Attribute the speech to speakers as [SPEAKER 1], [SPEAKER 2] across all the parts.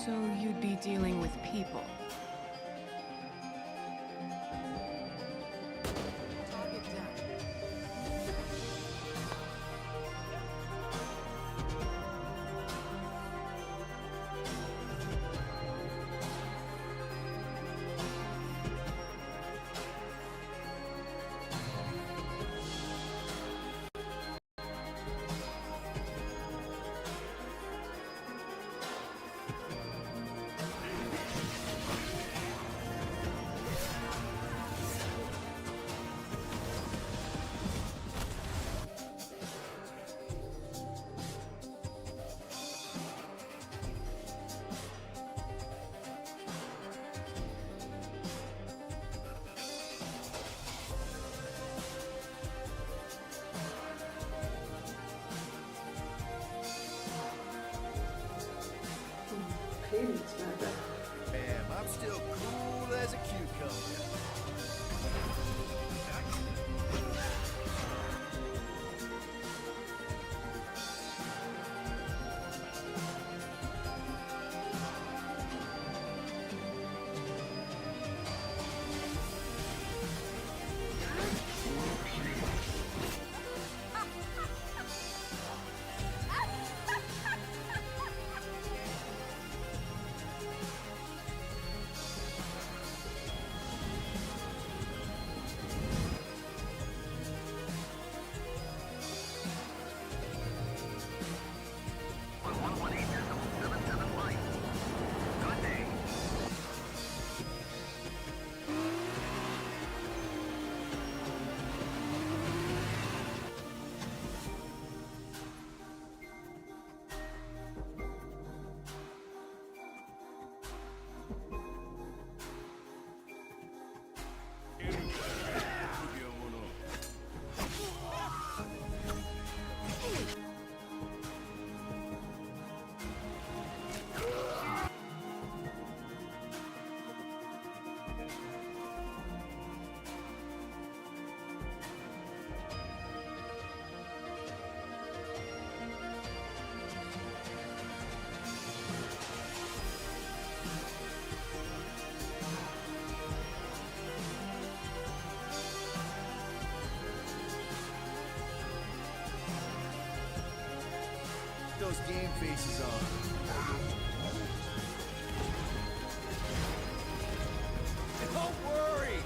[SPEAKER 1] So you'd be dealing with people. Target down.
[SPEAKER 2] Damn, I'm still cool as a cucumber. Those game faces on. Don't worry!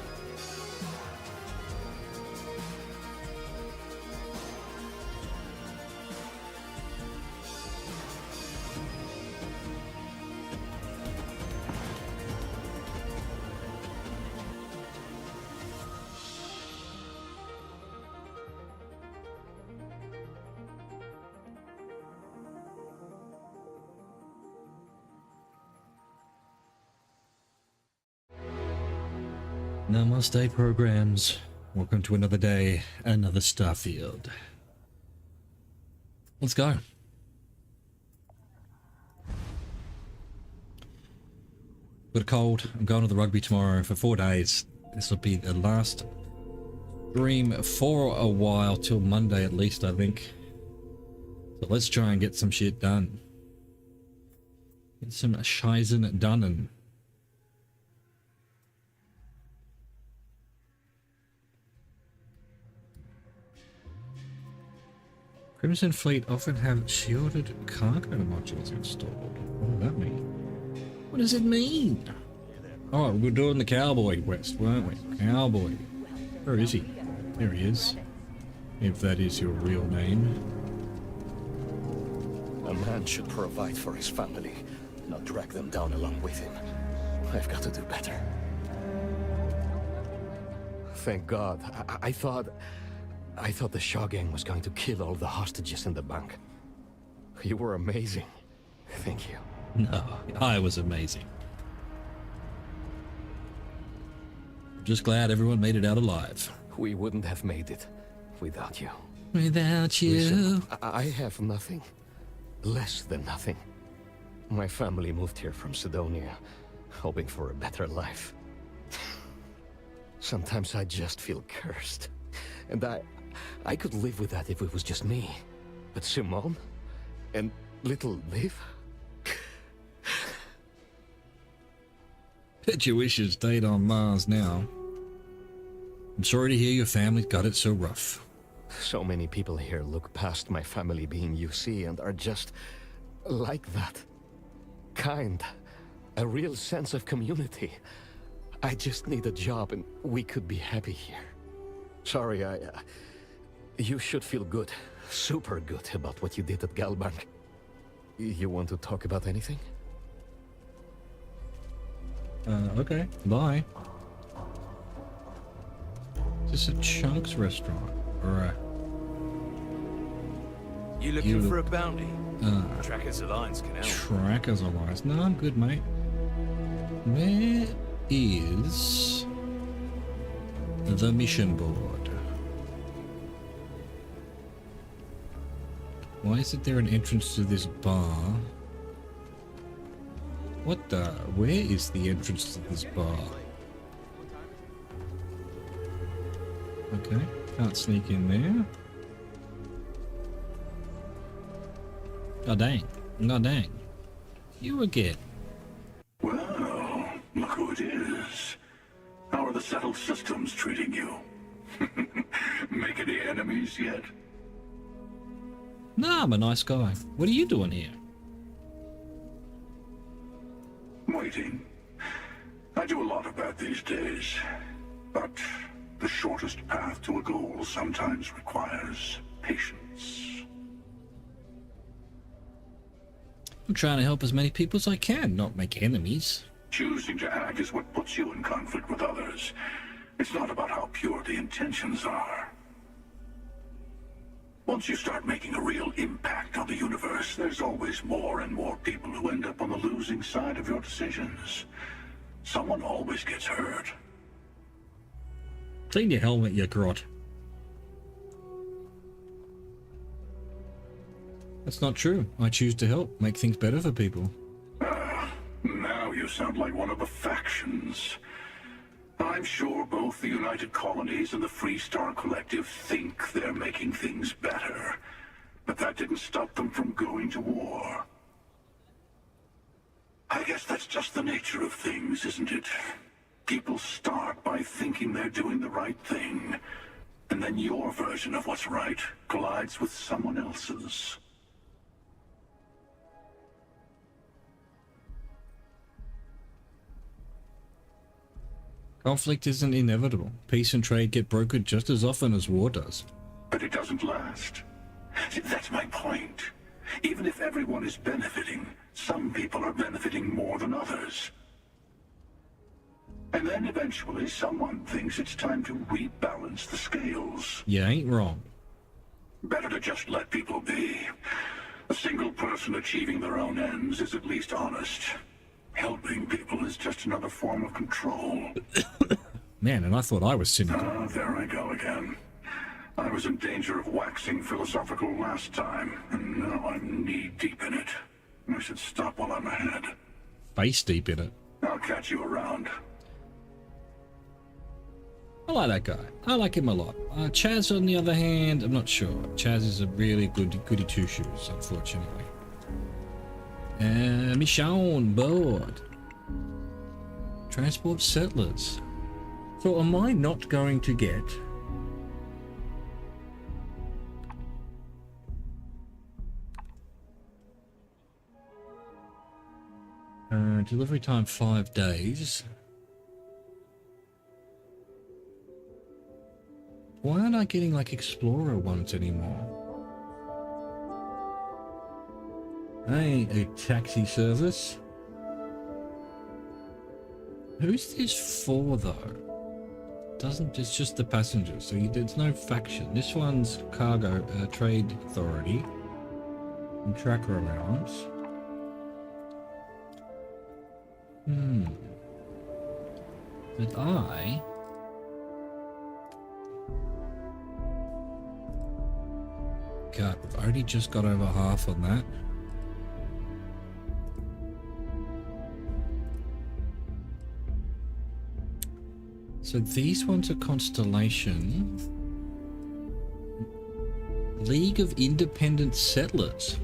[SPEAKER 3] Namaste programs. Welcome to another day, another Starfield. Let's go. Got a cold. I'm going to the rugby tomorrow for 4 days. This will be the last stream for a while, till Monday at least, I think. So let's try and get some shit done. Get some Shizen done. Crimson Fleet often have shielded cargo modules installed. What does that mean? What does it mean? Oh, we were doing the cowboy quest, weren't we? Cowboy. Where is he? There he is. If that is your real name.
[SPEAKER 4] A man should provide for his family, not drag them down along with him. I've got to do better. Thank God. I thought the Shaw gang was going to kill all the hostages in the bank. You were amazing. Thank you.
[SPEAKER 3] No, I was amazing. Just glad everyone made it out alive.
[SPEAKER 4] We wouldn't have made it without you.
[SPEAKER 3] Without you.
[SPEAKER 4] Listen, I have nothing. Less than nothing. My family moved here from Sidonia, hoping for a better life. Sometimes I just feel cursed. And I could live with that if it was just me. But Simone and little Liv,
[SPEAKER 3] Bet your wishes stayed on Mars now. I'm sorry to hear your family got it so rough.
[SPEAKER 4] So many people here look past my family being UC and are just like that. Kind. A real sense of community. I just need a job and we could be happy here. Sorry, you should feel good. Super good about what you did at Galbank. You want to talk about anything?
[SPEAKER 3] Okay. Bye. Is this a Chunks restaurant? Or a...
[SPEAKER 2] You looking for a bounty? Trackers Alliance can help.
[SPEAKER 3] Trackers Alliance. No, I'm good, mate. Where is the mission board? Why isn't there an entrance to this bar? What the? Where is the entrance to this bar? Okay, can't sneak in there. Oh dang. Oh dang. You again.
[SPEAKER 5] Well, look who it is. How are the settled systems treating you? Make any enemies yet?
[SPEAKER 3] Nah, I'm a nice guy. What are you doing here?
[SPEAKER 5] Waiting. I do a lot of that these days. But the shortest path to a goal sometimes requires patience.
[SPEAKER 3] I'm trying to help as many people as I can, not make enemies.
[SPEAKER 5] Choosing to act is what puts you in conflict with others. It's not about how pure the intentions are. Once you start making a real impact on the universe, there's always more and more people who end up on the losing side of your decisions. Someone always gets hurt.
[SPEAKER 3] Clean your helmet, you grot. That's not true. I choose to help, make things better for people.
[SPEAKER 5] Now you sound like one of the factions. I'm sure both the United Colonies and the Free Star Collective think they're making things better. But that didn't stop them from going to war. I guess that's just the nature of things, isn't it? People start by thinking they're doing the right thing. And then your version of what's right collides with someone else's.
[SPEAKER 3] Conflict isn't inevitable. Peace and trade get brokered just as often as war does.
[SPEAKER 5] But it doesn't last. See, that's my point. Even if everyone is benefiting, some people are benefiting more than others. And then eventually someone thinks it's time to rebalance the scales.
[SPEAKER 3] You ain't wrong.
[SPEAKER 5] Better to just let people be. A single person achieving their own ends is at least honest. Helping people is just another form of control.
[SPEAKER 3] Man, and I thought I was cynical.
[SPEAKER 5] There I go again. I was in danger of waxing philosophical last time, and now I'm knee-deep in it. I should stop while I'm ahead.
[SPEAKER 3] Face deep in it.
[SPEAKER 5] I'll catch you around.
[SPEAKER 3] I like that guy. I like him a lot. Chaz, on the other hand, I'm not sure. Chaz is a really good goody two-shoes, unfortunately. Mission board. Transport settlers. So am I not going to get... delivery time 5 days. Why aren't I getting like Explorer ones anymore? I ain't a taxi service. Who's this for though? It's just the passengers, so there's no faction. This one's cargo, trade authority, and tracker allowance. But God, we've already just got over half on that. So these ones are Constellation. League of Independent Settlers.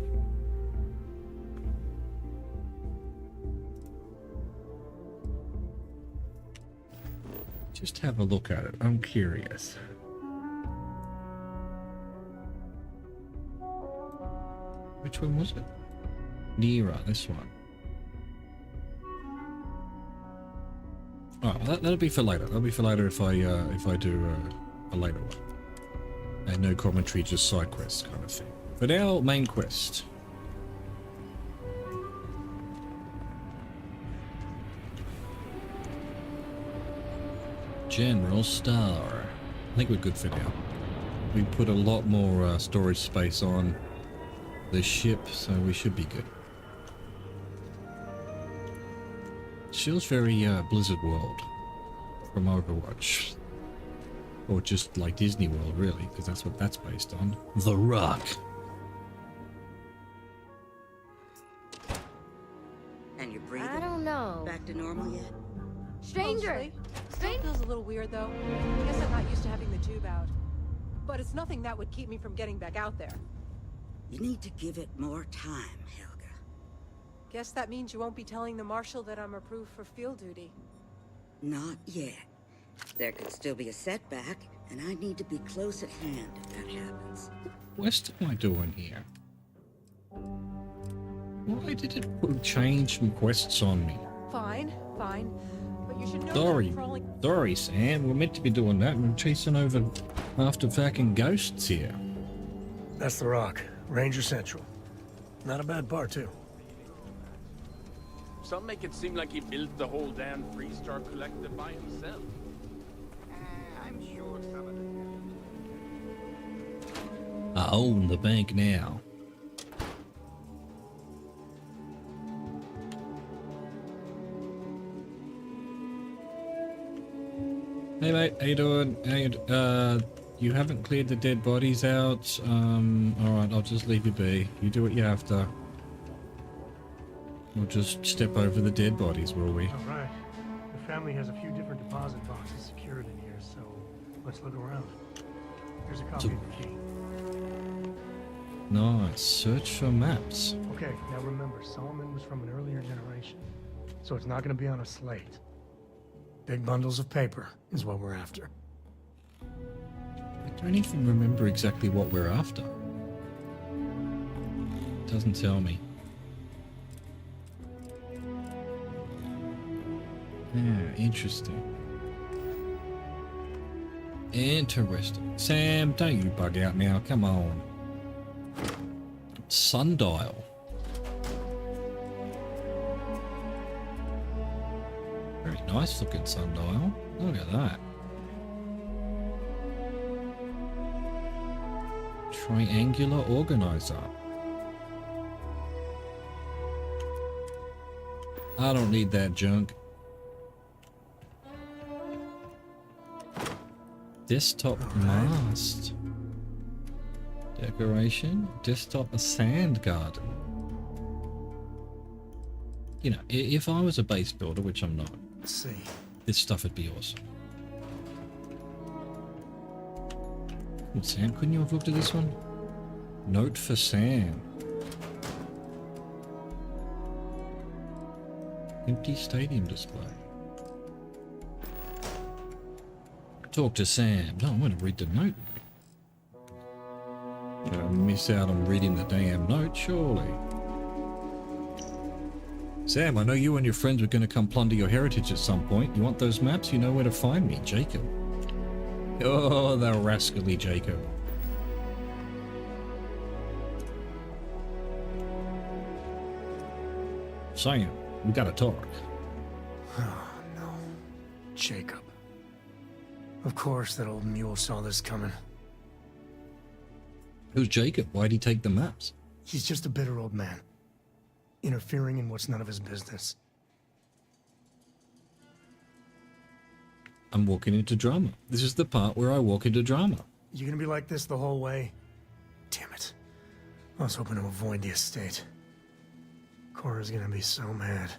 [SPEAKER 3] Just have a look at it. I'm curious. Which one was it? Nearer, this one. Oh, that'll be for later. That'll be for later if I do a later one. And no commentary, just side quests kind of thing. For now, main quest. General Star. I think we're good for now. We put a lot more storage space on the ship, so we should be good. It feels very Blizzard World from Overwatch. Or just like Disney World, really, because that's what that's based on. The Rock.
[SPEAKER 6] And you're breathing
[SPEAKER 7] I don't know.
[SPEAKER 6] back to normal yet?
[SPEAKER 7] Stranger!
[SPEAKER 1] Mostly. Still feels a little weird, though. I guess I'm not used to having the tube out. But it's nothing that would keep me from getting back out there.
[SPEAKER 6] You need to give it more time, Helga.
[SPEAKER 1] Guess that means you won't be telling the Marshal that I'm approved for field duty.
[SPEAKER 6] Not yet. There could still be a setback, and I need to be close at hand if that happens.
[SPEAKER 3] What am I doing here? Why did it change some quests on me?
[SPEAKER 1] Fine, fine. But you should know
[SPEAKER 3] Sorry.
[SPEAKER 1] that crawling...
[SPEAKER 3] Sorry, Sam. We're meant to be doing that. We're chasing over after fucking ghosts here.
[SPEAKER 2] That's the Rock. Ranger Central. Not a bad bar, too.
[SPEAKER 8] Some make it seem like he built the whole damn Freestar Collective by himself. I'm sure some of it.
[SPEAKER 3] I own the bank now. Hey mate, how you doing? You haven't cleared the dead bodies out. Alright, I'll just leave you be. You do what you have to. We'll just step over the dead bodies, will we?
[SPEAKER 9] All right. The family has a few different deposit boxes secured in here, so let's look around. Here's a copy of the key.
[SPEAKER 3] Nice. Search for maps.
[SPEAKER 9] Okay, now remember, Solomon was from an earlier generation, so it's not going to be on a slate. Big bundles of paper is what we're after.
[SPEAKER 3] I don't even remember exactly what we're after. Doesn't tell me. Yeah, interesting. Interesting. Sam, don't you bug out now. Come on. Sundial. Very nice looking sundial. Look at that. Triangular organizer. I don't need that junk. Desktop mast. Decoration. Desktop sand garden. You know, if I was a base builder, which I'm not,
[SPEAKER 9] Let's see.
[SPEAKER 3] this stuff would be awesome. Well, Sam, couldn't you have looked at this one? Note for Sam. Empty stadium display. Talk to Sam. No, I want to read the note. Gonna miss out on reading the damn note, surely. Sam, I know you and your friends were going to come plunder your heritage at some point. You want those maps? You know where to find me, Jacob. Oh, the rascally Jacob. Sam, we gotta talk.
[SPEAKER 9] Oh, no. Jacob. Of course that old mule saw this coming.
[SPEAKER 3] Who's Jacob? Why'd he take the maps?
[SPEAKER 9] He's just a bitter old man, interfering in what's none of his business.
[SPEAKER 3] I'm walking into drama. This is the part where I walk into drama.
[SPEAKER 9] You gonna be like this the whole way? Damn it. I was hoping to avoid the estate. Cora's gonna be so mad.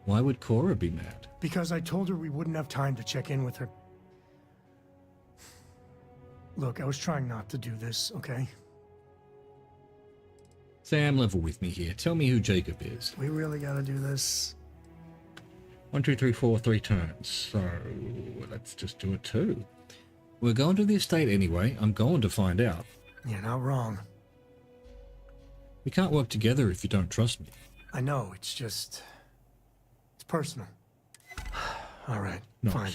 [SPEAKER 3] Why would Cora be mad?
[SPEAKER 9] Because I told her we wouldn't have time to check in with her. Look, I was trying not to do this, okay?
[SPEAKER 3] Sam, level with me here. Tell me who Jacob is.
[SPEAKER 9] We really gotta do this.
[SPEAKER 3] 1, 2, 3, 4, 3 turns. So let's just do it 2. We're going to the estate anyway. I'm going to find out.
[SPEAKER 9] You're not wrong.
[SPEAKER 3] We can't work together if you don't trust me.
[SPEAKER 9] I know, it's just... It's personal. All right,
[SPEAKER 3] Nice.
[SPEAKER 9] fine.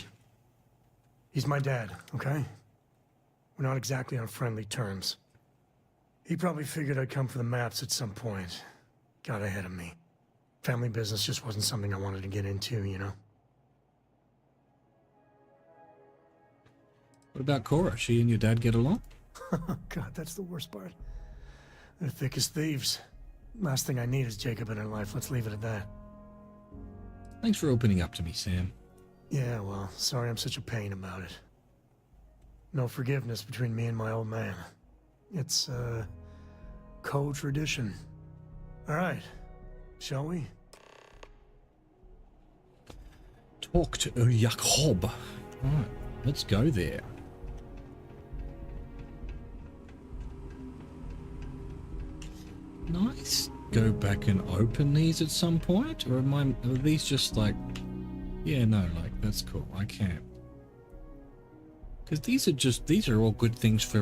[SPEAKER 9] He's my dad, okay? We're not exactly on friendly terms. He probably figured I'd come for the maps at some point. Got ahead of me. Family business just wasn't something I wanted to get into, you know?
[SPEAKER 3] What about Cora? She and your dad get along?
[SPEAKER 9] God, that's the worst part. They're thick as thieves. Last thing I need is Jacob in her life. Let's leave it at that.
[SPEAKER 3] Thanks for opening up to me, Sam.
[SPEAKER 9] Yeah, well, sorry I'm such a pain about it. No forgiveness between me and my old man. It's, co-tradition. All right, shall we?
[SPEAKER 3] Talk to Jacob. Alright, let's go there. Nice. Go back and open these at some point? Or are these just like... Yeah, no, like, that's cool. I can't. Because these are all good things for,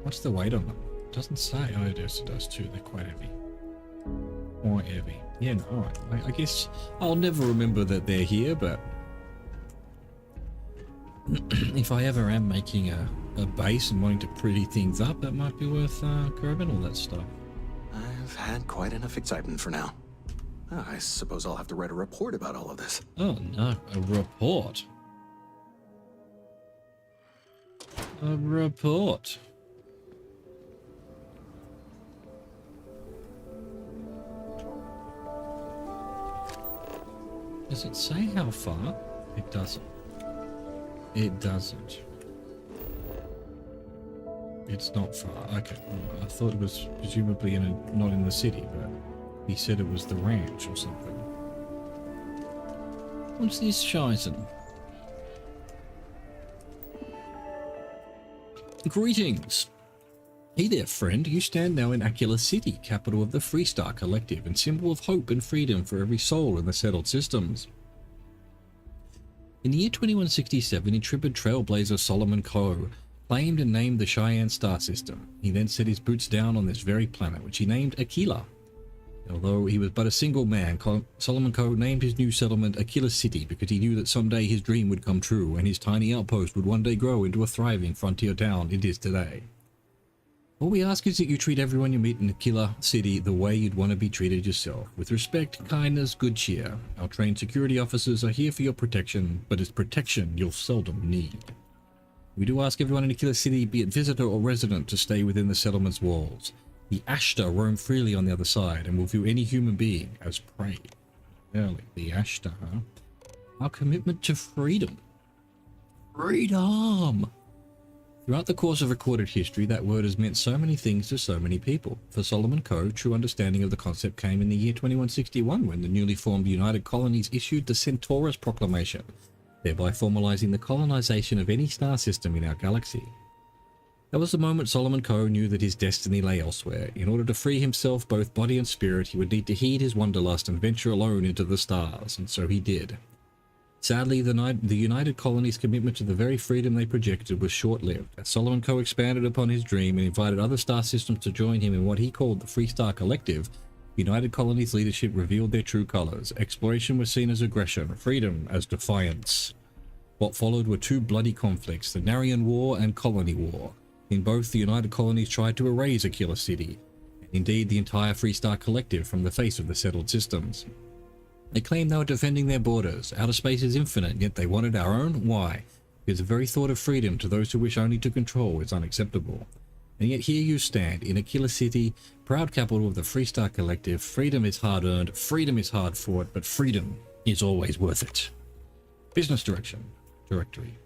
[SPEAKER 3] what's the weight on them? It doesn't say. Oh, it does too. They're quite heavy. Quite heavy. Yeah, no, alright. I guess I'll never remember that they're here, but... if I ever am making a base and wanting to pretty things up, that might be worth grabbing all that stuff.
[SPEAKER 10] I've had quite enough excitement for now. I suppose I'll have to write a report about all of this.
[SPEAKER 3] Oh no, a report. A report. Does it say how far? It doesn't. It doesn't. It's not far. Okay, well, I thought it was presumably not in the city, but he said it was the ranch or something. What's this shizen? Greetings. Hey there, friend. You stand now in Aquila City, capital of the Freestar Collective and symbol of hope and freedom for every soul in the settled systems. In the year 2167, intrepid trailblazer Solomon Coe claimed and named the Cheyenne star system. He then set his boots down on this very planet, which he named Aquila. Although he was but a single man, Solomon Coe named his new settlement Aquila City because he knew that someday his dream would come true and his tiny outpost would one day grow into a thriving frontier town it is today. All we ask is that you treat everyone you meet in Aquila City the way you'd want to be treated yourself, with respect, kindness, good cheer. Our trained security officers are here for your protection, but it's protection you'll seldom need. We do ask everyone in Aquila City, be it visitor or resident, to stay within the settlement's walls. The Ashta roam freely on the other side and will view any human being as prey. Early, the Ashta, huh? Our commitment to freedom. Freedom! Throughout the course of recorded history, that word has meant so many things to so many people. For Solomon Coe, true understanding of the concept came in the year 2161 when the newly formed United Colonies issued the Centaurus Proclamation, thereby formalizing the colonization of any star system in our galaxy. That was the moment Solomon Coe knew that his destiny lay elsewhere. In order to free himself, both body and spirit, he would need to heed his wanderlust and venture alone into the stars, and so he did. Sadly, the United Colonies' commitment to the very freedom they projected was short-lived, as Solomon Coe expanded upon his dream and invited other star systems to join him in what he called the Freestar Collective. United Colonies' leadership revealed their true colors. Exploration was seen as aggression, freedom as defiance. What followed were two bloody conflicts, the Narian War and Colony War. In both, the United Colonies tried to erase Aquila City, and indeed the entire Freestar Collective, from the face of the settled systems. They claimed they were defending their borders. Outer space is infinite, yet they wanted our own? Why? Because the very thought of freedom to those who wish only to control is unacceptable. And yet here you stand, in Aquila City, proud capital of the Freestar Collective. Freedom is hard-earned, freedom is hard fought, but freedom is always worth it. Business directory.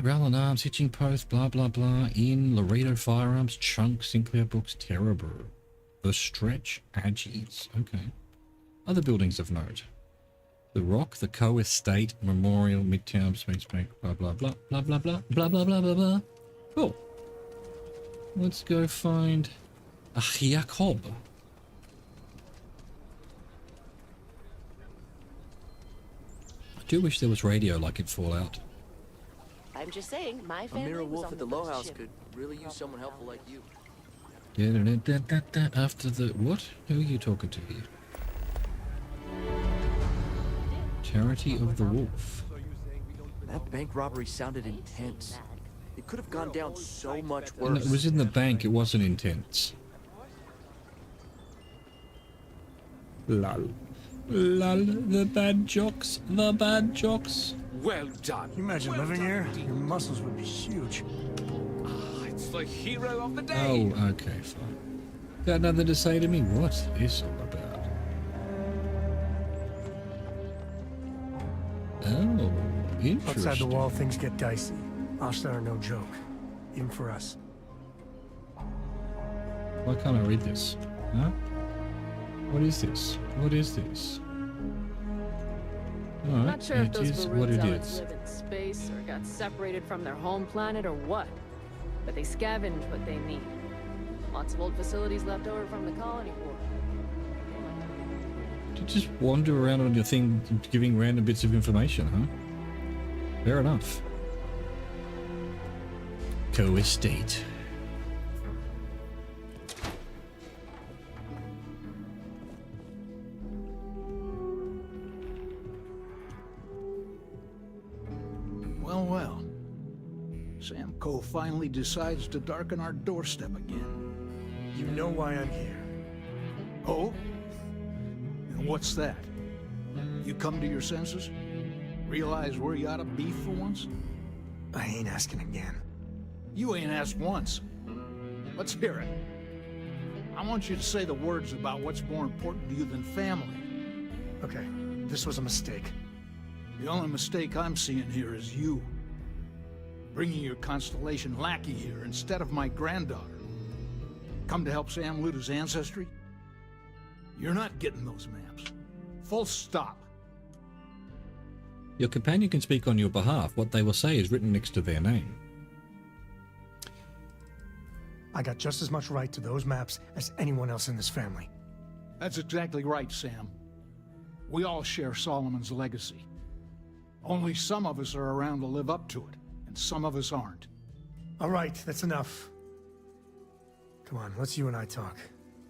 [SPEAKER 3] Rowland Arms, Hitching Post, blah blah blah. In Laredo Firearms, Chunk, Sinclair Books, Terrabrew. The Stretch, Aggies. Okay. Other buildings of note. The Rock, the Coe Estate, Memorial, Midtown, Space Bank, blah blah blah, blah blah blah, blah blah blah blah blah. Cool. Let's go find Ach, Jakob. I do wish there was radio like in Fallout.
[SPEAKER 11] I'm just saying, my family
[SPEAKER 12] A mirror
[SPEAKER 11] was
[SPEAKER 12] wolf
[SPEAKER 11] on
[SPEAKER 12] at the
[SPEAKER 11] first
[SPEAKER 12] Lowhouse
[SPEAKER 11] ship.
[SPEAKER 12] could really use someone helpful like you.
[SPEAKER 3] After the... What? Who are you talking to here? Charity of the Wolf.
[SPEAKER 12] That bank robbery sounded intense. It could have gone down so much
[SPEAKER 3] No,
[SPEAKER 12] worse.
[SPEAKER 3] it was in the bank, it wasn't intense. Lol. Lol, the bad jocks, the bad jocks.
[SPEAKER 8] Well done.
[SPEAKER 9] Can you imagine living here? Your muscles would be huge.
[SPEAKER 8] It's the hero of the day.
[SPEAKER 3] Oh, okay, fine. Got nothing to say to me? What is this all about? Oh, interesting.
[SPEAKER 9] Outside the wall, things get dicey. Aussie are no joke, even for us.
[SPEAKER 3] Why can't I read this? Huh? What is this? What is this? Alright,
[SPEAKER 13] Not sure if
[SPEAKER 3] it
[SPEAKER 13] those
[SPEAKER 3] is what
[SPEAKER 13] Baroon
[SPEAKER 3] it
[SPEAKER 13] zealots
[SPEAKER 3] is.
[SPEAKER 13] live in space or got separated from their home planet or what, but they scavenge what they need. Lots of old facilities left over from the colony war.
[SPEAKER 3] To just wander around on your thing giving random bits of information, huh? Fair enough. Co-estate.
[SPEAKER 14] Well, well. Sam Coe finally decides to darken our doorstep again.
[SPEAKER 9] You know why I'm here.
[SPEAKER 14] Oh? And what's that? You come to your senses? Realize where you ought to be for once?
[SPEAKER 9] I ain't asking again.
[SPEAKER 14] You ain't asked once. Let's hear it. I want you to say the words about what's more important to you than family.
[SPEAKER 9] Okay, this was a mistake.
[SPEAKER 14] The only mistake I'm seeing here is you. Bringing your Constellation lackey here instead of my granddaughter. Come to help Sam loot his ancestry? You're not getting those maps. Full stop.
[SPEAKER 3] Your companion can speak on your behalf. What they will say is written next to their name.
[SPEAKER 9] I got just as much right to those maps as anyone else in this family.
[SPEAKER 14] That's exactly right, Sam. We all share Solomon's legacy. Only some of us are around to live up to it, and some of us aren't.
[SPEAKER 9] All right, that's enough. Come on, let's you and I talk.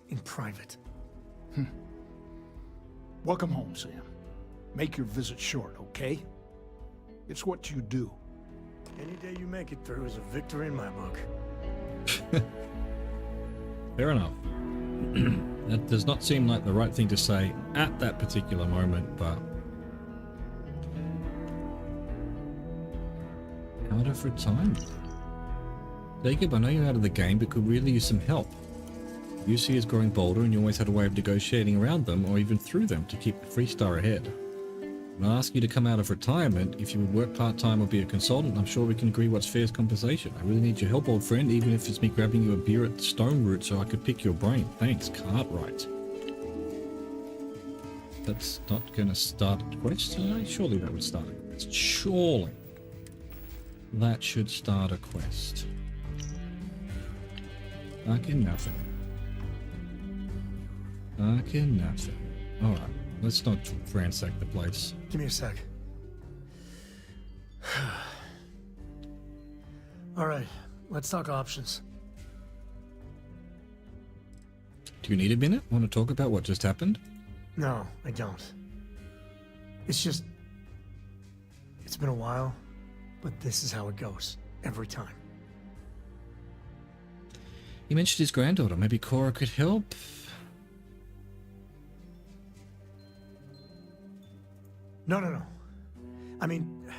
[SPEAKER 9] In private.
[SPEAKER 14] Welcome home, Sam. Make your visit short, okay? It's what you do.
[SPEAKER 9] Any day you make it through is a victory in my book.
[SPEAKER 3] Fair enough. That does not seem like the right thing to say at that particular moment, but... Out of retirement. Jacob, I know you're out of the game, but could really use some help. UC is growing bolder and you always had a way of negotiating around them or even through them to keep Freestar ahead. When I ask you to come out of retirement, if you would work part-time or be a consultant, I'm sure we can agree what's fair compensation. I really need your help, old friend, even if it's me grabbing you a beer at Stone Root so I could pick your brain. Thanks, Cartwright. That's not gonna start a quest tonight? Surely that would start a quest. Surely. That should start a quest. Fucking nothing. Fucking nothing. Alright, let's not ransack the place.
[SPEAKER 9] Give me a sec. All right, let's talk options.
[SPEAKER 3] Do you need a minute? Want to talk about what just happened?
[SPEAKER 9] No, I don't. It's just... It's been a while, but this is how it goes. Every time.
[SPEAKER 3] He mentioned his granddaughter. Maybe Cora could help?
[SPEAKER 9] No, no, no. I mean,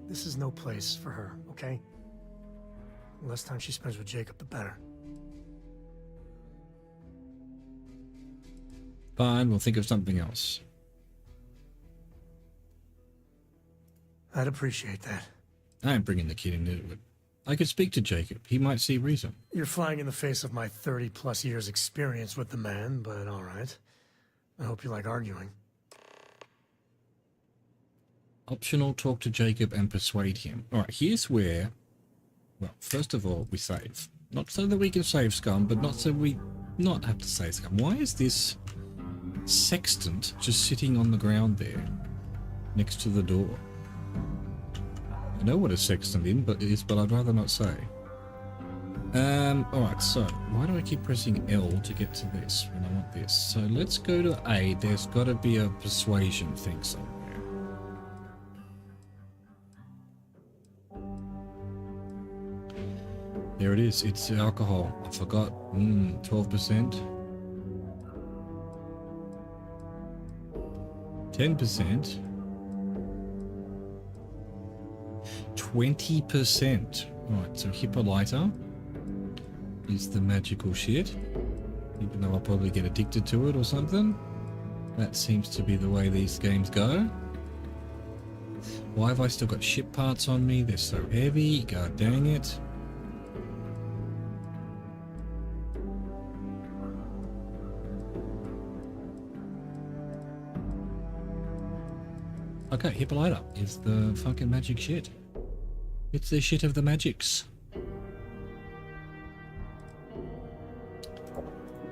[SPEAKER 9] this is no place for her, okay? The less time she spends with Jacob, the better.
[SPEAKER 3] Fine, we'll think of something else.
[SPEAKER 9] I'd appreciate that.
[SPEAKER 3] I ain't bringing the kid into it. I could speak to Jacob. He might see reason.
[SPEAKER 9] You're flying in the face of my 30-plus years experience with the man, but all right. I hope you like arguing.
[SPEAKER 3] Optional, talk to Jacob and persuade him. Alright, here's where... Well, first of all, we save. Not so that we can save scum, but not so we not have to say this. Why is this sextant just sitting on the ground there next to the door? I know what a sextant is, but I'd rather not say. Alright, so why do I keep pressing L to get to this when I want this? So let's go to A. There's got to be a persuasion thing somewhere. There it is. It's alcohol. I forgot. 12%. 10%. 20%. Right, so Hippolyta is the magical shit. Even though I'll probably get addicted to it or something. That seems to be the way these games go. Why have I still got ship parts on me? They're so heavy. God dang it. Okay, Hippolyta is the fucking magic shit. It's the shit of the magics.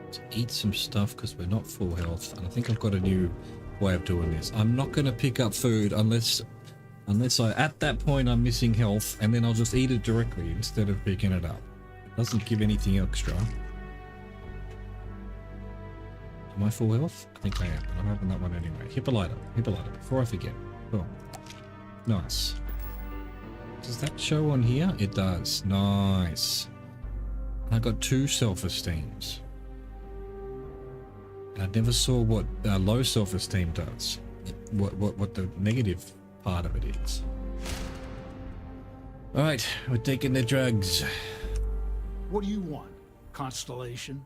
[SPEAKER 3] Let's eat some stuff because we're not full health. And I think I've got a new way of doing this. I'm not going to pick up food unless I, at that point, I'm missing health, and then I'll just eat it directly instead of picking it up. It doesn't give anything extra. Am I full health? I think I am, but I'm having that one anyway. Hippolyta, before I forget. Oh, nice. Does that show on here? It does. Nice. I got 2 self-esteems. I never saw what low self-esteem does. What the negative part of it is. All right, we're taking the drugs.
[SPEAKER 14] What do you want? Constellation?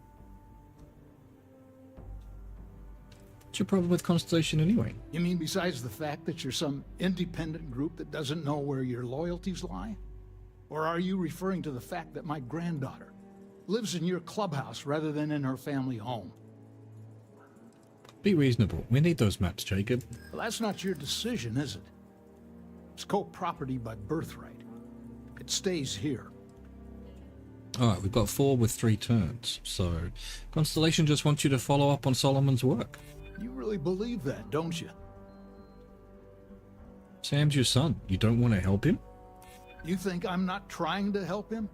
[SPEAKER 3] What's your problem with Constellation anyway?
[SPEAKER 14] You mean besides the fact that you're some independent group that doesn't know where your loyalties lie? Or are you referring to the fact that my granddaughter lives in your clubhouse rather than in her family home?
[SPEAKER 3] Be reasonable. We need those maps, Jacob.
[SPEAKER 14] Well, that's not your decision, is it? It's co-property by birthright. It stays here.
[SPEAKER 3] Alright, we've got 4 with 3 turns. So, Constellation just wants you to follow up on Solomon's work.
[SPEAKER 14] You really believe that, don't you?
[SPEAKER 3] Sam's your son. You don't want to help him?
[SPEAKER 14] You think I'm not trying to help him?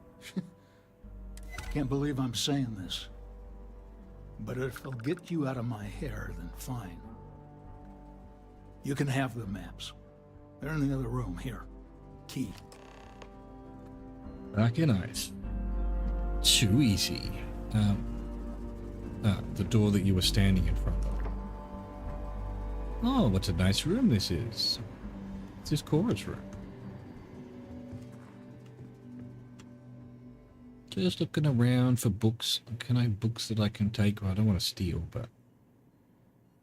[SPEAKER 14] Can't believe I'm saying this. But if it'll get you out of my hair, then fine. You can have the maps. They're in the other room, here. Key.
[SPEAKER 3] Back in ice. Too easy. The door that you were standing in front of. Oh, what a nice room this is. It's his Cora's room. Just looking around for books. Can I have books that I can take? Well, I don't want to steal, but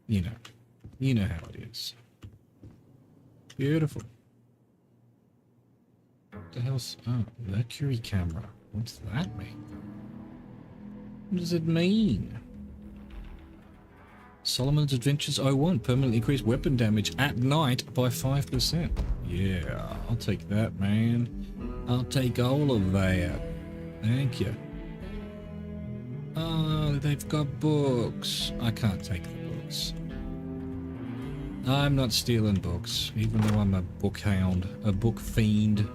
[SPEAKER 3] you know how it is. Beautiful. What the hell's... Oh, Mercury camera. What's that mean? What does it mean? Solomon's Adventures 01. Permanently increased weapon damage at night by 5%. Yeah, I'll take that, man. I'll take all of that. Thank you. Oh, they've got books. I can't take the books. I'm not stealing books, even though I'm a book hound, a book fiend.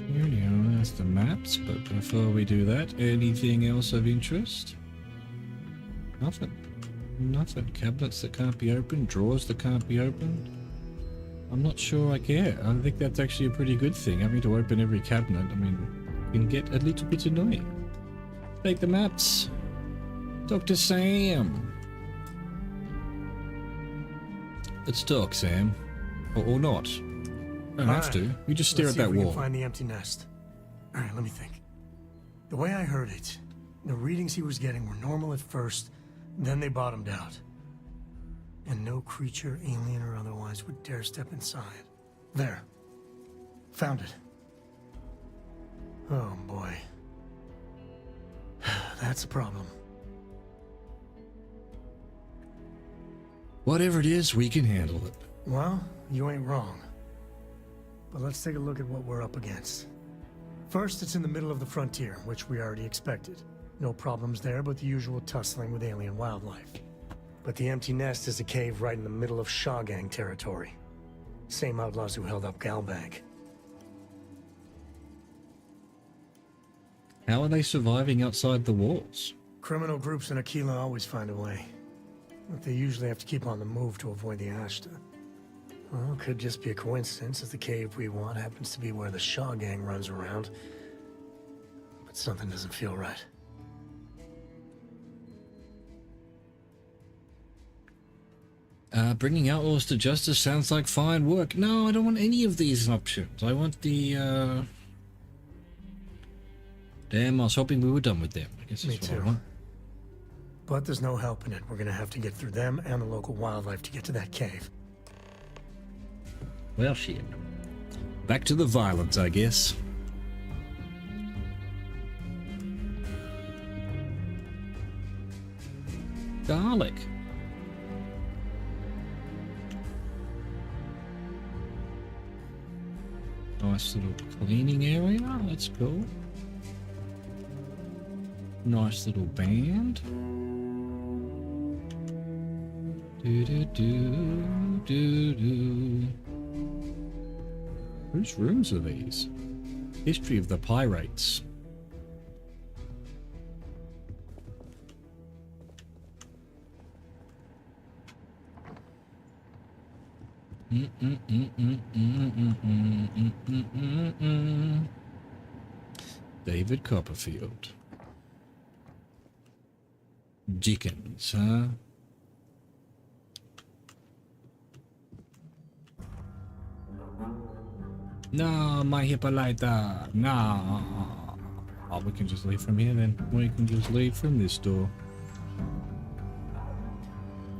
[SPEAKER 3] That's the maps, but before we do that, anything else of interest? Nothing. Nothing. Cabinets that can't be opened, drawers that can't be opened. I'm not sure I care. I think that's actually a pretty good thing, having to open every cabinet. I mean, it can get a little bit annoying. Take the maps. Talk to Sam. Let's talk, Sam. Or not. Don't have to. You just stare at that wall.
[SPEAKER 9] Find the empty nest. All right, let me think. The way I heard it, the readings he was getting were normal at first, then they bottomed out. And no creature, alien or otherwise, would dare step inside. There. Found it. Oh boy. That's a problem.
[SPEAKER 3] Whatever it is, we can handle it.
[SPEAKER 9] Well, you ain't wrong. But let's take a look at what we're up against. First, it's in the middle of the frontier, which we already expected. No problems there, but the usual tussling with alien wildlife. But the empty nest is a cave right in the middle of Shaw Gang territory. Same outlaws who held up Galbank.
[SPEAKER 3] How are they surviving outside the walls?
[SPEAKER 9] Criminal groups in Aquila always find a way. But they usually have to keep on the move to avoid the Ashta. Well, it could just be a coincidence that the cave we want happens to be where the Shaw Gang runs around. But something doesn't feel right.
[SPEAKER 3] Bringing outlaws to justice sounds like fine work. No, I don't want any of these options. I want the, Damn, I was hoping we were done with them. I guess
[SPEAKER 9] Me
[SPEAKER 3] that's what
[SPEAKER 9] too.
[SPEAKER 3] I want.
[SPEAKER 9] But there's no helping it. We're gonna have to get through them and the local wildlife to get to that cave.
[SPEAKER 3] Well, shit. Back to the violence, I guess. Garlic. Nice little cleaning area. That's cool. Nice little band. Do do do do do. Whose rooms are these? History of the Pirates. David Copperfield. Dickens, huh? No, my Hippolyta. No. Oh, we can just leave from here then. We can just leave from this door.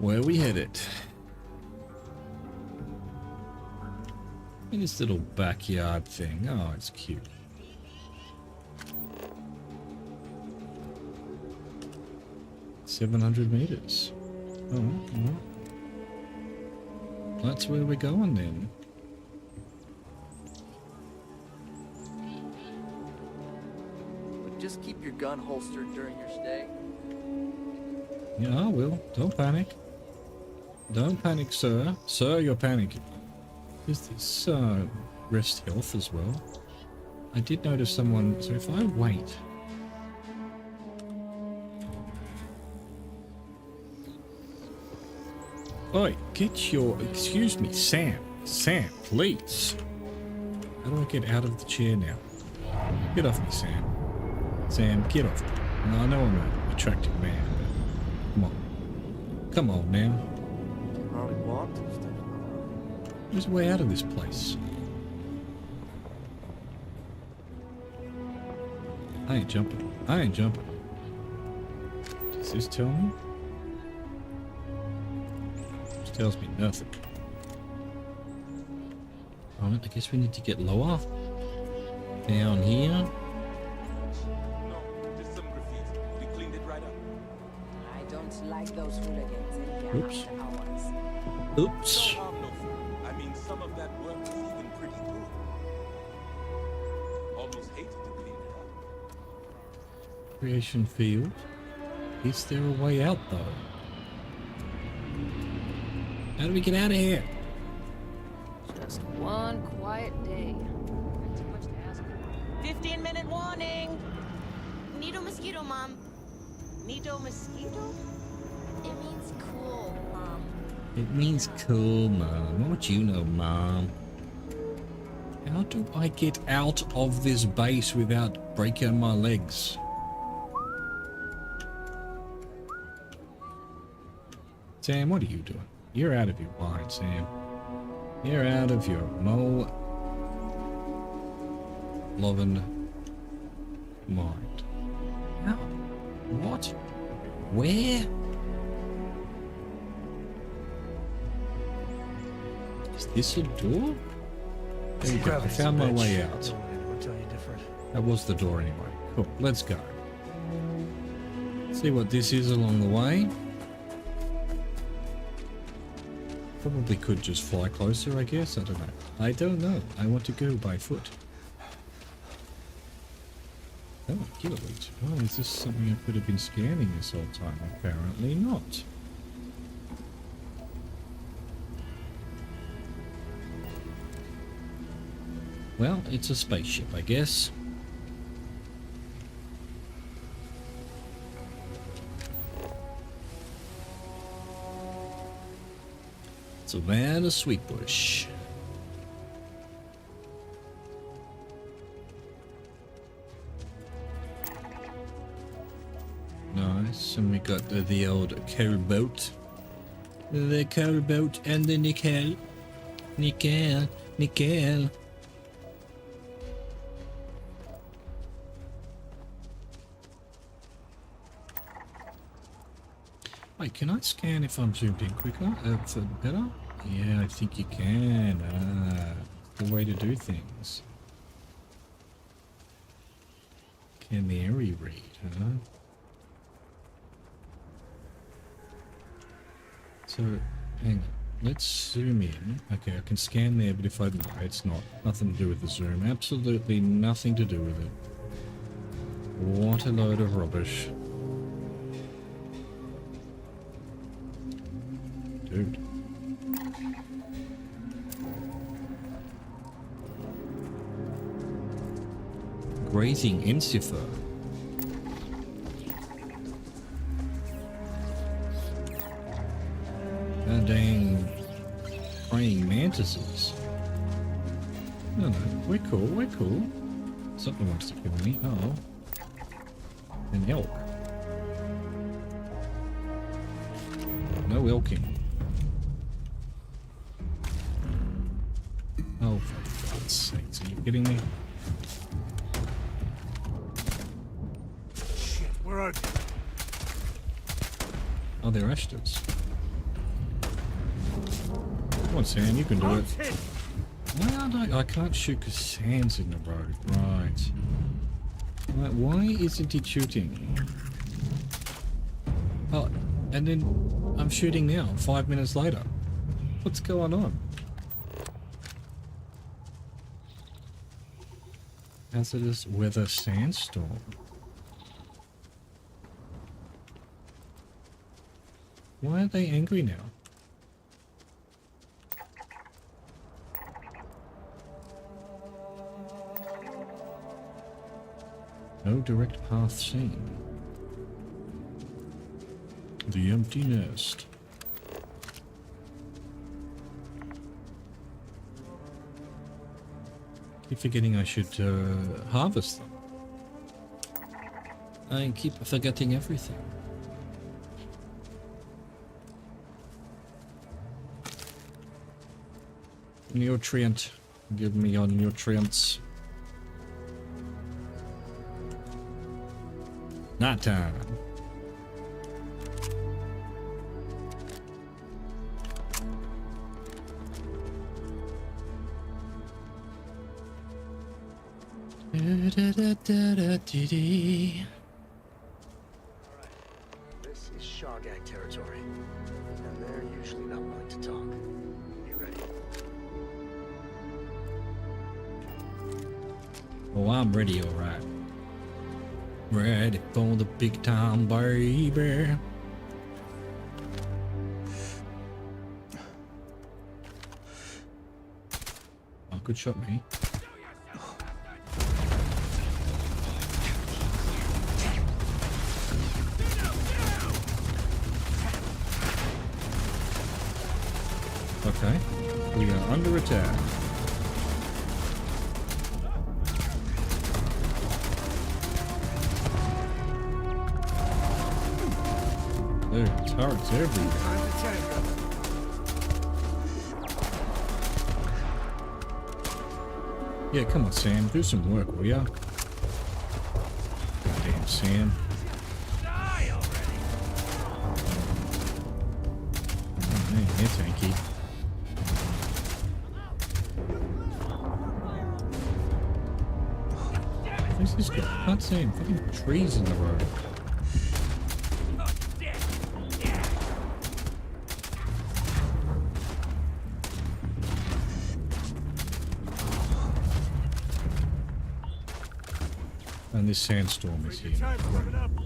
[SPEAKER 3] Where are we headed? This little backyard thing. Oh, it's cute. $700 meters. Oh, well. That's where we're going then.
[SPEAKER 12] But just keep your gun holstered during your stay.
[SPEAKER 3] Yeah, I will. Don't panic. Don't panic, sir. Sir, you're panicking. Is this rest health as well? I did notice someone, so if I wait. Oi, get your, excuse me, Sam. Sam, please. How do I get out of the chair now? Get off me, Sam. Sam, get off me. Now, I know I'm an attractive man, but come on. Come on now.
[SPEAKER 12] Probably want to.
[SPEAKER 3] There's a way out of this place. I ain't jumping. I ain't jumping. Does this tell me? This tells me nothing. Alright, I guess we need to get lower. Down here.
[SPEAKER 8] No, there's some graffiti. We cleaned it right up.
[SPEAKER 11] I don't like those hooligans.
[SPEAKER 3] Oops.
[SPEAKER 8] No
[SPEAKER 3] Oops.
[SPEAKER 8] harm, no foul. I mean, some of that work was even pretty good. Almost hated to clean it up.
[SPEAKER 3] Creation field. Is there a way out though? How do we get out of here?
[SPEAKER 13] Just one quiet day. Not too much to ask for.
[SPEAKER 11] 15-minute warning!
[SPEAKER 7] Nito mosquito, Mom.
[SPEAKER 11] Nito mosquito?
[SPEAKER 7] It means cool, Mom.
[SPEAKER 3] It means cool, Mom. What you know, Mom? How do I get out of this base without breaking my legs? Sam, what are you doing? You're out of your mind, Sam. You're out of your loving mind. How? What? Where? Is this a door? There we go. I found my way out.
[SPEAKER 9] I'll tell you different.
[SPEAKER 3] That was the door anyway. Cool. Let's go. See what this is along the way. Probably could just fly closer, I guess. I don't know. I don't know. I want to go by foot. Oh, kilowatts. Oh, is this something I could have been scanning this whole time? Apparently not. Well, it's a spaceship, I guess. Savannah Sweetbush. Nice, and we got the old coal boat. The coal boat and the nickel. Nickel. Nickel. Wait, can I scan if I'm zoomed in quicker? For better? Yeah, I think you can. The way to do things. Can the area read, huh? So, hang on. Let's zoom in. Okay, I can scan there, but if I... No, it's not. Nothing to do with the zoom. Absolutely nothing to do with it. What a load of rubbish. Dude. Grazing Encipher. Dang praying mantises. No, we're cool, we're cool. Something wants to kill me. Oh. An elk. No elking. Oh, for God's sakes, are you kidding me?
[SPEAKER 2] Shit, where are they?
[SPEAKER 3] Oh, they're Ashtons. Come on, Sam, you can do it. Why aren't I can't shoot because Sam's in the road. Right. Why isn't he shooting? Oh, and then I'm shooting now, 5 minutes later. What's going on? Hazardous weather sandstorm. Why are they angry now? No direct path seen. The empty nest. Keep forgetting I should harvest them. I keep forgetting everything. Nutrient. Give me your nutrients. Night time.
[SPEAKER 2] This is Shaw Gang territory, and they're usually not willing to talk. You ready?
[SPEAKER 3] Oh, I'm ready, all right. Ready for the big time, baby. Oh, good shot, me. Okay, we are under attack. Dude, turrets everywhere. Yeah, come on, Sam. Do some work, will ya? Goddamn Sam. Oh, man, they're tanky. Where's this guy? I can't see him. Fucking trees in the road. And this sandstorm is here.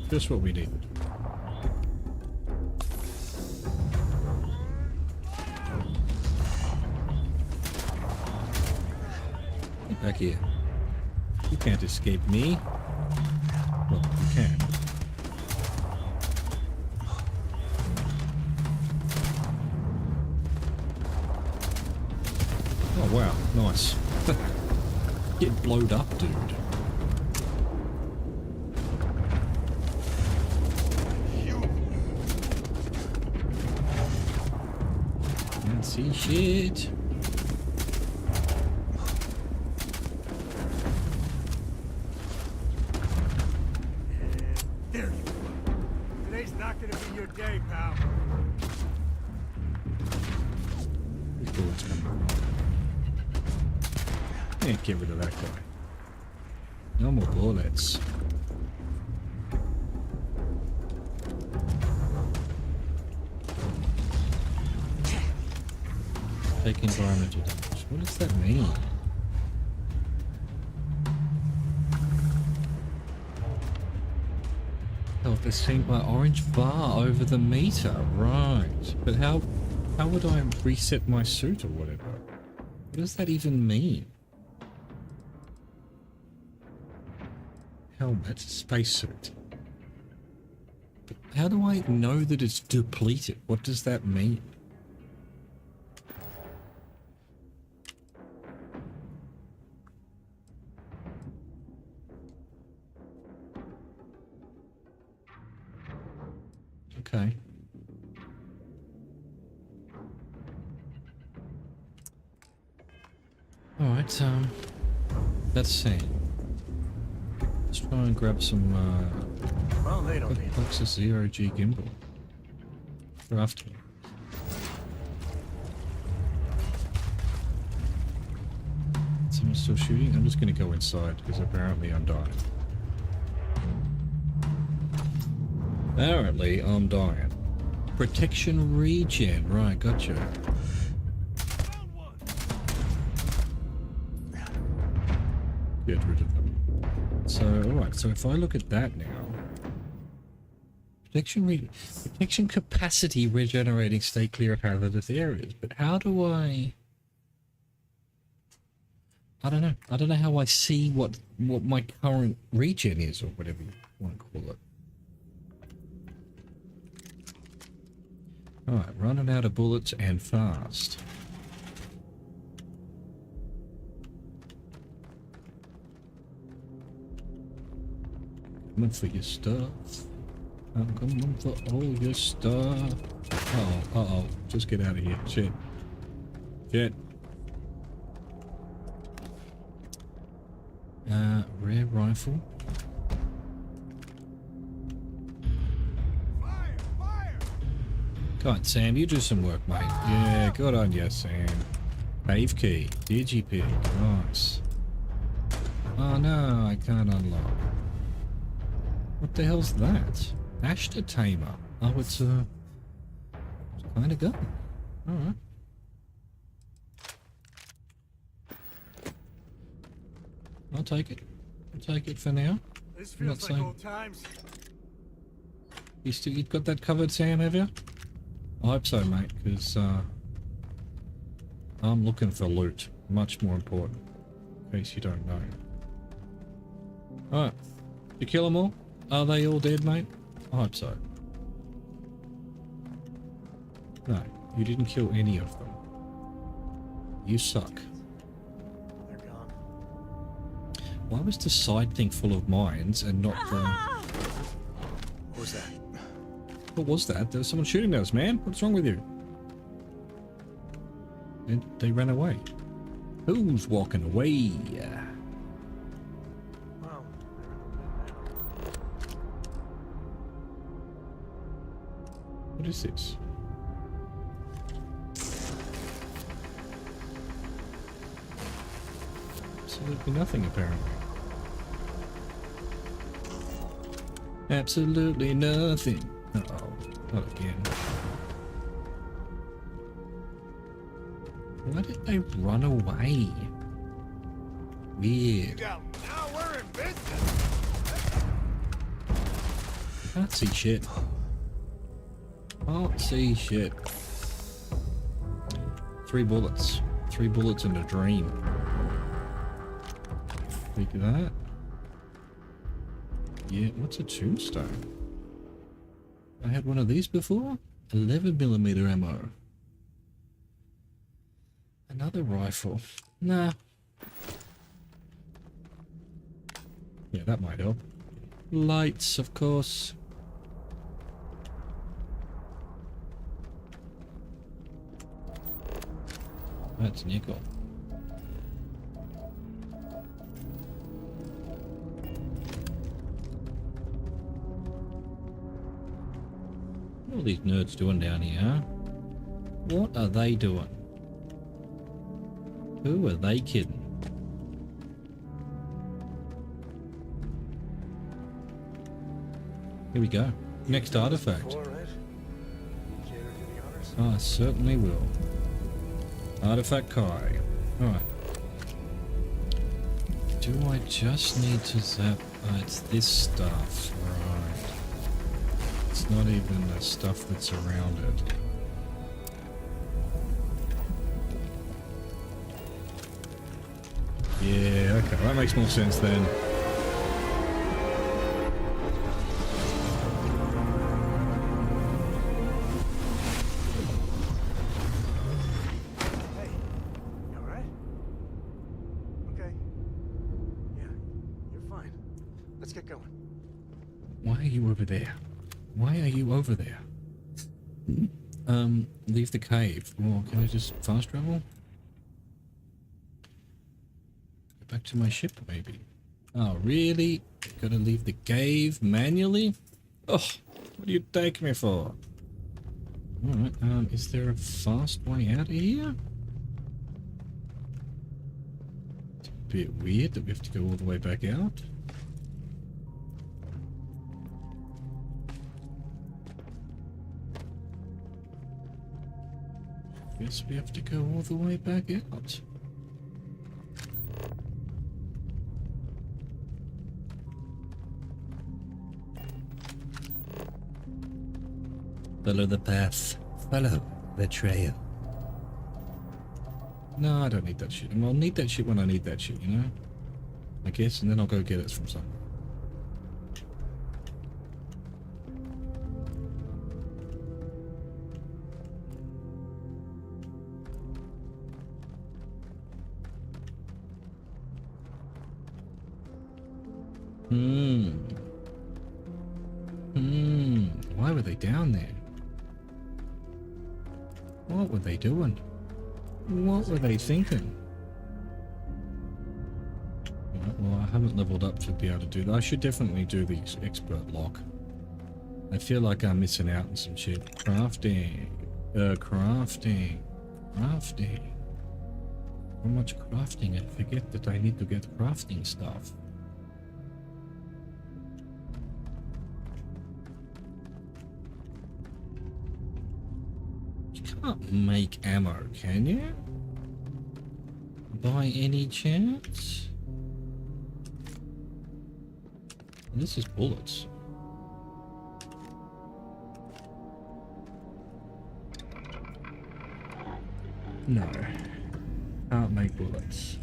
[SPEAKER 3] Just what we needed. Get back here. You can't escape me. Well, you can. Oh wow, nice. Get blowed up, dude. Can't see shit.
[SPEAKER 9] There you are. Today's not gonna be your day, pal.
[SPEAKER 3] These bullets coming. Can't get rid of that guy. No more bullets. Take environmental damage. What does that mean? Oh, they're seen by orange bar over the meter. Right. But how would I reset my suit or whatever? What does that even mean? Helmet, spacesuit. But how do I know that it's depleted? What does that mean? Okay. Alright, let's see. Let's try and grab some,
[SPEAKER 9] Well, they don't need
[SPEAKER 3] Lexus Zero-G gimbal. For after. Someone still shooting? I'm just gonna go inside, because apparently I'm dying. Apparently I'm dying. Protection regen. Right, gotcha. Get rid of them. So, alright, so if I look at that now. Protection capacity regenerating, stay clear of hazardous areas. But how do I don't know. I don't know how I see what my current regen is, or whatever you want to call it. Alright, running out of bullets and fast. Coming for your stuff. I'm coming for all your stuff. Uh-oh. Just get out of here. Shit. Rare rifle. Come on, Sam, you do some work, mate. Yeah, good on you, Sam. Cave key. Digipick. Nice. Oh no, I can't unlock. What the hell's that? Ashton Tamer. Oh, it's kind of gun. Alright. I'll take it. I'll take it for now.
[SPEAKER 9] This feels like old times.
[SPEAKER 3] You've got that covered, Sam, have you? I hope so, mate, because I'm looking for loot. Much more important, in case you don't know. Alright. You kill them all? Are they all dead, mate? I hope so. No, you didn't kill any of them. You suck.
[SPEAKER 9] They're gone.
[SPEAKER 3] Why was the side thing full of mines and not the...
[SPEAKER 9] What was that?
[SPEAKER 3] What was that? There was someone shooting at us, man. What's wrong with you? And they ran away. Who's walking away?
[SPEAKER 9] Wow.
[SPEAKER 3] What is this? Absolutely nothing, apparently. Absolutely nothing. Uh-oh. Not again. Why did they run away? Weird.
[SPEAKER 9] Now we're in business.
[SPEAKER 3] Can't see shit. Can't see shit. 3 bullets. 3 bullets in a dream. Look at that. Yeah, what's a tombstone? I had one of these before. 11mm ammo. Another rifle. Nah. Yeah, that might help. Lights, of course. That's nickel. What are all these nerds doing down here, huh? What are they doing? Who are they kidding? Here we go. Next artifact. I certainly will. Artifact Kai. Alright. Do I just need to zap? It's this stuff. Right. It's not even the stuff that's around it. Yeah, okay. That makes more sense then. Why are you over there? Why are you over there? Leave the cave. Or can I just fast travel? Go back to my ship, maybe. Oh, really? Gotta leave the cave manually? Oh, what do you take me for? Alright, is there a fast way out of here? It's a bit weird that we have to go all the way back out. Guess we have to go all the way back out. Follow the path. Follow the trail. No, I don't need that shit. I'll need that shit when I need that shit, you know? I guess, and then I'll go get it from somewhere. Why were they down there? What were they doing? What were they thinking? Well, I haven't leveled up to be able to do that. I should definitely do the expert lock. I feel like I'm missing out on some shit. Crafting. Crafting. So much crafting, I forget that I need to get crafting stuff. You can't make ammo, can you? By any chance? This is bullets. No. Can't make bullets.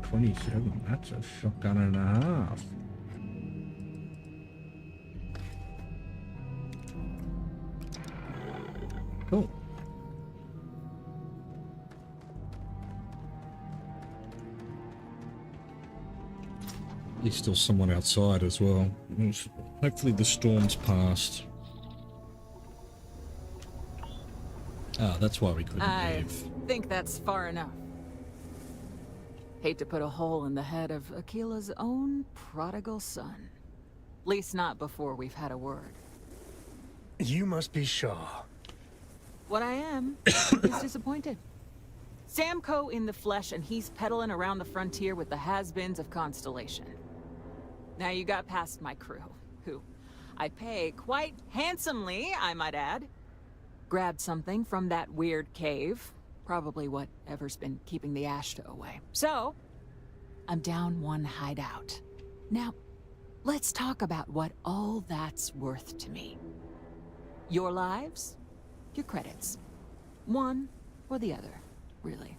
[SPEAKER 3] $27, that's a shotgun and a half. Cool. There's still someone outside as well. Hopefully the storm's passed. Ah, that's why we couldn't
[SPEAKER 11] I
[SPEAKER 3] leave.
[SPEAKER 11] think that's far enough. Hate to put a hole in the head of Akila's own prodigal son. Least not before we've had a word.
[SPEAKER 9] You must be Shaw.
[SPEAKER 11] What I am is disappointed. Samco in the flesh, and he's peddling around the frontier with the has-beens of Constellation. Now you got past my crew, who I pay quite handsomely, I might add. Grabbed something from that weird cave. Probably whatever's been keeping the Ashta away. So, I'm down one hideout. Now, let's talk about what all that's worth to me. Your lives, your credits. One or the other, really.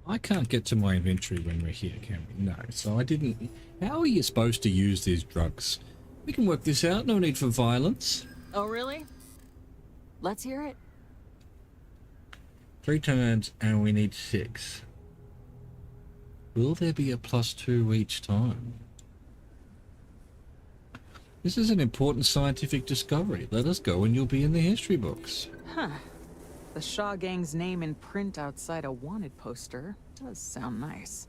[SPEAKER 3] I can't get to my inventory when we're here, can we? No, so I didn't... How are you supposed to use these drugs? We can work this out, no need for violence.
[SPEAKER 11] Oh, really? Let's hear it.
[SPEAKER 3] 3 turns and we need 6. Will there be a +2 each time? This is an important scientific discovery. Let us go and you'll be in the history books.
[SPEAKER 11] Huh. The Shaw Gang's name in print outside a wanted poster does sound nice.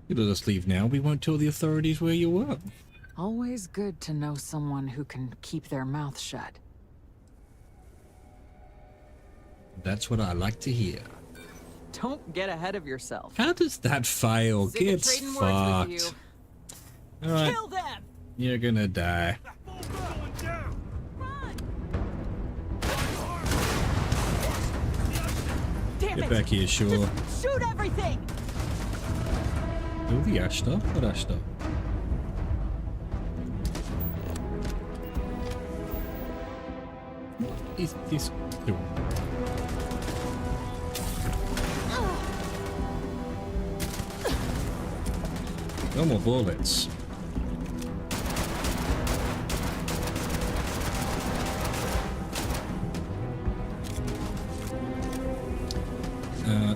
[SPEAKER 3] You let us leave now, we won't tell the authorities where you were.
[SPEAKER 11] Always good to know someone who can keep their mouth shut.
[SPEAKER 3] That's what I like to hear.
[SPEAKER 11] Don't get ahead of yourself.
[SPEAKER 3] How does that fail?
[SPEAKER 11] Sick of
[SPEAKER 3] Get
[SPEAKER 11] trading words with
[SPEAKER 3] fucked.
[SPEAKER 11] you.
[SPEAKER 3] Alright.
[SPEAKER 11] Kill them!
[SPEAKER 3] You're gonna die.
[SPEAKER 11] Damn
[SPEAKER 3] Get
[SPEAKER 11] it!
[SPEAKER 3] back here, sure.
[SPEAKER 11] Just shoot everything!
[SPEAKER 3] Oh, the Ashtar? What Ashtar? What is this doing? No more bullets.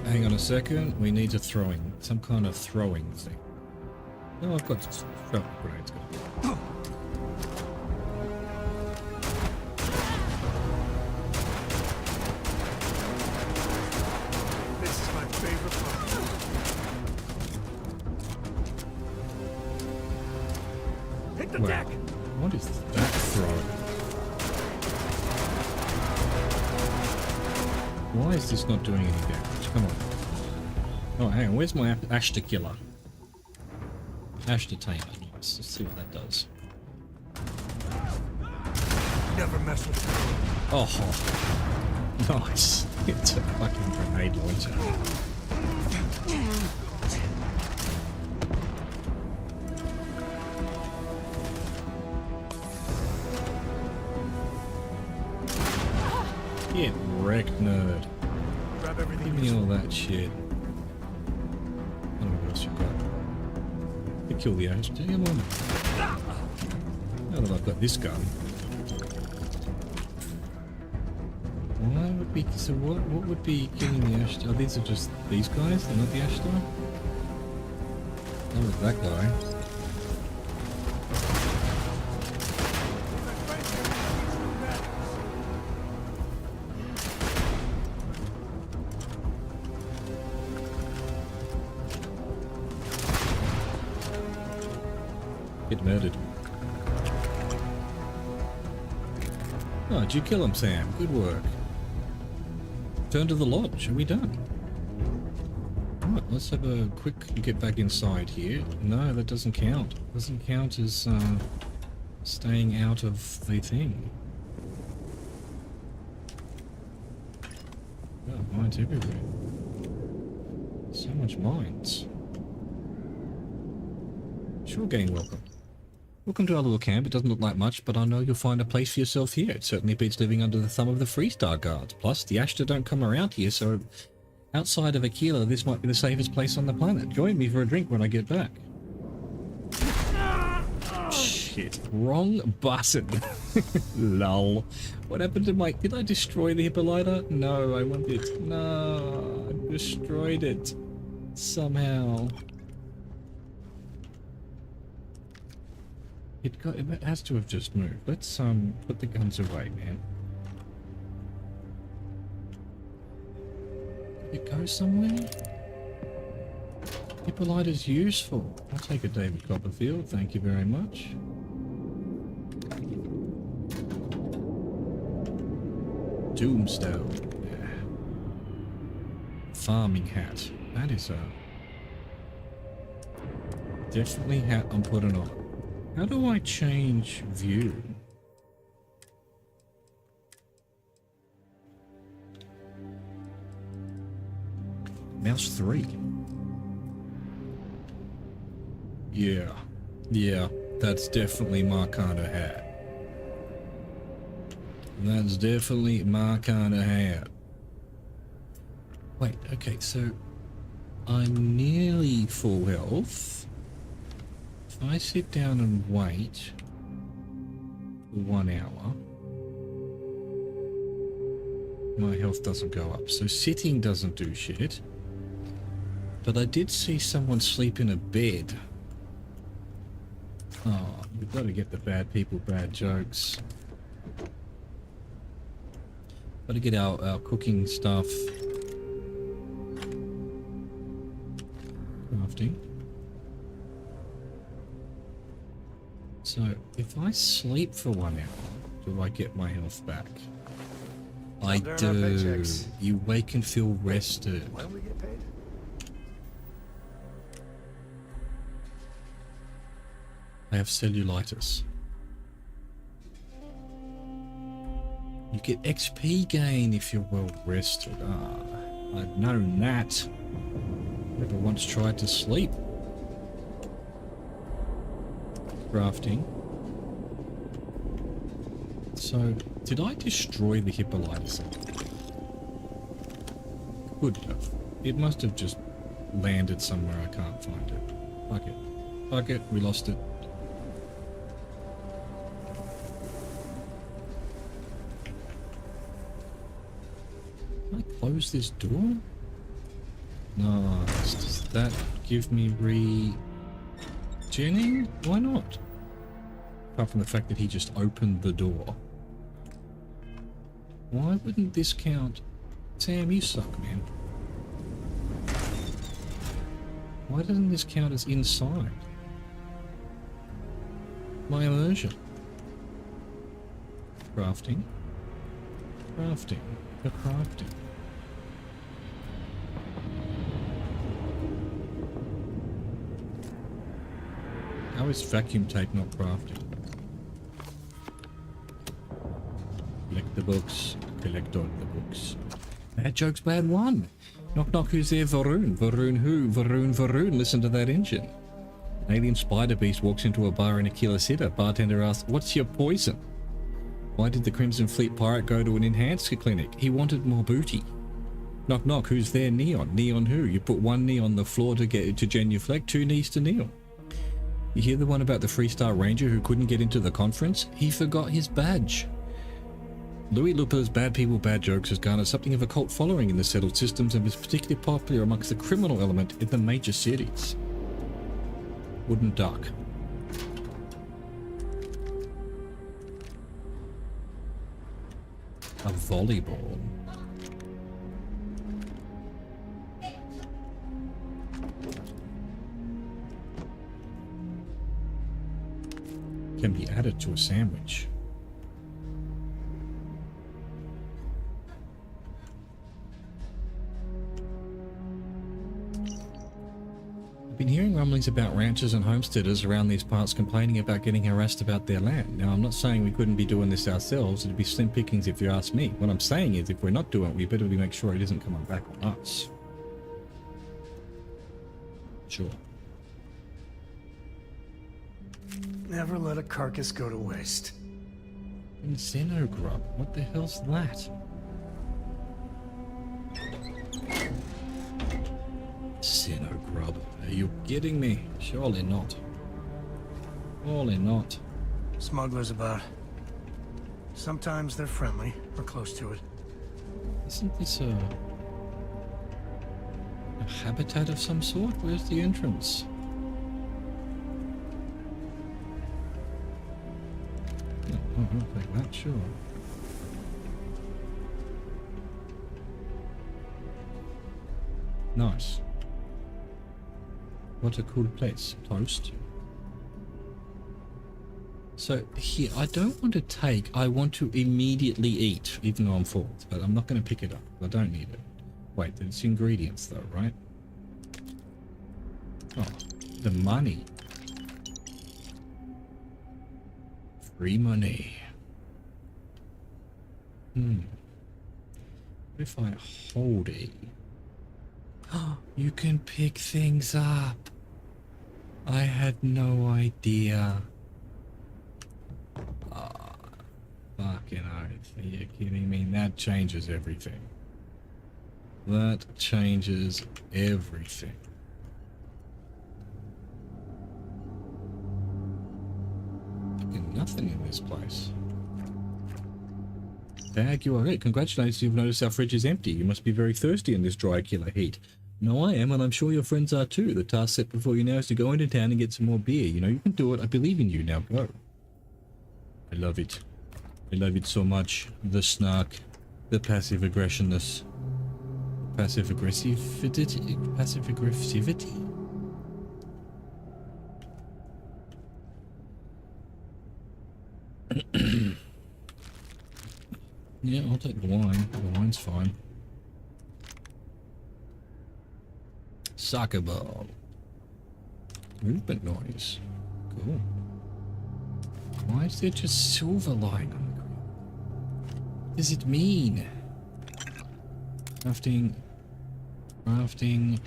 [SPEAKER 3] Hang on a second. We need a throwing, some kind of throwing thing. No, I've got throwing grenades.
[SPEAKER 9] This is my favorite part. Hit the deck.
[SPEAKER 3] What is that throw? Why is this not doing any damage? Come on. Oh, hang on. Where's my Ashtar killer? Ashtar tamer. Nice. Let's see what that does.
[SPEAKER 9] Never mess with it.
[SPEAKER 3] Oh, nice. It's a fucking grenade launcher. Get wrecked, nerd.
[SPEAKER 9] Grab everything.
[SPEAKER 3] Give me all that shit. I don't know what else you got. To kill the Ashtar. Come on. Now that I've got this gun. Why would be so? What would be killing the Ashtar? Oh, these are just these guys. They're not the Ashtar. That was that guy. Get murdered. Oh, did you kill him, Sam? Good work. Turn to the lodge. Are we done? Alright, let's have a quick get back inside here. No, that doesn't count. Doesn't count as staying out of the thing. Oh, mines everywhere. So much mines. Sure, gang, welcome. Welcome to our little camp. It doesn't look like much, but I know you'll find a place for yourself here. It certainly beats living under the thumb of the Freestar guards. Plus, the Ashtar don't come around here, so outside of Aquila, this might be the safest place on the planet. Join me for a drink when I get back. Shit. Wrong button. Lol. What happened to my... Did I destroy the Hippolyta? No, I wanted... No, I destroyed it. Somehow. It has to have just moved. Let's put the guns away, man. Did it go somewhere? Hippolyta's useful. I'll take a David Copperfield, thank you very much. Tombstone. Yeah. Farming hat. That is a... Definitely hat I'm putting on. How do I change view? Mouse 3. Yeah. Yeah, that's definitely my kind of hat. That's definitely my kind of hat. Wait, okay, so I'm nearly full health. If I sit down and wait for 1 hour, my health doesn't go up. So sitting doesn't do shit. But I did see someone sleep in a bed. Oh, we've got to get the bad people bad jokes. Got to get our cooking stuff. Crafting. So, if I sleep for 1 hour, do I get my health back? I do. You wake and feel rested.
[SPEAKER 2] Why don't we get paid?
[SPEAKER 3] I have cellulitis. You get XP gain if you're well rested. Ah, I've known that. Never once tried to sleep. Crafting. So, did I destroy the Hippolytus? Could have. It must have just landed somewhere I can't find it. Fuck it. Fuck it, we lost it. Can I close this door? No, does that give me regenning? Why not? Apart from the fact that he just opened the door. Why wouldn't this count? Sam, you suck, man. Why doesn't this count as inside? My immersion. Crafting. Crafting. The crafting. How is vacuum tape not crafting? Collect the books. Collect all the books. Bad jokes, bad one. Knock knock, who's there? Varun. Varun who? Varun, Varun. Listen to that engine. An alien spider beast walks into a bar in Aquila City. Bartender asks, what's your poison? Why did the Crimson Fleet pirate go to an enhancer clinic? He wanted more booty. Knock knock, who's there? Neon. Neon who? You put one knee on the floor to genuflect, 2 knees to kneel. You hear the one about the Freestar Ranger who couldn't get into the conference? He forgot his badge. Louis Luper's Bad People Bad Jokes has garnered something of a cult following in the settled systems and is particularly popular amongst the criminal element in the major cities. Wooden duck. A volleyball. Can be added to a sandwich. I've been hearing rumblings about ranchers and homesteaders around these parts complaining about getting harassed about their land. Now, I'm not saying we couldn't be doing this ourselves. It'd be slim pickings if you ask me. What I'm saying is, if we're not doing it, we better make sure it isn't coming back on us. Sure.
[SPEAKER 9] Never let a carcass go to waste.
[SPEAKER 3] Xenogrub? What the hell's that? Xenogrub? Are you kidding me? Surely not. Surely not.
[SPEAKER 9] Smugglers about. Sometimes they're friendly, or close to it.
[SPEAKER 3] Isn't this a habitat of some sort? Where's the entrance? I don't think that, sure. Nice. What a cool place. Toast. So here, I don't want to take, I want to immediately eat, even though I'm full, but I'm not going to pick it up. I don't need it. Wait, it's ingredients though, right? Oh, the money. Free money. What if I hold E? You can pick things up. I had no idea. Oh, fucking oath. Are you kidding me? That changes everything. That changes everything. Fucking nothing in this place. Dag, you are it. Congratulations, you've noticed our fridge is empty. You must be very thirsty in this dry killer heat. No, I am, and I'm sure your friends are too. The task set before you now is to go into town and get some more beer. You know, you can do it. I believe in you. Now go. I love it. I love it so much. The snark. The passive aggressionness. Passive aggressivity. Passive aggressivity. Yeah, I'll take the wine. The wine's fine. Soccer ball. Movement noise. Cool. Why is there just silver lying on the ground? What does it mean? Crafting. Crafting.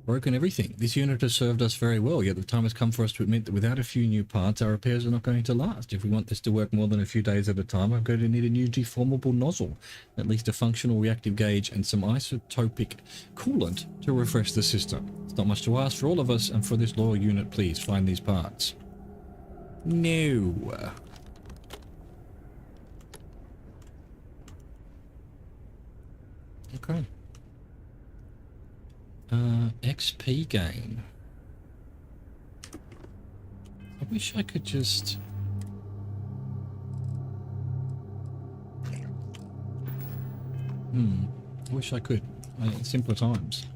[SPEAKER 3] Broken everything. This unit has served us very well, yet the time has come for us to admit that without a few new parts, our repairs are not going to last. If we want this to work more than a few days at a time, I'm going to need a new deformable nozzle, at least a functional reactive gauge, and some isotopic coolant to refresh the system. It's not much to ask for all of us, and for this loyal unit, please find these parts. No. Okay. XP gain. I wish I could just... I wish I could. Simpler times.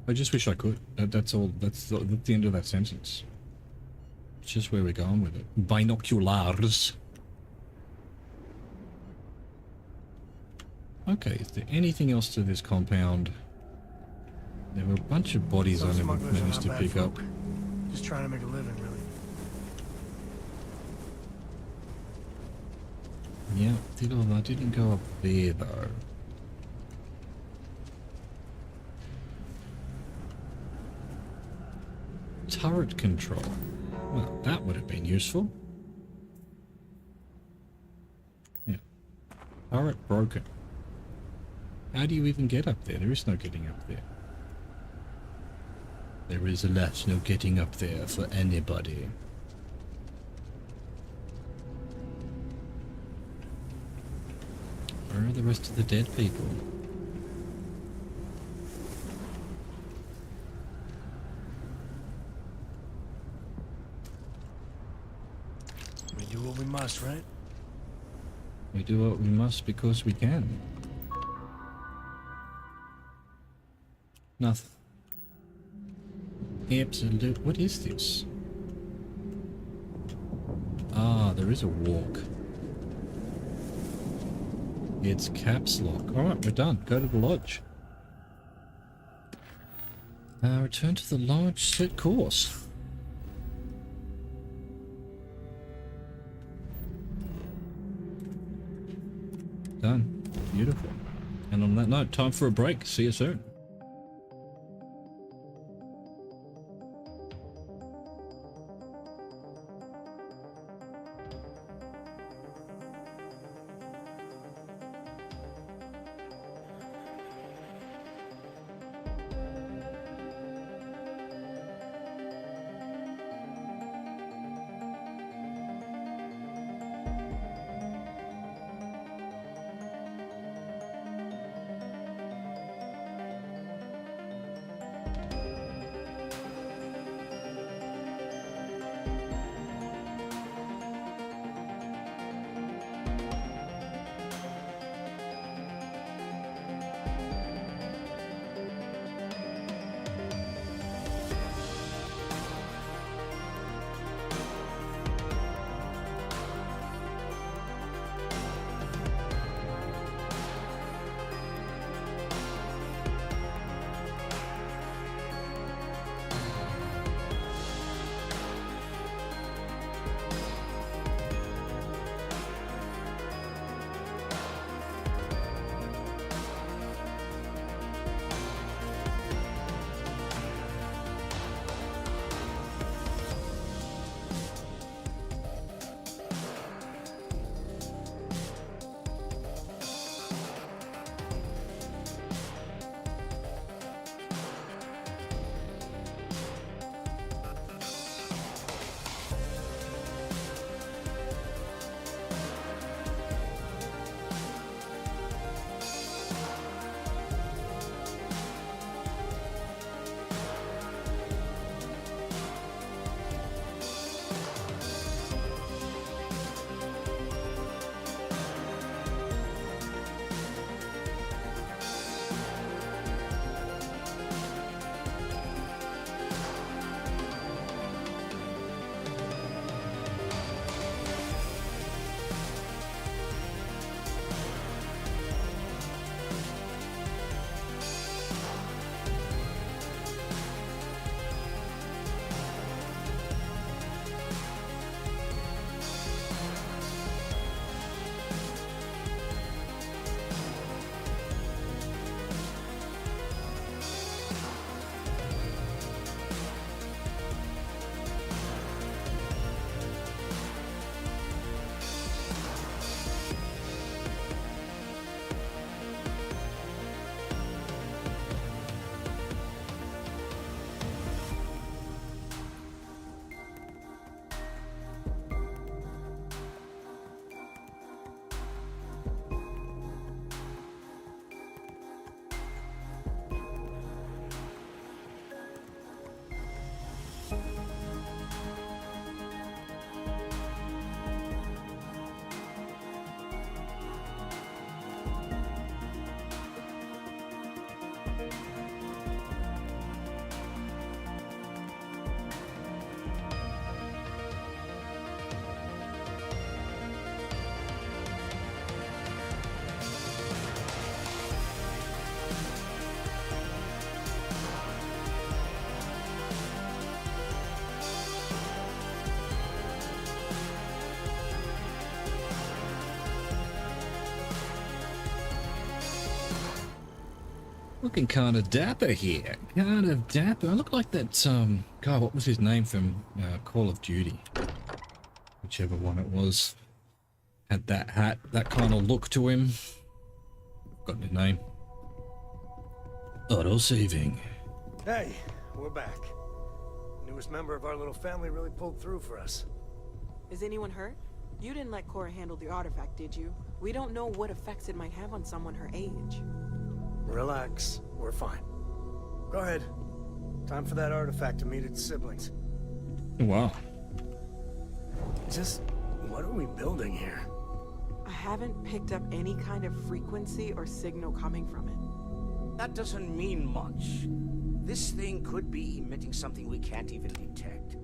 [SPEAKER 3] I just wish I could. That's all. That's the end of that sentence. It's just where we're going with it. Binoculars. Okay, is there anything else to this compound? There were a bunch of bodies I never managed to pick up.
[SPEAKER 9] Just trying to make a living, really.
[SPEAKER 3] Yeah, did all that. Didn't go up there, though. Turret control. Well, that would have been useful. Yeah. Turret broken. How do you even get up there? There is no getting up there. There is, alas, no getting up there for anybody. Where are the rest of the dead people?
[SPEAKER 9] We do what we must, right?
[SPEAKER 3] We do what we must because we can. Nothing. Absolute. What is this? Ah, there is a walk. It's caps lock. Alright, we're done. Go to the lodge. Return to the lodge. Set course. Done. Beautiful. And on that note, time for a break. See you soon. Looking kind of dapper here. Kind of dapper. I look like that, God, what was his name from Call of Duty? Whichever one it was. Had that hat, that kind of look to him. Got his name. Auto saving.
[SPEAKER 9] Hey, we're back. Newest member of our little family really pulled through for us.
[SPEAKER 15] Is anyone hurt? You didn't let Cora handle the artifact, did you? We don't know what effects it might have on someone her age.
[SPEAKER 9] Relax, we're fine. Go ahead. Time for that artifact to meet its siblings.
[SPEAKER 3] Wow.
[SPEAKER 9] Just, what are we building here?
[SPEAKER 15] I haven't picked up any kind of frequency or signal coming from it.
[SPEAKER 2] That doesn't mean much. This thing could be emitting something we can't even detect.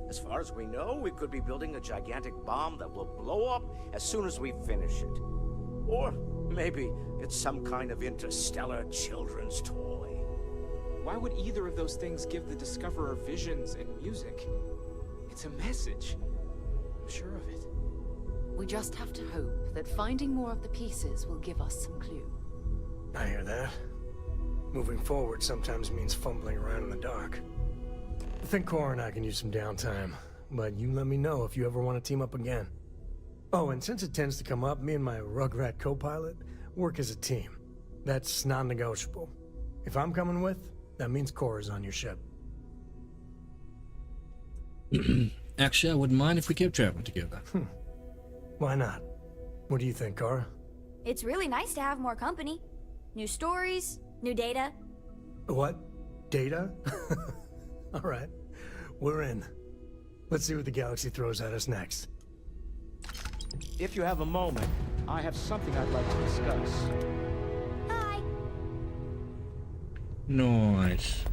[SPEAKER 2] As far as we know, we could be building a gigantic bomb that will blow up as soon as we finish it. Or maybe it's some kind of interstellar children's toy.
[SPEAKER 16] Why would either of those things give the discoverer visions and music? It's a message. I'm sure of it.
[SPEAKER 17] We just have to hope that finding more of the pieces will give us some clue.
[SPEAKER 9] I hear that. Moving forward sometimes means fumbling around in the dark. I think Cora and I can use some downtime, but you let me know if you ever want to team up again. Oh, and since it tends to come up, me and my Rugrat co-pilot work as a team. That's non-negotiable. If I'm coming with, that means Cora's on your ship.
[SPEAKER 3] Actually, I wouldn't mind if we kept traveling together.
[SPEAKER 9] Why not? What do you think, Cora?
[SPEAKER 18] It's really nice to have more company. New stories, new data.
[SPEAKER 9] What? Data? All right, we're in. Let's see what the galaxy throws at us next.
[SPEAKER 12] If you have a moment, I have something I'd like to discuss.
[SPEAKER 18] Hi.
[SPEAKER 3] Nice.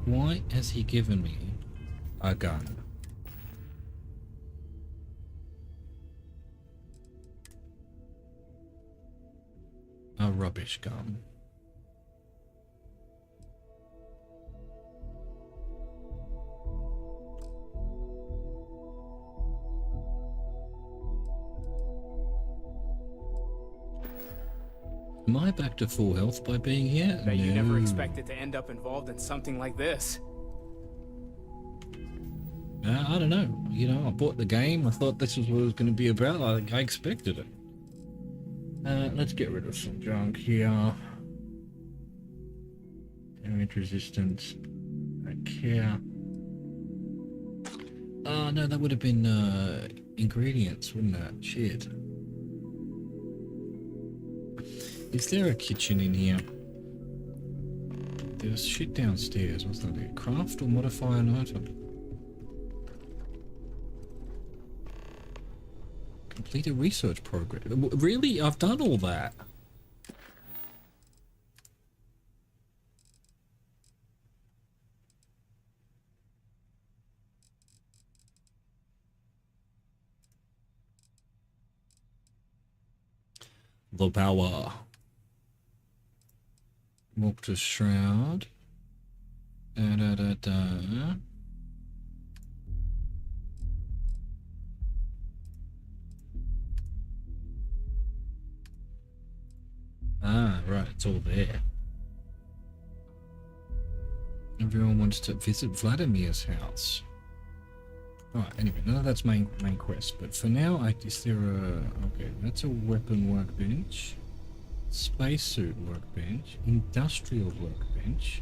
[SPEAKER 3] Why has he given me a gun? A rubbish gun. Am I back to full health by being here?
[SPEAKER 16] Bet you never
[SPEAKER 3] No.
[SPEAKER 16] expected to end up involved in something like this.
[SPEAKER 3] I don't know. You know, I bought the game. I thought this was what it was going to be about. I expected it. Let's get rid of some junk here. Damage resistance. Okay. Oh, no, that would have been ingredients, wouldn't it? Shit. Is there a kitchen in here? There's shit downstairs. What's that there? Craft or modify an item? Complete a research program. Really? I've done all that. The power. Walk to Shroud. Da-da-da-da. Ah, right, it's all there. Everyone wants to visit Vladimir's house. Alright, anyway, none of that's main quest, but for now, is there a... Okay, that's a weapon workbench. Spacesuit workbench. Industrial workbench.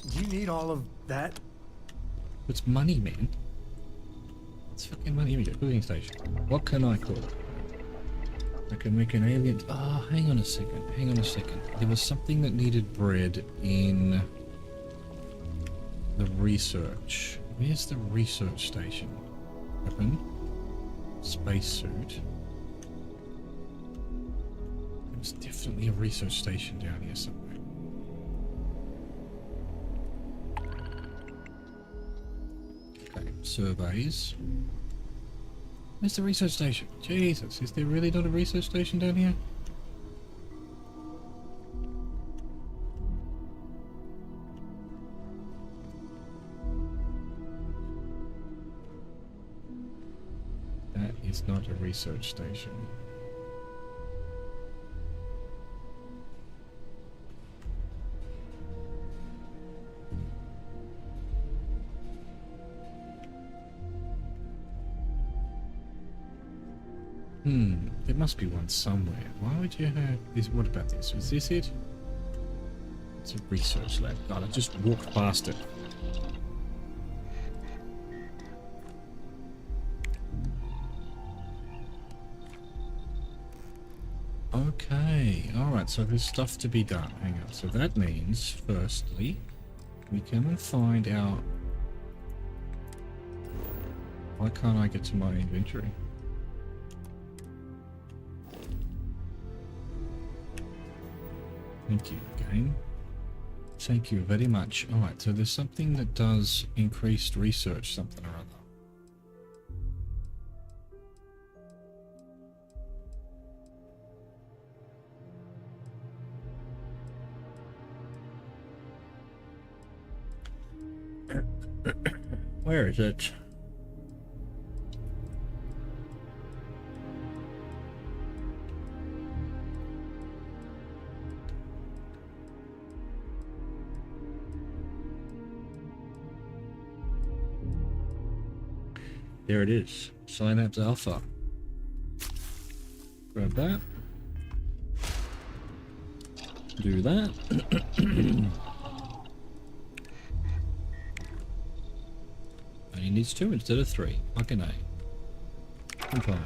[SPEAKER 9] Do you need all of that?
[SPEAKER 3] It's money, man. It's fucking money. Here we go, cooking station. What can I cook? I can make an alien... Oh, hang on a second. Hang on a second. There was something that needed bread in the research. Where's the research station? Weapon. Spacesuit. There's definitely a research station down here somewhere. Okay, surveys. Where's the research station? Jesus, is there really not a research station down here? That is not a research station. There must be one somewhere. Why would you have this? What about this? Was this it? It's a research lab. God, I just walked past it. Okay, alright, so there's stuff to be done. Hang on. So that means, firstly, we can find out. Why can't I get to my inventory? Thank you, game. Thank you very much. Alright, so there's something that does increased research, something or other. Where is it? There it is. Synapse Alpha. Grab that. Do that. Only needs 2 instead of 3. Fucking A. Confirm.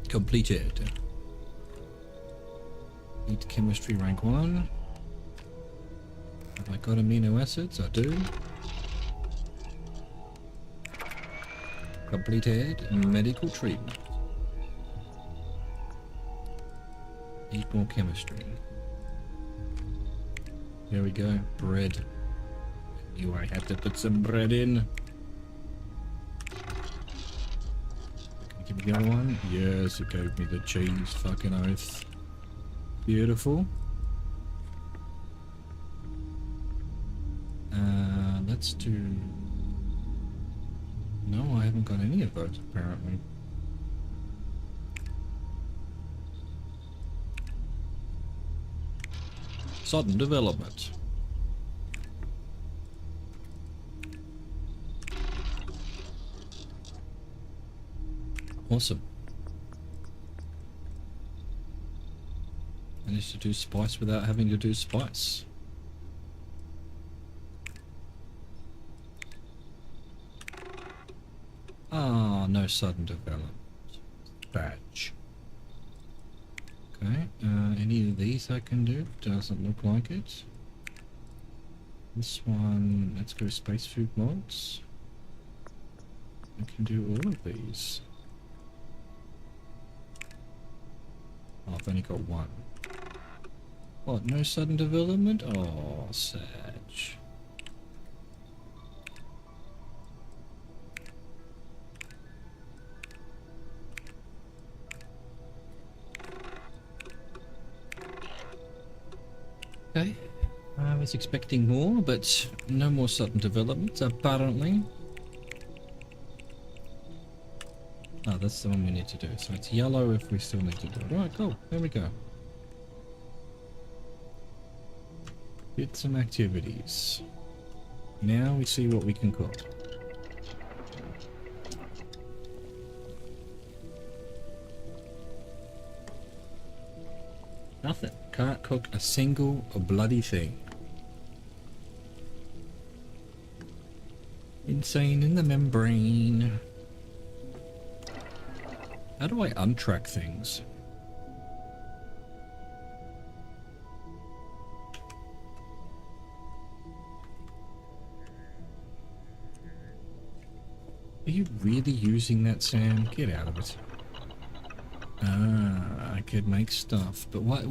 [SPEAKER 3] Completed. Need chemistry rank 1. Have I got amino acids? I do. Completed medical treatment. Need more chemistry. Here we go. Bread. I knew I had to put some bread in. Can you give me the other one? Yes, it gave me the cheese. Fucking oath. Beautiful. Let's do... No, I haven't got any of those, apparently. Sudden development. Awesome. Managed to do spice without having to do spice. Ah, no sudden development. Badge. Okay, any of these I can do? Doesn't look like it. This one, let's go space food mods. I can do all of these. Oh, I've only got one. What, no sudden development? Oh, sad. Okay, I was expecting more, but no more sudden developments, apparently. Oh, that's the one we need to do. So it's yellow if we still need to do it. Alright, cool. There we go. Did some activities. Now we see what we can cook. Nothing. Can't cook a single bloody thing. Insane in the membrane. How do I untrack things? Are you really using that, Sam? Get out of it. Ah, I could make stuff, but what...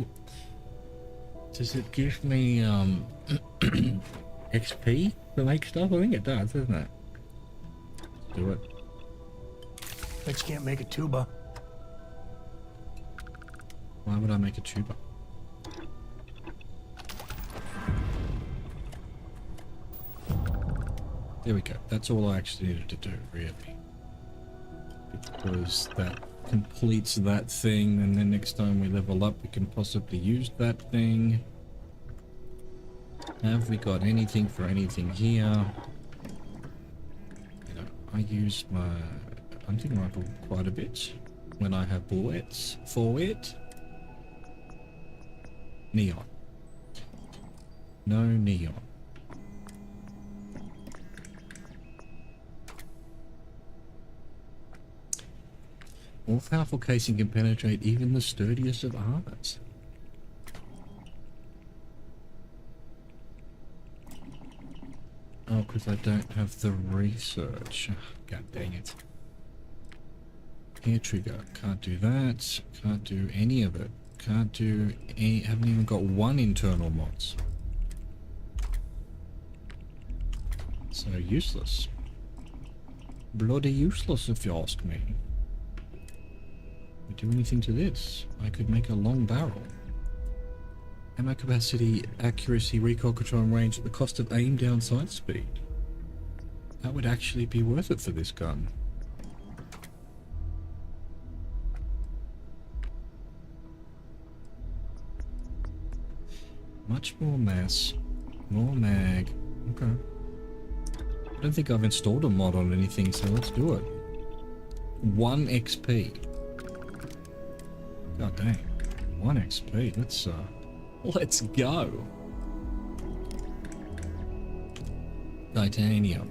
[SPEAKER 3] Does it give me, XP to make stuff? I think it does, doesn't it? Do it.
[SPEAKER 9] Bet you can't make a tuba.
[SPEAKER 3] Why would I make a tuba? There we go. That's all I actually needed to do, really. Because that completes that thing, and then next time we level up we can possibly use that thing. Have we got anything for anything here? You know, I use my hunting rifle quite a bit when I have bullets for it. Neon. No neon. All powerful casing can penetrate even the sturdiest of armors. Oh, because I don't have the research. God dang it. Hair trigger. Can't do that. Can't do any of it. Can't do any... Haven't even got one internal mods. So useless. Bloody useless if you ask me. Would do anything to this? I could make a long barrel. Ammo capacity, accuracy, recoil control and range at the cost of aim down sight speed. That would actually be worth it for this gun. Much more mass, more mag. Okay. I don't think I've installed a mod on anything, so let's do it. 1 XP. God dang. 1 XP. Let's go. Titanium.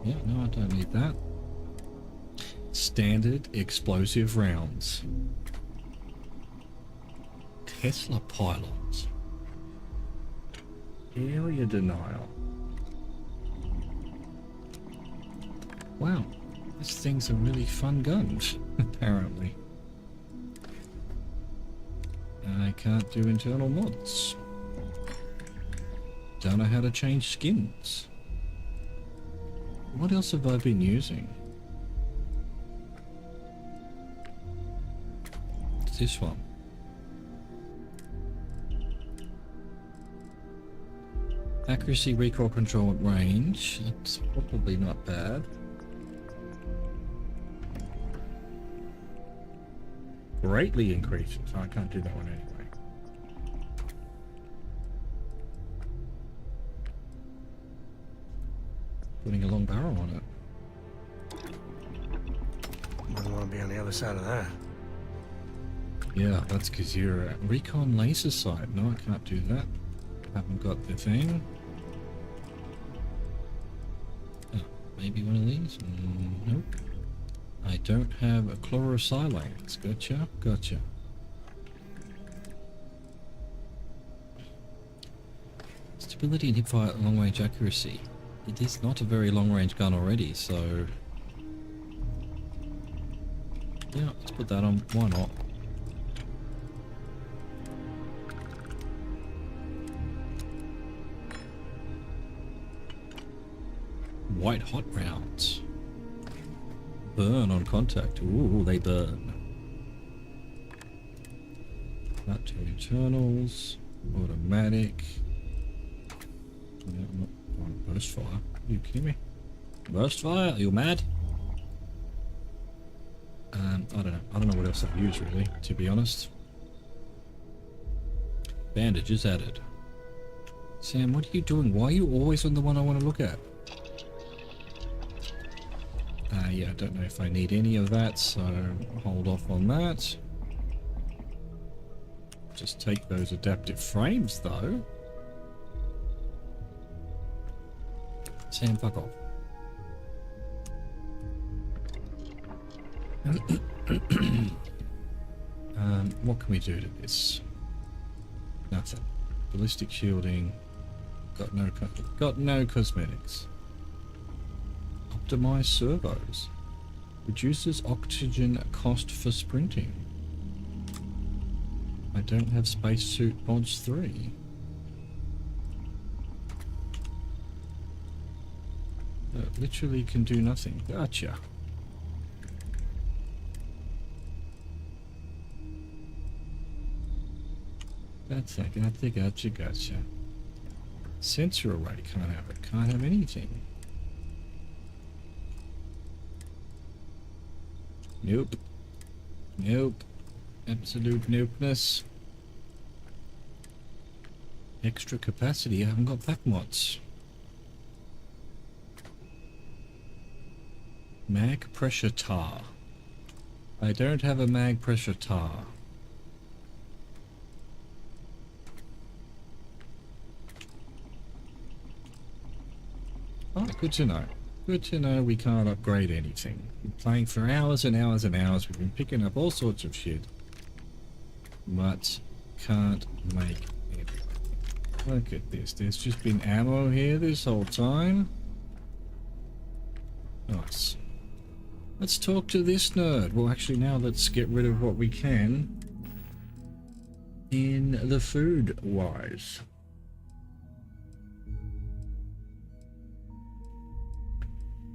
[SPEAKER 3] Yeah, no, I don't need that. Standard explosive rounds. Tesla pylons. Area denial. Wow, this thing's a really fun gun, apparently. I can't do internal mods. Don't know how to change skins. What else have I been using? What's this one? Accuracy, recoil control at range. That's probably not bad. Greatly increases. I can't do that one anyway. Putting a long barrel on it.
[SPEAKER 9] Wouldn't want to be on the other side of that.
[SPEAKER 3] Yeah, that's because you're a recon laser sight. No, I can't do that. Haven't got the thing. Oh, maybe one of these? Nope. I don't have a chlorosilanes. Gotcha, gotcha. Stability and hipfire at long range accuracy. It is not a very long range gun already, so... Yeah, let's put that on. Why not? White hot rounds. Burn on contact. Ooh, they burn. That to internals. Automatic. Yeah, I'm not on burst fire. Are you kidding me? Burst fire? Are you mad? I don't know. I don't know what else I've used really, to be honest. Bandages added. Sam, what are you doing? Why are you always on the one I want to look at? Yeah, I don't know if I need any of that, so hold off on that. Just take those adaptive frames, though. Sam, fuck off. What can we do to this? Nothing. Ballistic shielding. Got no cosmetics. Optimize servos. Reduces oxygen cost for sprinting. I don't have spacesuit mods 3. Literally can do nothing. Gotcha. Gotcha. Sensor array, can't have it. Can't have anything. Nope. Nope. Absolute nopeness. Extra capacity, I haven't got pack mods. Mag pressure tar. I don't have a mag pressure tar. Oh, good to know. Good to know we can't upgrade anything. We've been playing for hours and hours and hours. We've been picking up all sorts of shit. But can't make anything. Look at this. There's just been ammo here this whole time. Nice. Let's talk to this nerd. Well, actually, now let's get rid of what we can in the food-wise.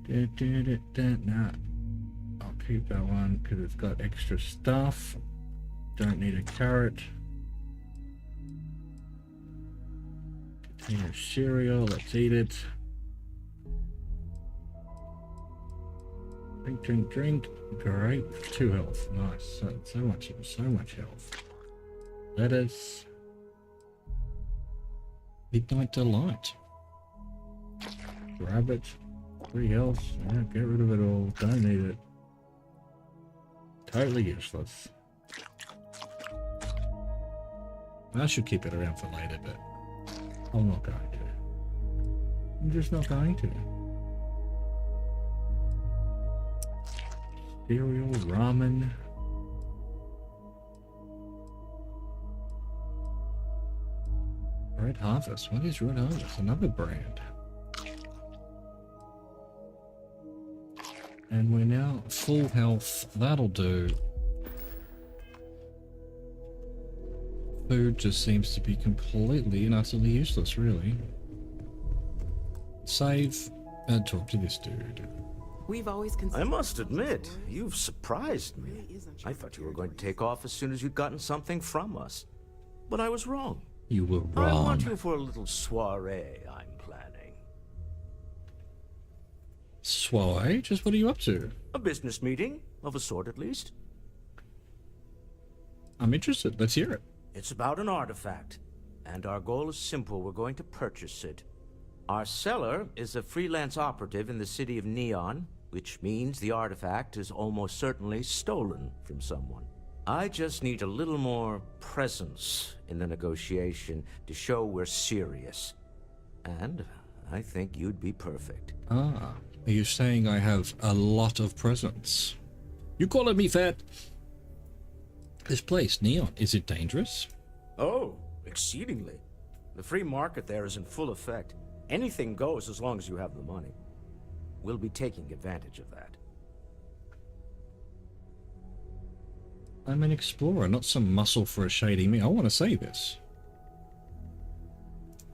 [SPEAKER 3] Nah. I'll keep that one because it's got extra stuff. Don't need a carrot. Container of cereal. Let's eat it. Drink, drink, drink. Great. 2 health. Nice. So much health. Lettuce. Midnight Delight. Grab it. 3 health. Yeah, get rid of it all. Don't need it. Totally useless. I should keep it around for later, but I'm not going to. I'm just not going to. Cereal, ramen. Red Harvest. What is Red Harvest? Another brand. And we're now full health. That'll do. Food just seems to be completely and utterly useless, really. Save and talk to this dude.
[SPEAKER 15] We've always
[SPEAKER 2] I must admit, you've surprised me. I thought you were going to take off as soon as you'd gotten something from us. But I was wrong.
[SPEAKER 3] You were
[SPEAKER 2] I
[SPEAKER 3] wrong.
[SPEAKER 2] want you for a little soiree I'm planning.
[SPEAKER 3] Soiree? Just what are you up to?
[SPEAKER 2] A business meeting, of a sort at least.
[SPEAKER 3] I'm interested. Let's hear it.
[SPEAKER 2] It's about an artifact, and our goal is simple. We're going to purchase it. Our seller is a freelance operative in the city of Neon, which means the artifact is almost certainly stolen from someone. I just need a little more presence in the negotiation to show we're serious. And I think you'd be perfect.
[SPEAKER 3] Ah, are you saying I have a lot of presents? You calling me fat? This place, Neon, is it dangerous?
[SPEAKER 2] Oh, exceedingly. The free market there is in full effect. Anything goes as long as you have the money. We'll be taking advantage of that.
[SPEAKER 3] I'm an explorer, not some muscle for a shady me. I want to say this.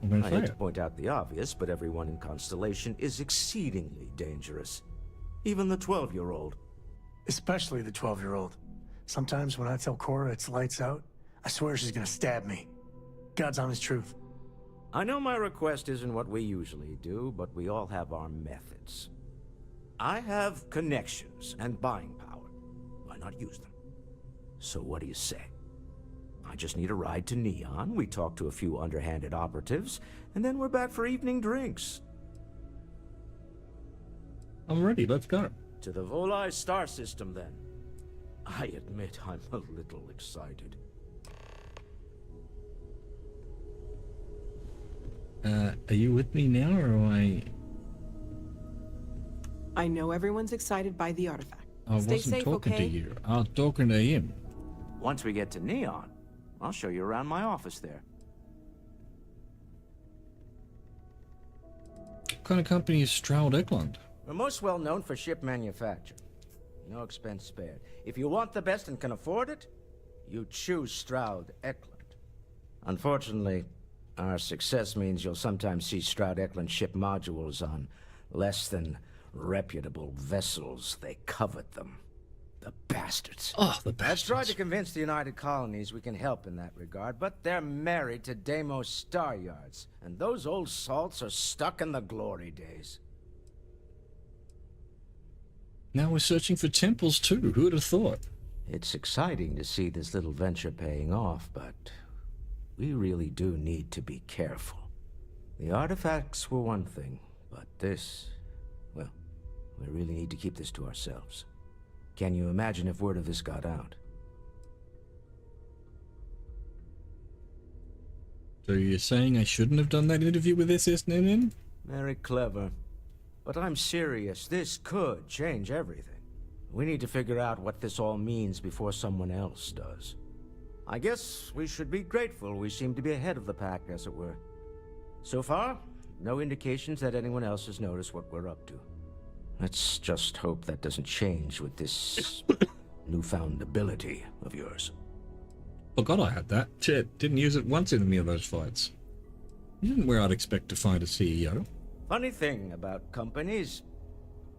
[SPEAKER 3] I'm going to
[SPEAKER 2] I
[SPEAKER 3] say
[SPEAKER 2] hate
[SPEAKER 3] it.
[SPEAKER 2] to point out the obvious, but everyone in Constellation is exceedingly dangerous. Even the 12-year-old.
[SPEAKER 9] Especially the 12-year-old. Sometimes when I tell Cora it's lights out, I swear she's gonna stab me. God's honest truth.
[SPEAKER 2] I know my request isn't what we usually do, but we all have our methods. I have connections and buying power. Why not use them? So what do you say? I just need a ride to Neon, we talk to a few underhanded operatives, and then we're back for evening drinks.
[SPEAKER 3] I'm ready, let's go.
[SPEAKER 2] To the Volai star system, then. I admit I'm a little excited.
[SPEAKER 3] Are you with me now, or am I...
[SPEAKER 15] I know everyone's excited by the artifact.
[SPEAKER 3] I
[SPEAKER 15] Stay
[SPEAKER 3] wasn't
[SPEAKER 15] safe,
[SPEAKER 3] talking
[SPEAKER 15] okay?
[SPEAKER 3] to you. I was talking to him.
[SPEAKER 2] Once we get to Neon, I'll show you around my office there.
[SPEAKER 3] What kind of company is Stroud Eklund?
[SPEAKER 2] We're most well known for ship manufacture. No expense spared. If you want the best and can afford it, you choose Stroud Eklund. Unfortunately, our success means you'll sometimes see Stroud Eklund ship modules on less than reputable vessels. They covet them. The bastards.
[SPEAKER 3] Oh, the bastards.
[SPEAKER 2] I've tried to convince the United Colonies we can help in that regard, but they're married to Deimos Star Yards, and those old salts are stuck in the glory days.
[SPEAKER 3] Now we're searching for temples too. Who would have thought?
[SPEAKER 2] It's exciting to see this little venture paying off, but we really do need to be careful. The artifacts were one thing, but this, well, we really need to keep this to ourselves. Can you imagine if word of this got out?
[SPEAKER 3] So you're saying I shouldn't have done that interview with SSNN?
[SPEAKER 2] Very clever. But I'm serious. This could change everything. We need to figure out what this all means before someone else does. I guess we should be grateful we seem to be ahead of the pack, as it were. So far, no indications that anyone else has noticed what we're up to. Let's just hope that doesn't change with this newfound ability of yours.
[SPEAKER 3] Forgot I had that. Shit, didn't use it once in any of those fights. Isn't where I'd expect to find a CEO.
[SPEAKER 2] Funny thing about companies,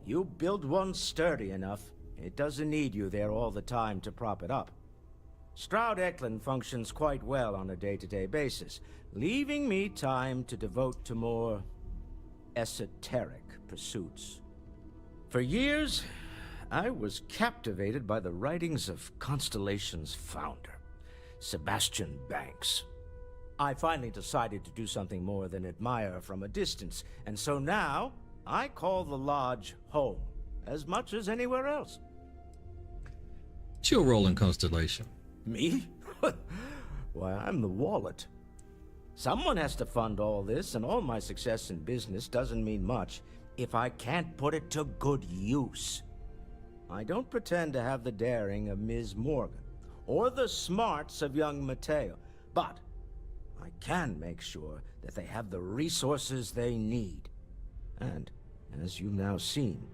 [SPEAKER 2] you build one sturdy enough, it doesn't need you there all the time to prop it up. Stroud Eklund functions quite well on a day-to-day basis, leaving me time to devote to more esoteric pursuits. For years, I was captivated by the writings of Constellation's founder, Sebastian Banks. I finally decided to do something more than admire from a distance, and so now I call the Lodge home, as much as anywhere else.
[SPEAKER 3] What's your role in Constellation?
[SPEAKER 2] Me? Why, I'm the wallet. Someone has to fund all this, and all my success in business doesn't mean much if I can't put it to good use. I don't pretend to have the daring of Ms. Morgan, or the smarts of young Mateo, but I can make sure that they have the resources they need. And, as you've now seen,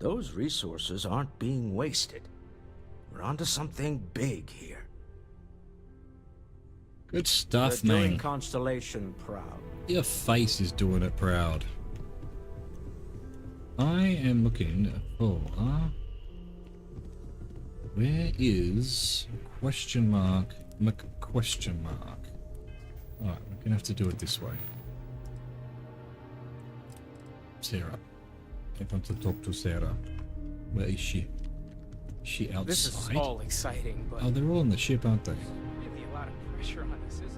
[SPEAKER 2] those resources aren't being wasted. We're onto something big here.
[SPEAKER 3] Good stuff,
[SPEAKER 2] We're
[SPEAKER 3] man.
[SPEAKER 2] doing Constellation proud.
[SPEAKER 3] Your face is doing it proud. I am looking for... where is... question mark... question mark. Alright, we're gonna have to do it this way. Sarah. I want to talk to Sarah. Where is she? Is she outside?
[SPEAKER 16] This is all exciting, but...
[SPEAKER 3] Oh, they're all on the ship, aren't they?
[SPEAKER 16] Really a lot of pressure on us, isn't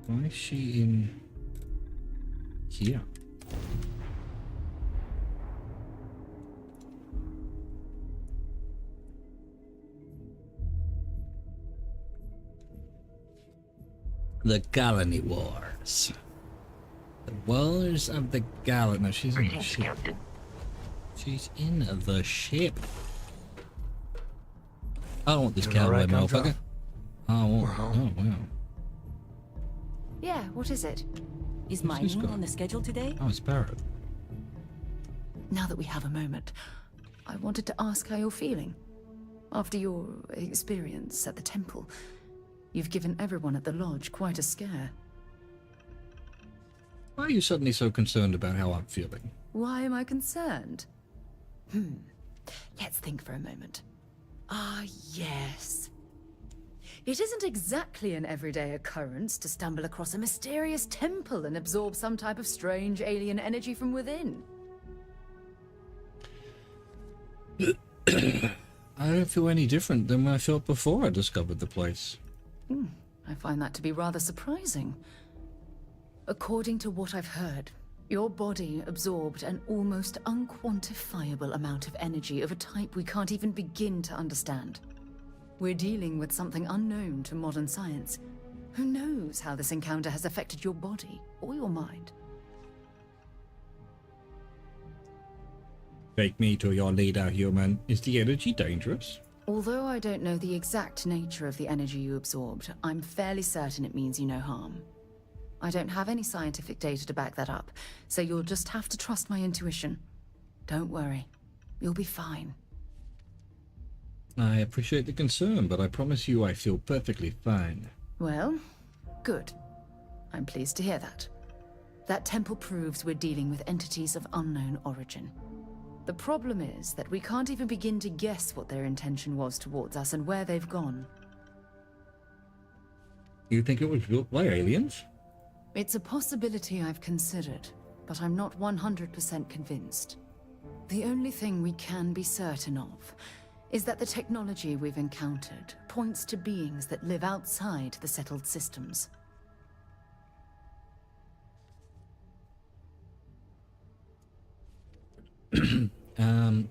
[SPEAKER 16] there?
[SPEAKER 3] Why is she in... here? The Colony Wars. The Wars of the Colony. No, she's in the ship. She's in the ship. I don't want this cowboy motherfucker. I want... oh, wow.
[SPEAKER 17] Yeah, what is it?
[SPEAKER 3] What's
[SPEAKER 17] Is
[SPEAKER 3] this
[SPEAKER 17] mining
[SPEAKER 3] guy?
[SPEAKER 17] on the schedule today?
[SPEAKER 3] Oh, it's Barrett.
[SPEAKER 17] Now that we have a moment, I wanted to ask how you're feeling. After your experience at the temple, you've given everyone at the lodge quite a scare.
[SPEAKER 3] Why are you suddenly so concerned about how I'm feeling?
[SPEAKER 17] Why am I concerned? Let's think for a moment. Ah, yes. It isn't exactly an everyday occurrence to stumble across a mysterious temple and absorb some type of strange alien energy from within.
[SPEAKER 3] I don't feel any different than I felt before I discovered the place.
[SPEAKER 17] I find that to be rather surprising. According to what I've heard, your body absorbed an almost unquantifiable amount of energy of a type we can't even begin to understand. We're dealing with something unknown to modern science. Who knows how this encounter has affected your body or your mind?
[SPEAKER 3] Take me to your leader, human. Is the energy dangerous?
[SPEAKER 17] Although I don't know the exact nature of the energy you absorbed, I'm fairly certain it means you no harm. I don't have any scientific data to back that up, so you'll just have to trust my intuition. Don't worry. You'll be fine.
[SPEAKER 3] I appreciate the concern, but I promise you I feel perfectly fine.
[SPEAKER 17] Well, good. I'm pleased to hear that. That temple proves we're dealing with entities of unknown origin. The problem is that we can't even begin to guess what their intention was towards us and where they've gone.
[SPEAKER 3] You think it was built by aliens?
[SPEAKER 17] It's a possibility I've considered. but I'm not 100% convinced. The only thing we can be certain of is that the technology we've encountered points to beings that live outside the settled systems.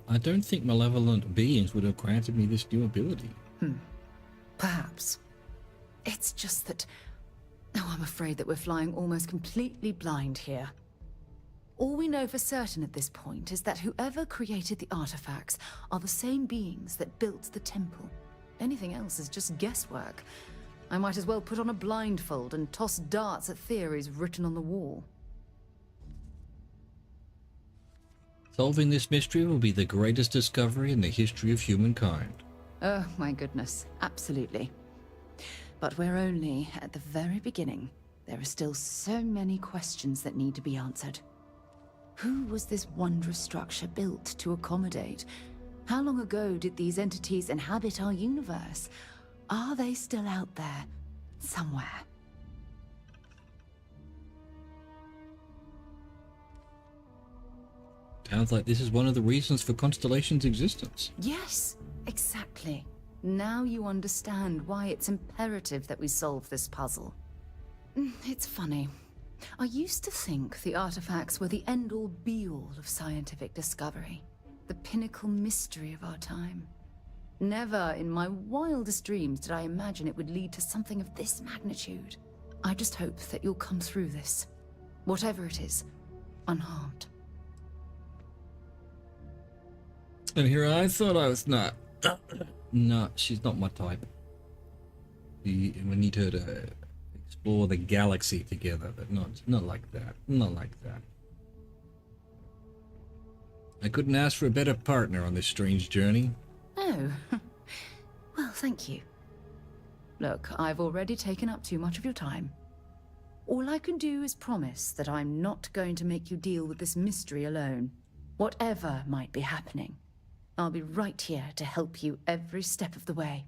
[SPEAKER 3] I don't think malevolent beings would have granted me this new ability.
[SPEAKER 17] Perhaps. It's just that... Oh, I'm afraid that we're flying almost completely blind here. All we know for certain at this point is that whoever created the artifacts are the same beings that built the temple. Anything else is just guesswork. I might as well put on a blindfold and toss darts at theories written on the wall.
[SPEAKER 3] Solving this mystery will be the greatest discovery in the history of humankind.
[SPEAKER 17] Oh, my goodness. Absolutely. But we're only at the very beginning. There are still so many questions that need to be answered. Who was this wondrous structure built to accommodate? How long ago did these entities inhabit our universe? Are they still out there, somewhere?
[SPEAKER 3] Sounds like this is one of the reasons for Constellation's existence.
[SPEAKER 17] Yes, exactly. Now you understand why it's imperative that we solve this puzzle. It's funny. I used to think the artifacts were the end-all be-all of scientific discovery, the pinnacle mystery of our time. Never in my wildest dreams did I imagine it would lead to something of this magnitude. I just hope that you'll come through this, whatever it is, unharmed.
[SPEAKER 3] And here I thought I was not. No, she's not my type. We need her to explore the galaxy together, but not like that. Not like that. I couldn't ask for a better partner on this strange journey.
[SPEAKER 17] Oh, well, thank you. Look, I've already taken up too much of your time. All I can do is promise that I'm not going to make you deal with this mystery alone. Whatever might be happening, I'll be right here to help you every step of the way.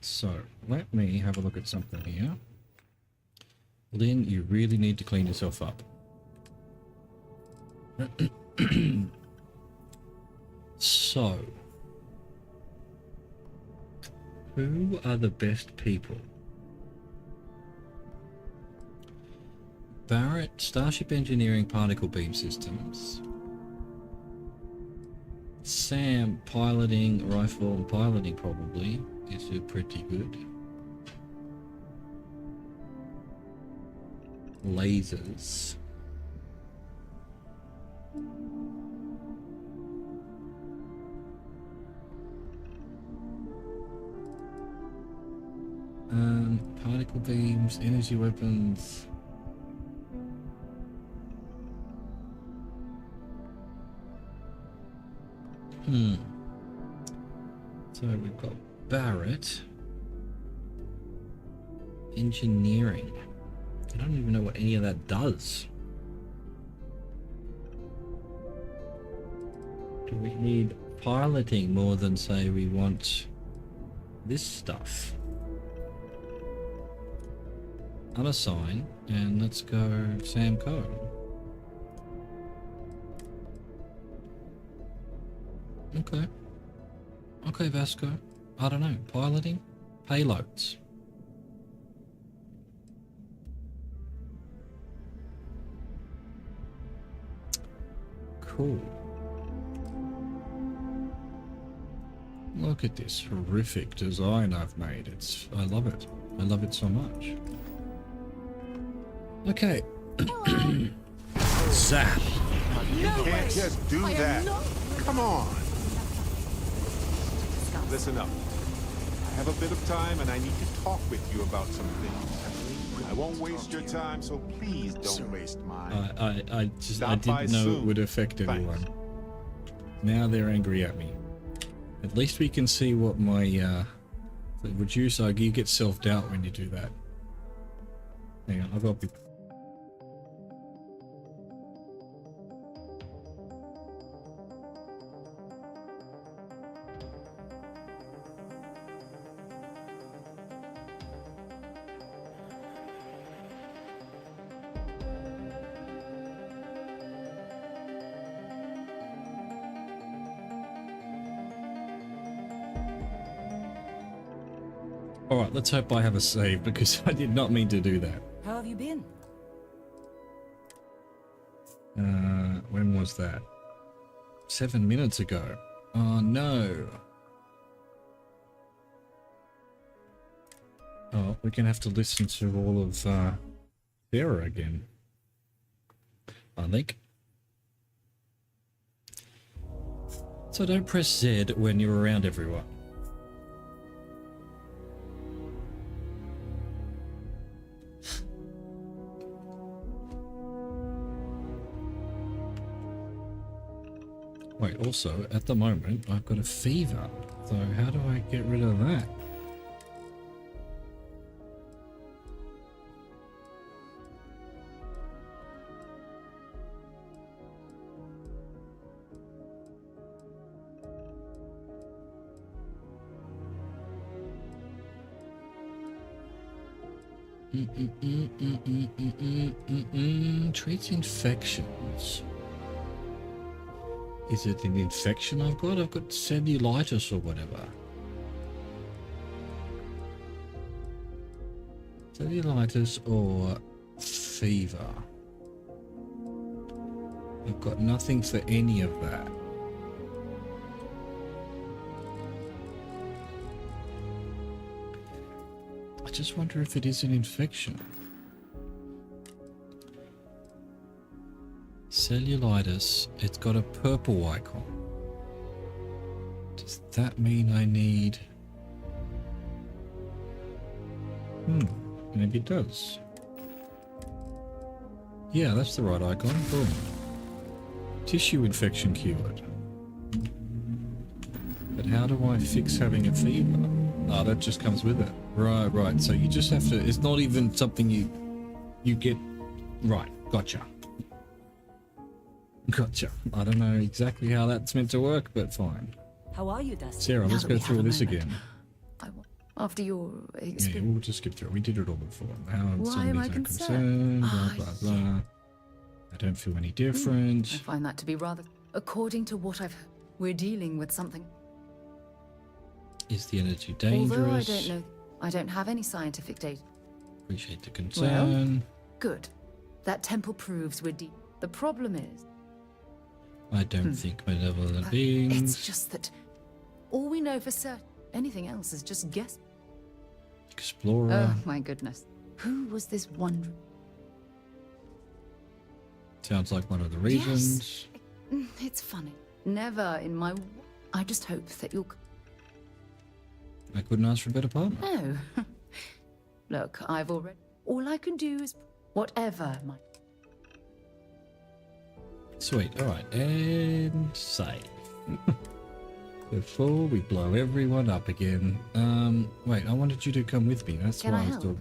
[SPEAKER 3] So, let me have a look at something here. Lynn, you really need to clean yourself up. So, who are the best people? Barrett, Starship Engineering Particle Beam Systems. Sam, piloting, rifle and piloting probably is pretty good. Lasers. Particle beams, energy weapons. So we've got Barrett. Engineering. I don't even know what any of that does. Do we need piloting more than, say, we want this stuff? Unassign, and let's go Sam Coe. Okay. Okay, Vasco. I don't know. Piloting? Payloads. Cool. Look at this horrific design I've made. I love it. I love it so much. Okay. Zap.
[SPEAKER 19] You can't just do that. Come on. Listen up. I have a bit of time and I need to talk with you about some things. I won't waste your time, so please don't waste mine.
[SPEAKER 3] I didn't know it would affect anyone. Now they're angry at me. At least we can see what my reduce. You get self-doubt when you do that. Hang on, I've got to. Alright, let's hope I have a save, because I did not mean to do that.
[SPEAKER 20] How have you been?
[SPEAKER 3] When was that? 7 minutes ago. Oh no. Oh, we're gonna have to listen to all of Sarah again, I think. So don't press Z when you're around everyone. Wait, also, at the moment, I've got a fever. So how do I get rid of that? Treats infections. Is it an infection I've got? I've got cellulitis or whatever. Cellulitis or fever. I've got nothing for any of that. I just wonder if it is an infection. Cellulitis, it's got a purple icon. Does that mean I need... maybe it does. Yeah, that's the right icon. Boom. Tissue infection cured. But how do I fix having a fever? Oh, that just comes with it. Right. So you just have to... It's not even something you get... Right, gotcha. Gotcha. I don't know exactly how that's meant to work, but fine.
[SPEAKER 20] How are you, Dusty?
[SPEAKER 3] Sarah, let's go through all this again.
[SPEAKER 17] After your experience...
[SPEAKER 3] Yeah, we'll just skip through it. We did it all before. How
[SPEAKER 17] Why am I
[SPEAKER 3] concerned? Blah, blah, blah. I don't feel any different.
[SPEAKER 17] I find that to be rather... According to what I've heard, we're dealing with something.
[SPEAKER 3] Is the energy dangerous?
[SPEAKER 17] Although I don't know... I don't have any scientific data.
[SPEAKER 3] Appreciate the concern.
[SPEAKER 17] Well, good. That temple proves we're deep. The problem is...
[SPEAKER 3] I don't think malevolent beings...
[SPEAKER 17] It's just that... All we know for certain... Anything else is just guess.
[SPEAKER 3] Explorer.
[SPEAKER 17] Oh, my goodness. Who was this wondering?
[SPEAKER 3] Sounds like one of the reasons.
[SPEAKER 17] Yes. It's funny. Never in my... I just hope that you'll...
[SPEAKER 3] I couldn't ask for a better partner.
[SPEAKER 17] No. Look, I've already... All I can do is... Whatever my...
[SPEAKER 3] Sweet. Alright. And save. Before we blow everyone up again. Wait, I wanted you to come with me. That's
[SPEAKER 17] Can
[SPEAKER 3] why
[SPEAKER 17] I
[SPEAKER 3] I'm
[SPEAKER 17] help?
[SPEAKER 3] still...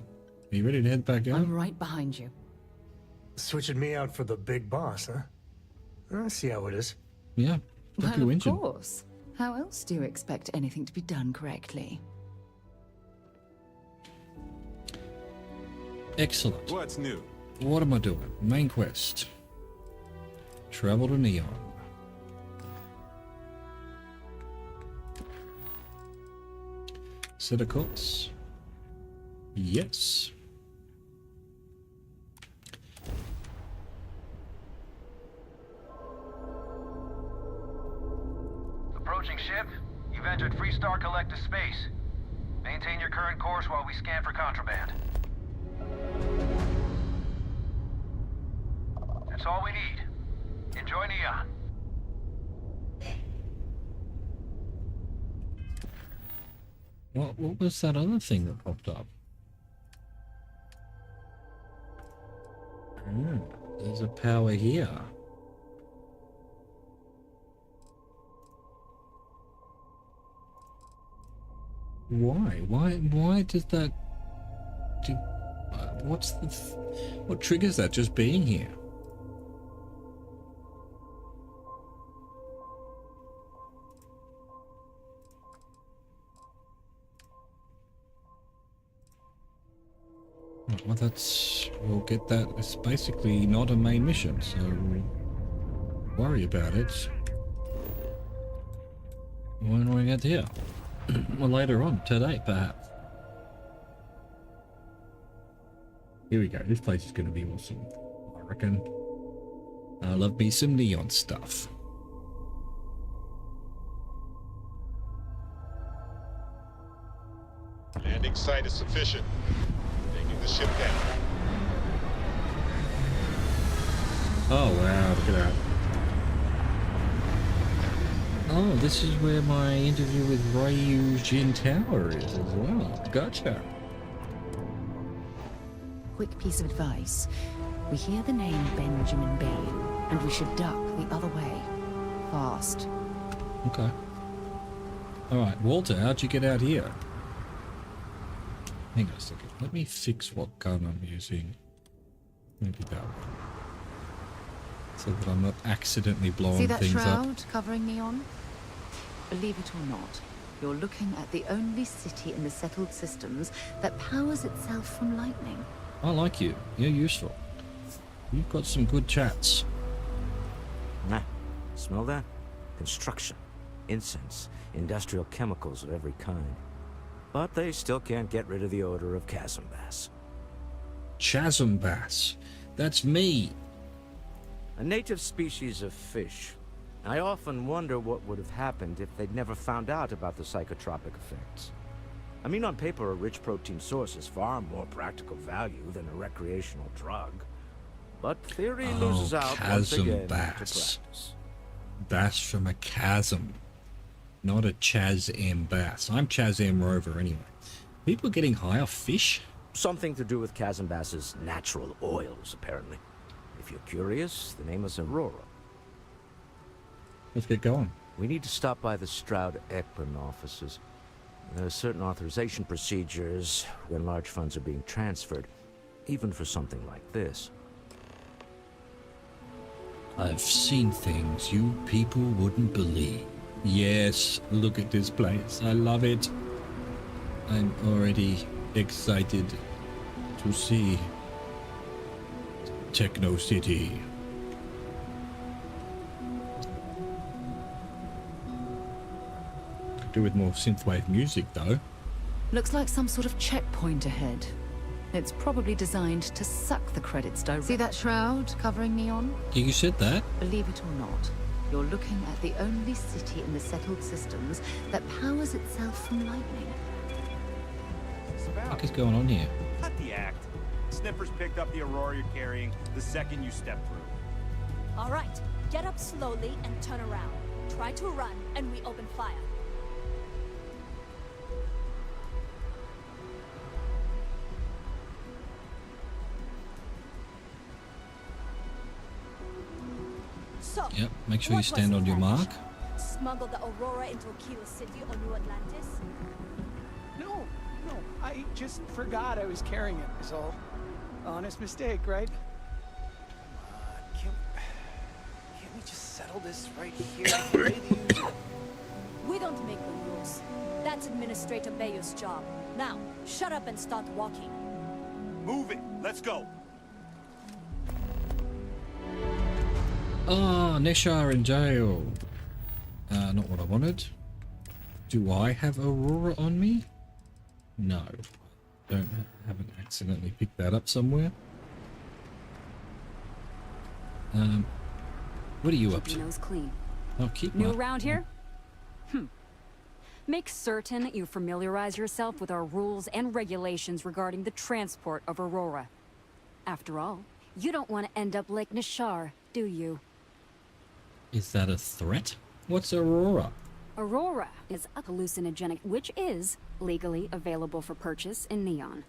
[SPEAKER 3] Are you ready to head back out?
[SPEAKER 17] I'm right behind you.
[SPEAKER 9] Switching me out for the big boss, huh? I see how it is.
[SPEAKER 3] Yeah.
[SPEAKER 17] Well, of course. How else do you expect anything to be done correctly?
[SPEAKER 3] Excellent.
[SPEAKER 19] What's new?
[SPEAKER 3] What am I doing? Main quest. Travel to Neon. Set a course. Yes.
[SPEAKER 21] Approaching ship. You've entered Freestar Collective space. Maintain your current course while we scan for contraband. That's all we need. Enjoy Neon.
[SPEAKER 3] What was that other thing that popped up? There's a power here. Why does that do, what's the what triggers that just being here? Well, we'll get that. It's basically not a main mission, so we'll worry about it when we get here. Well, later on today, perhaps. Here we go. This place is going to be awesome, I reckon. I love me some neon stuff.
[SPEAKER 19] Landing site is sufficient. Taking the ship down.
[SPEAKER 3] Oh wow, look at that. Oh, this is where my interview with Ryu Jin Tower is as well. Gotcha.
[SPEAKER 17] Quick piece of advice. We hear the name Benjamin Bain, and we should duck the other way. Fast.
[SPEAKER 3] Okay. Alright, Walter, how'd you get out here? Hang on a second. Let me fix what gun I'm using. Maybe that one. So that I'm not accidentally blowing things up.
[SPEAKER 17] See that shroud covering me on? Believe it or not, you're looking at the only city in the settled systems that powers itself from lightning.
[SPEAKER 3] I like you. You're useful. You've got some good chats.
[SPEAKER 2] Nah, smell that? Construction, incense, industrial chemicals of every kind. But they still can't get rid of the odor of chasm bass.
[SPEAKER 3] Chasm bass. That's me.
[SPEAKER 2] A native species of fish. I often wonder what would have happened if they'd never found out about the psychotropic effects. I mean, on paper, a rich protein source is far more practical value than a recreational drug. But theory loses out once again to practice.
[SPEAKER 3] Bass from a chasm. Not a Chaz-M bass. I'm Chaz-M Rover anyway. People getting high off fish?
[SPEAKER 2] Something to do with chasm bass's natural oils, apparently. If you're curious, the name is Aurora.
[SPEAKER 3] Let's get going.
[SPEAKER 2] We need to stop by the Stroud-Ekman offices. There are certain authorization procedures when large funds are being transferred, even for something like this.
[SPEAKER 3] I've seen things you people wouldn't believe. Yes, look at this place. I love it. I'm already excited to see Techno City. Could do with more synthwave music though.
[SPEAKER 17] Looks like some sort of checkpoint ahead. It's probably designed to suck the credits directly. See that shroud covering me on?
[SPEAKER 3] You said that?
[SPEAKER 17] Believe it or not, you're looking at the only city in the settled systems that powers itself from lightning.
[SPEAKER 3] What is going on here?
[SPEAKER 20] Cut the act. Sniffers picked up the Aurora you're carrying the second you step through.
[SPEAKER 18] All right, get up slowly and turn around. Try to run, and we open fire. So,
[SPEAKER 3] yep, make sure you stand on your mark.
[SPEAKER 18] Smuggle the Aurora into Aquila City or New Atlantis?
[SPEAKER 16] No, I just forgot I was carrying it, is all. Honest mistake, right? Can't we just settle this right here?
[SPEAKER 18] We don't make the rules. That's Administrator Bayer's job. Now, shut up and start walking.
[SPEAKER 20] Move it! Let's go!
[SPEAKER 3] Ah, Nishar in jail. Not what I wanted. Do I have Aurora on me? No. Haven't accidentally picked that up somewhere. What are you up to?
[SPEAKER 22] Nose clean.
[SPEAKER 3] I'll keep
[SPEAKER 22] New
[SPEAKER 3] my...
[SPEAKER 22] around here? Make certain you familiarize yourself with our rules and regulations regarding the transport of Aurora. After all, you don't want to end up like Nishar, do you?
[SPEAKER 3] Is that a threat? What's Aurora?
[SPEAKER 22] Aurora is a hallucinogenic, which is legally available for purchase in Neon.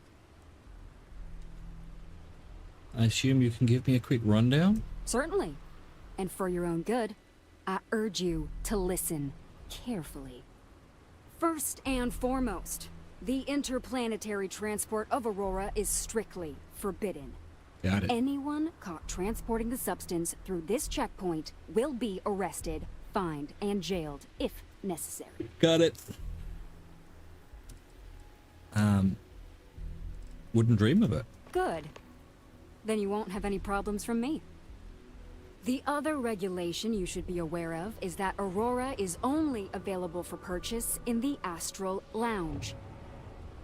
[SPEAKER 3] I assume you can give me a quick rundown?
[SPEAKER 22] Certainly. And for your own good, I urge you to listen carefully. First and foremost, the interplanetary transport of Aurora is strictly forbidden.
[SPEAKER 3] Got it.
[SPEAKER 22] Anyone caught transporting the substance through this checkpoint will be arrested, fined, and jailed if necessary.
[SPEAKER 3] Got it. Wouldn't dream of it.
[SPEAKER 22] Good. Then you won't have any problems from me. The other regulation you should be aware of is that Aurora is only available for purchase in the Astral Lounge.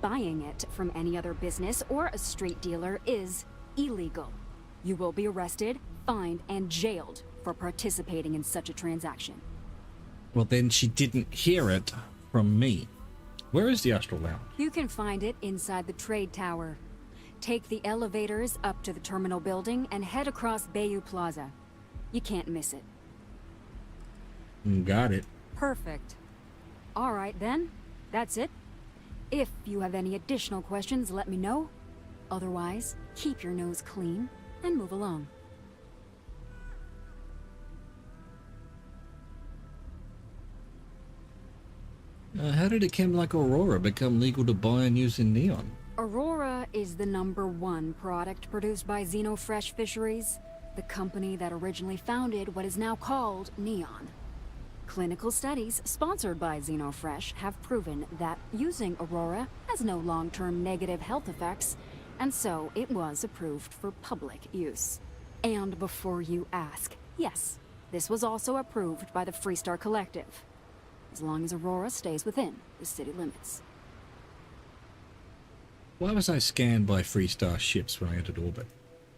[SPEAKER 22] Buying it from any other business or a street dealer is illegal. You will be arrested, fined, and jailed for participating in such a transaction.
[SPEAKER 3] Well, then she didn't hear it from me. Where is the Astral Lounge?
[SPEAKER 22] You can find it inside the trade tower. Take the elevators up to the terminal building and head across Bayou Plaza. You can't miss it.
[SPEAKER 3] Got it.
[SPEAKER 22] Perfect. All right then, that's it. If you have any additional questions, let me know. Otherwise, keep your nose clean and move along.
[SPEAKER 3] How did a chem like Aurora become legal to buy and use in Neon?
[SPEAKER 22] Aurora is the #1 product produced by Xenofresh Fisheries, the company that originally founded what is now called Neon. Clinical studies sponsored by Xenofresh have proven that using Aurora has no long-term negative health effects, and so it was approved for public use. And before you ask, yes, this was also approved by the Freestar Collective, as long as Aurora stays within the city limits.
[SPEAKER 3] Why was I scanned by Freestar ships when I entered orbit?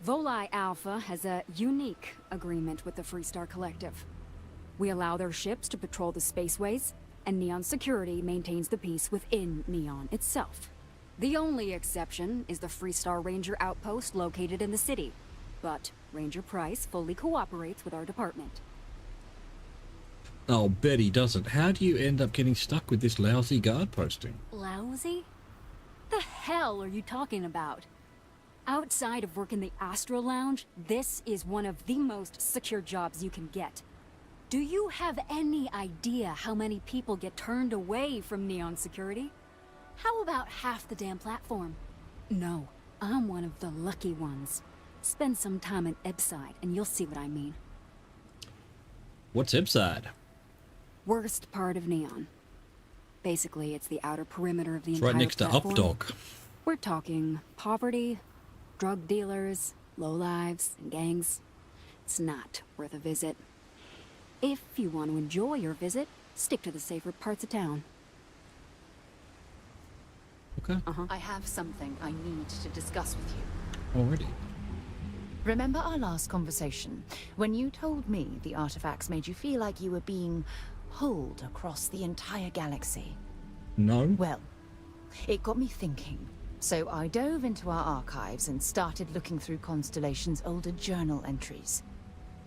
[SPEAKER 22] Volii Alpha has a unique agreement with the Freestar Collective. We allow their ships to patrol the spaceways, and Neon Security maintains the peace within Neon itself. The only exception is the Freestar Ranger outpost located in the city, but Ranger Price fully cooperates with our department.
[SPEAKER 3] I'll bet he doesn't. How do you end up getting stuck with this lousy guard posting?
[SPEAKER 22] Lousy? The hell are you talking about? Outside of work in the Astral Lounge, this is one of the most secure jobs you can get. Do you have any idea how many people get turned away from Neon Security? How about half the damn platform? No, I'm one of the lucky ones. Spend some time in Ebside and you'll see what I mean.
[SPEAKER 3] What's Ebside?
[SPEAKER 22] Worst part of Neon. Basically, it's the outer perimeter of the
[SPEAKER 3] It's
[SPEAKER 22] entire
[SPEAKER 3] right next to
[SPEAKER 22] platform.
[SPEAKER 3] Updog.
[SPEAKER 22] We're talking poverty, drug dealers, lowlives, and gangs. It's not worth a visit. If you want to enjoy your visit, stick to the safer parts of town.
[SPEAKER 3] Okay.
[SPEAKER 17] I have something I need to discuss with you.
[SPEAKER 3] Already.
[SPEAKER 17] Remember our last conversation, when you told me the artifacts made you feel like you were being holed across the entire galaxy?
[SPEAKER 3] No.
[SPEAKER 17] Well, it got me thinking. So I dove into our archives and started looking through Constellation's older journal entries.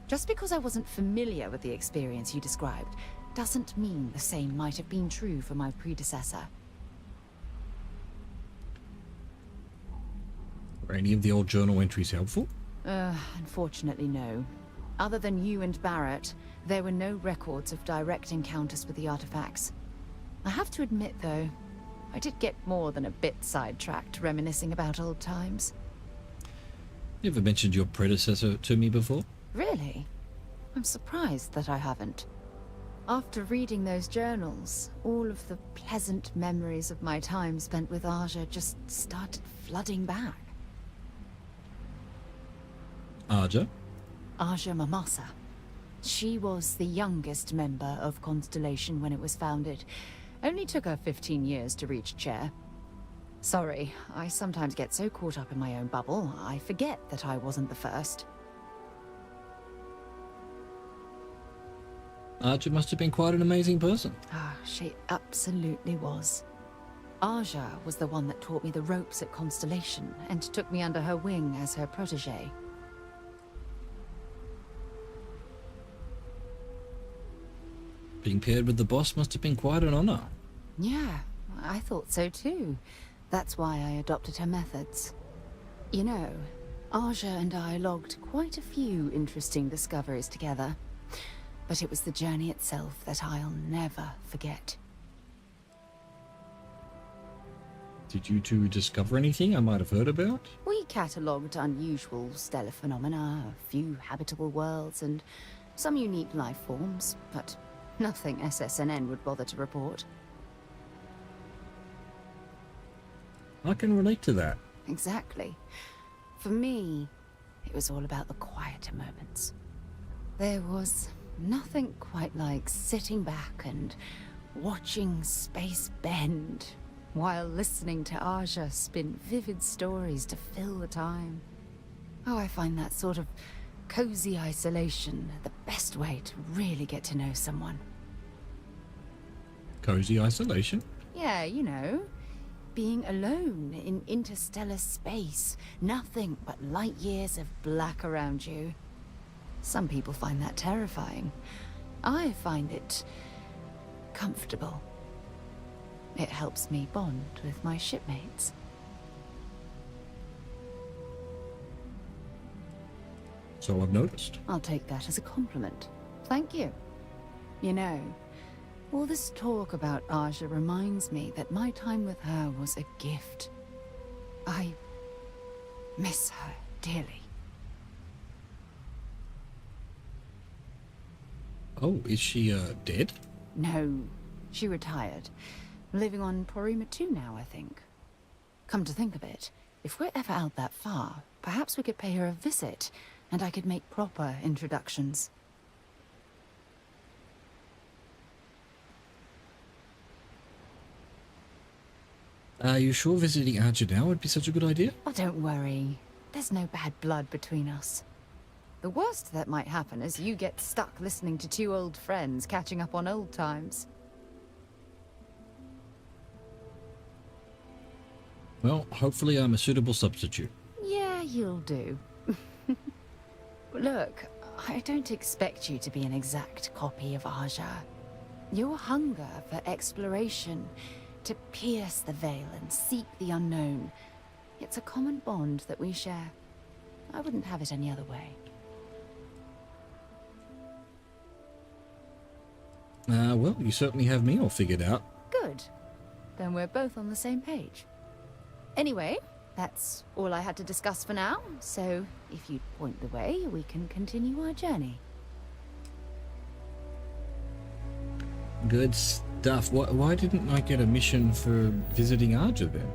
[SPEAKER 17] Just because I wasn't familiar with the experience you described, doesn't mean the same might have been true for my predecessor.
[SPEAKER 3] Were any of the old journal entries helpful?
[SPEAKER 17] Unfortunately no. Other than you and Barrett, there were no records of direct encounters with the artifacts. I have to admit though, I did get more than a bit sidetracked reminiscing about old times.
[SPEAKER 3] You ever mentioned your predecessor to me before?
[SPEAKER 17] Really? I'm surprised that I haven't. After reading those journals, all of the pleasant memories of my time spent with Aja just started flooding back.
[SPEAKER 3] Aja?
[SPEAKER 17] Aja Mamasa. She was the youngest member of Constellation when it was founded. Only took her 15 years to reach chair. Sorry, I sometimes get so caught up in my own bubble, I forget that I wasn't the first.
[SPEAKER 3] Aja must have been quite an amazing person.
[SPEAKER 17] She absolutely was. Aja was the one that taught me the ropes at Constellation and took me under her wing as her protege.
[SPEAKER 3] Being paired with the boss must have been quite an honor.
[SPEAKER 17] Yeah, I thought so too. That's why I adopted her methods. You know, Aja and I logged quite a few interesting discoveries together. But it was the journey itself that I'll never forget.
[SPEAKER 3] Did you two discover anything I might have heard about?
[SPEAKER 17] We catalogued unusual stellar phenomena, a few habitable worlds, and some unique life forms, but nothing SSNN would bother to report.
[SPEAKER 3] I can relate to that.
[SPEAKER 17] Exactly. For me, it was all about the quieter moments. There was nothing quite like sitting back and watching space bend while listening to Aja spin vivid stories to fill the time. Oh, I find that sort of cozy isolation the best way to really get to know someone.
[SPEAKER 3] Cozy isolation?
[SPEAKER 17] Yeah, you know, being alone in interstellar space, nothing but light years of black around you. Some people find that terrifying. I find it comfortable. It helps me bond with my shipmates.
[SPEAKER 3] So I've noticed.
[SPEAKER 17] I'll take that as a compliment. Thank you. You know, all this talk about Aja reminds me that my time with her was a gift. I miss her dearly.
[SPEAKER 3] Oh, is she, dead?
[SPEAKER 17] No, she retired. Living on Porima 2 now, I think. Come to think of it, if we're ever out that far, perhaps we could pay her a visit, and I could make proper introductions.
[SPEAKER 3] Are you sure visiting Aja now would be such a good idea?
[SPEAKER 17] Oh, don't worry. There's no bad blood between us. The worst that might happen is you get stuck listening to two old friends catching up on old times.
[SPEAKER 3] Well, hopefully I'm a suitable substitute.
[SPEAKER 17] Yeah, you'll do. Look, I don't expect you to be an exact copy of Aja. Your hunger for exploration, to pierce the veil and seek the unknown, it's a common bond that we share. I wouldn't have it any other way.
[SPEAKER 3] Well, you certainly have me all figured out.
[SPEAKER 17] Good. Then we're both on the same page. Anyway, that's all I had to discuss for now, so if you'd point the way, we can continue our journey.
[SPEAKER 3] Good stuff. Why didn't I get a mission for visiting Aja then?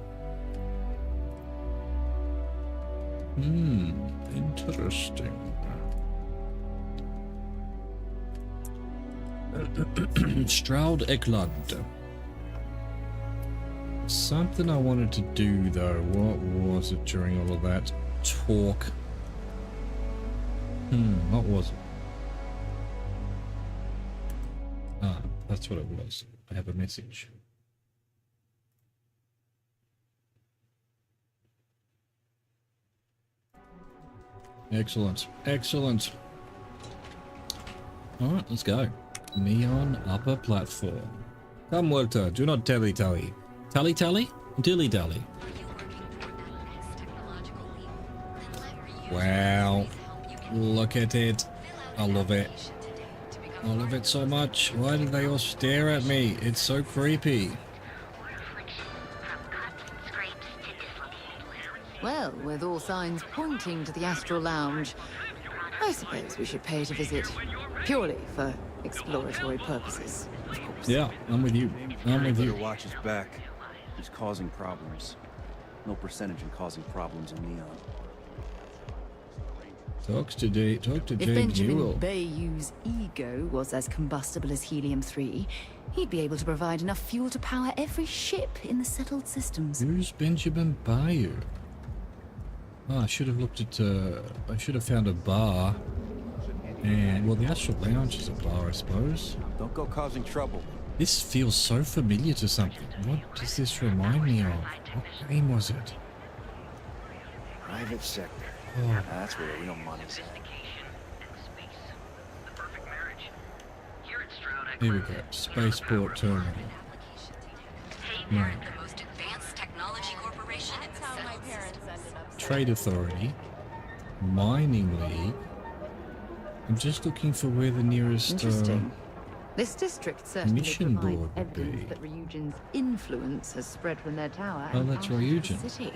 [SPEAKER 3] Interesting. Stroud Eklund. Something I wanted to do though. What was it during all of that talk? What was it? Ah, that's what it was. I have a message. Excellent. Excellent. Alright, let's go. Neon upper platform. Come, Walter, do not tally-tally. Tally-tally? Dilly-dally. Wow. Look at it. I love it. I love it so much. Why do they all stare at me? It's so creepy.
[SPEAKER 17] Well, with all signs pointing to the Astral Lounge, I suppose we should pay it a visit. Purely for exploratory purposes, of course.
[SPEAKER 3] Yeah, I'm with you. I'm with you.
[SPEAKER 12] Watch his back. He's causing problems. No percentage in causing problems in Neon.
[SPEAKER 3] Talk to Jade
[SPEAKER 17] If Benjamin
[SPEAKER 3] Newell.
[SPEAKER 17] Bayou's ego was as combustible as helium-3, he'd be able to provide enough fuel to power every ship in the settled systems.
[SPEAKER 3] Who's Benjamin Bayou? Oh, I should have looked at, I should have found a bar. And, well, the Astral Lounge is a bar, I suppose.
[SPEAKER 12] Don't go causing trouble.
[SPEAKER 3] This feels so familiar to something. What does this remind me of? What game was it?
[SPEAKER 12] Private sector.
[SPEAKER 3] Oh.
[SPEAKER 12] That's where the real money's at.
[SPEAKER 3] Here we go. Spaceport Terminal. Right.
[SPEAKER 22] The most advanced technology corporation in the settled systems.
[SPEAKER 3] Trade Authority. Mining League. I'm just looking for where the nearest
[SPEAKER 17] Interesting. This district certainly
[SPEAKER 3] mission
[SPEAKER 17] provides
[SPEAKER 3] board would
[SPEAKER 17] evidence
[SPEAKER 3] be.
[SPEAKER 17] that Ryujin's influence has spread from their tower.
[SPEAKER 3] Oh,
[SPEAKER 17] and
[SPEAKER 3] that's
[SPEAKER 17] out into
[SPEAKER 3] Ryujin.
[SPEAKER 17] the city.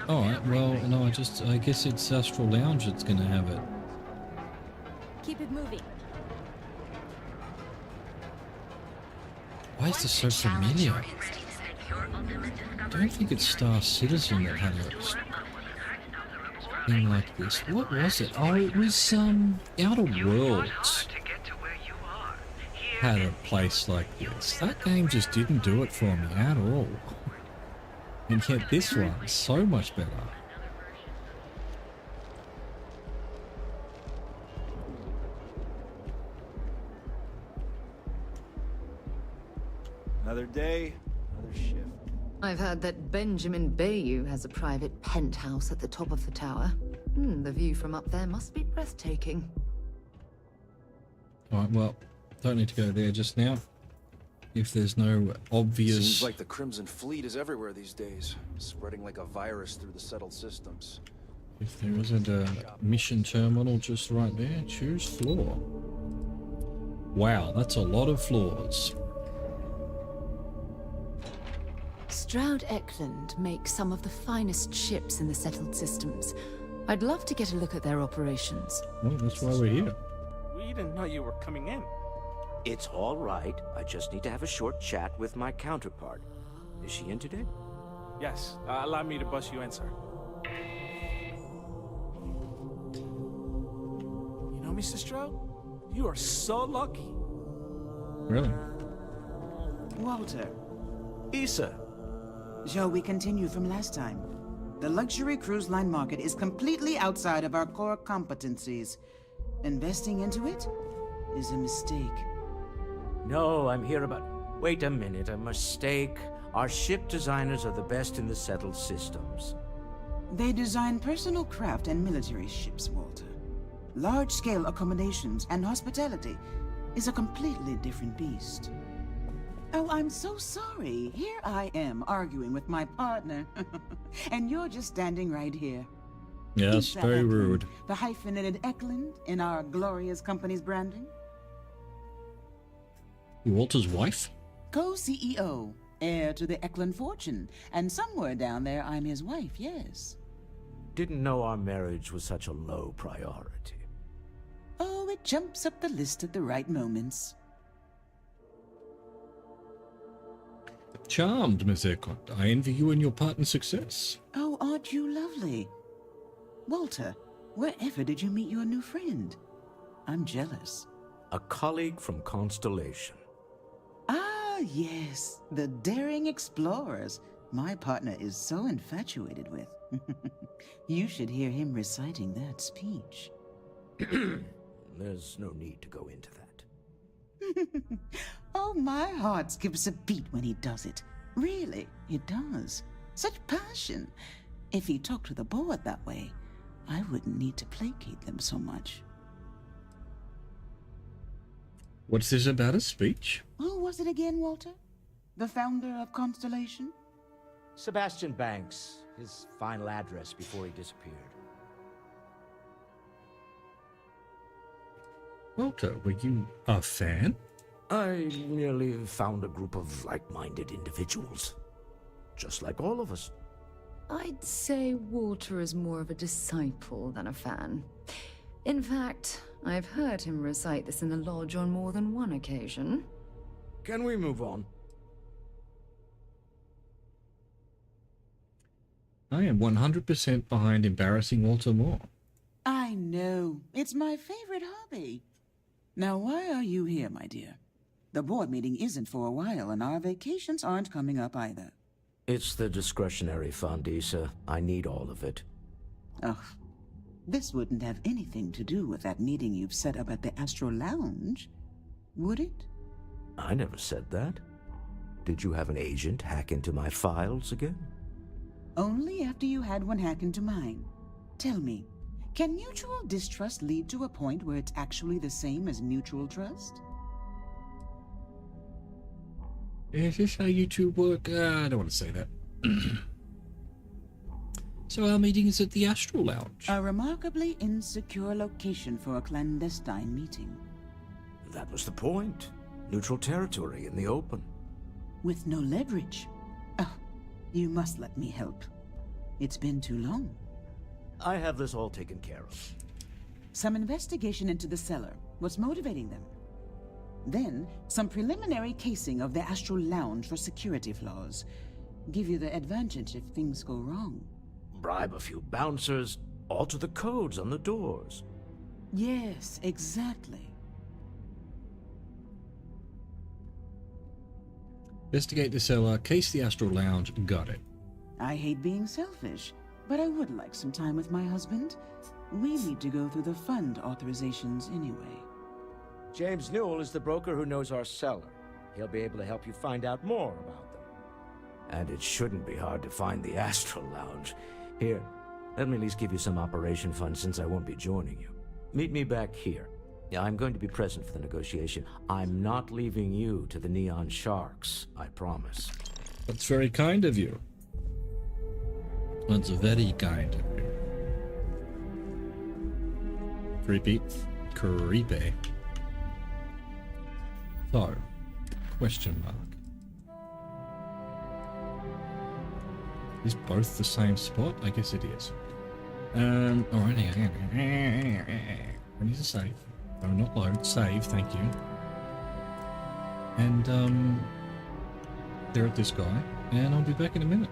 [SPEAKER 3] Alright, well, no, I guess it's Astral Lounge that's gonna have it.
[SPEAKER 18] Keep it moving.
[SPEAKER 3] Why is this so familiar? I don't think it's Star Citizen that had a thing like this. What was it? Oh, it was, Outer Worlds. had a place like this. That game just didn't do it for me at all. And yet this one is so much better.
[SPEAKER 12] Another day, another shift.
[SPEAKER 17] I've heard that Benjamin Bayou has a private penthouse at the top of the tower. The view from up there must be breathtaking.
[SPEAKER 3] Alright, well, don't need to go there just now. If there's no obvious...
[SPEAKER 4] Seems like the Crimson Fleet is everywhere these days, spreading like a virus through the settled systems.
[SPEAKER 3] If there isn't a mission terminal just right there, choose floor. Wow, that's a lot of floors.
[SPEAKER 17] Stroud Eklund makes some of the finest ships in the settled systems. I'd love to get a look at their operations.
[SPEAKER 3] Well, that's why we're here.
[SPEAKER 8] We didn't know you were coming in.
[SPEAKER 2] It's all right. I just need to have a short chat with my counterpart. Is she in today?
[SPEAKER 8] Yes, allow me to bust you in, sir. You know, Mr. Stroud, you are so lucky.
[SPEAKER 3] Really?
[SPEAKER 5] Walter,
[SPEAKER 2] Issa.
[SPEAKER 5] shall we continue from last time? The luxury cruise line market is completely outside of our core competencies. Investing into it is a mistake.
[SPEAKER 2] No, I'm here about... Wait a minute, a mistake. Our ship designers are the best in the settled systems.
[SPEAKER 5] They design personal craft and military ships, Walter. Large-scale accommodations and hospitality is a completely different beast. Oh, I'm so sorry. Here I am arguing with my partner. And you're just standing right here.
[SPEAKER 3] Yes,
[SPEAKER 5] Issa
[SPEAKER 3] very
[SPEAKER 5] Eklund,
[SPEAKER 3] rude.
[SPEAKER 5] The hyphenated Eklund in our glorious company's branding.
[SPEAKER 3] Walter's wife?
[SPEAKER 5] Co-CEO, heir to the Eklund fortune. And somewhere down there, I'm his wife, yes.
[SPEAKER 2] Didn't know our marriage was such a low priority.
[SPEAKER 5] Oh, it jumps up the list at the right moments.
[SPEAKER 3] Charmed, Miss Eklund. I envy you and your partner's success.
[SPEAKER 5] Oh, aren't you lovely? Walter, wherever did you meet your new friend? I'm jealous.
[SPEAKER 2] A colleague from Constellation.
[SPEAKER 5] Ah, yes, the daring explorers my partner is so infatuated with. You should hear him reciting that speech.
[SPEAKER 2] There's no need to go into that.
[SPEAKER 5] Oh, my heart skips a beat when he does it. Really, it does. Such passion. If he talked to the board that way, I wouldn't need to placate them so much.
[SPEAKER 3] What's this about a speech?
[SPEAKER 5] Who was it again, Walter? The founder of Constellation?
[SPEAKER 2] Sebastian Banks, his final address before he disappeared.
[SPEAKER 3] Walter, were you a fan?
[SPEAKER 2] I merely found a group of like-minded individuals. Just like all of us.
[SPEAKER 17] I'd say Walter is more of a disciple than a fan. In fact, I've heard him recite this in the lodge on more than one occasion.
[SPEAKER 2] Can we move on?
[SPEAKER 3] I am 100% behind embarrassing Walter more.
[SPEAKER 5] I know. It's my favorite hobby. Now, why are you here, my dear? The board meeting isn't for a while, and our vacations aren't coming up either.
[SPEAKER 2] It's the discretionary fund, Issa. I need all of it.
[SPEAKER 5] Ugh. This wouldn't have anything to do with that meeting you've set up at the Astro Lounge, would it?
[SPEAKER 2] I never said that. Did you have an agent hack into my files again?
[SPEAKER 5] Only after you had one hack into mine. Tell me, can mutual distrust lead to a point where it's actually the same as mutual trust?
[SPEAKER 3] Is this how you two work? I don't want to say that. So our meeting is at the Astral Lounge.
[SPEAKER 5] A remarkably insecure location for a clandestine meeting.
[SPEAKER 2] That was the point. Neutral territory in the open.
[SPEAKER 5] With no leverage. Oh, you must let me help. It's been too long.
[SPEAKER 2] I have this all taken care of.
[SPEAKER 5] Some investigation into the cellar. What's motivating them? Then, some preliminary casing of the Astral Lounge for security flaws. Give you the advantage if things go wrong.
[SPEAKER 2] Bribe a few bouncers, alter the codes on the doors.
[SPEAKER 5] Yes, exactly.
[SPEAKER 3] Investigate the cellar, case the astral lounge. Got it.
[SPEAKER 5] I hate being selfish, but I would like some time with my husband. We need to go through the fund authorizations anyway.
[SPEAKER 2] James Newell is the broker who knows our cellar. He'll be able to help you find out more about them. And it shouldn't be hard to find the astral lounge. Here, let me at least give you some operation funds since I won't be joining you. Meet me back here. Yeah, I'm going to be present for the negotiation. I'm not leaving you to the neon sharks, I promise.
[SPEAKER 3] That's very kind of you. That's very kind of you. Creepy. Creepy. So, question mark. Is both the same spot? I guess it is. Alrighty. I need to save. No, not load. Save, thank you. And, stare at this guy, and I'll be back in a minute.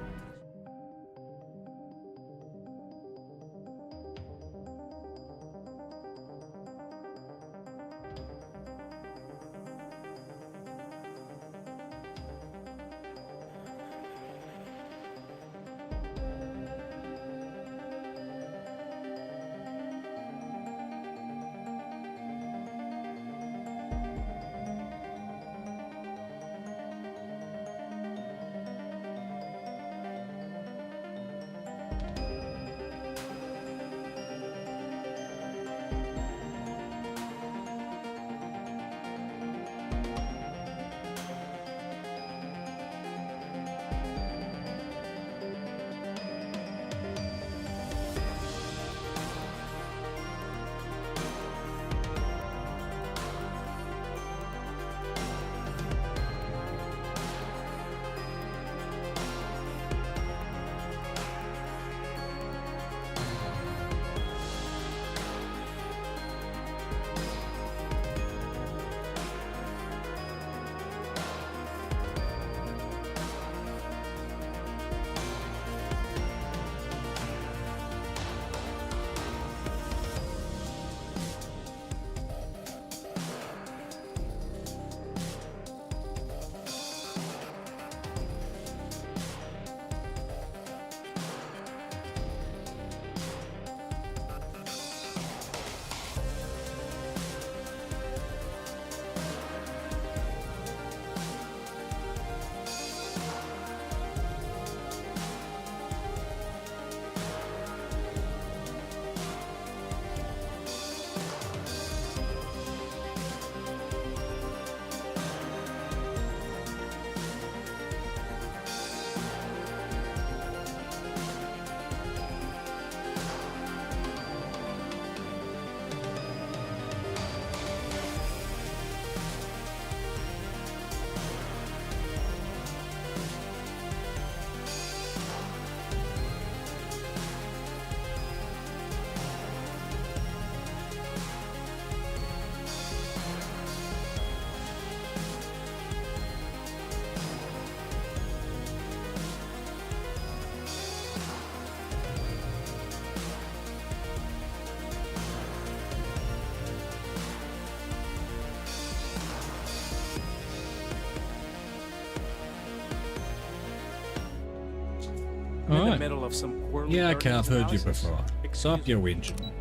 [SPEAKER 2] In the middle of some whirly
[SPEAKER 3] Yeah, okay, I've heard you
[SPEAKER 2] analysis.
[SPEAKER 3] before. Stop your whinging.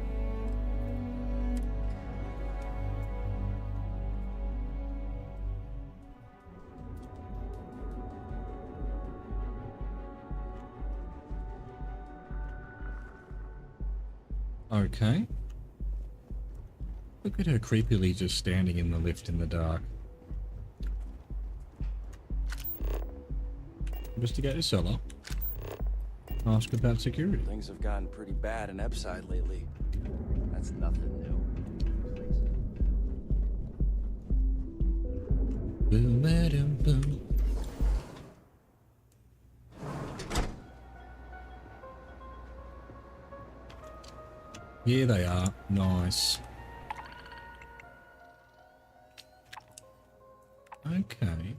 [SPEAKER 3] Okay. Look at her creepily just standing in the lift in the dark. Investigate the cellar. Ask about security.
[SPEAKER 4] Things have gotten pretty bad in Epside lately. That's nothing new.
[SPEAKER 3] Boom, madam, boom. Here they are. Nice. Okay.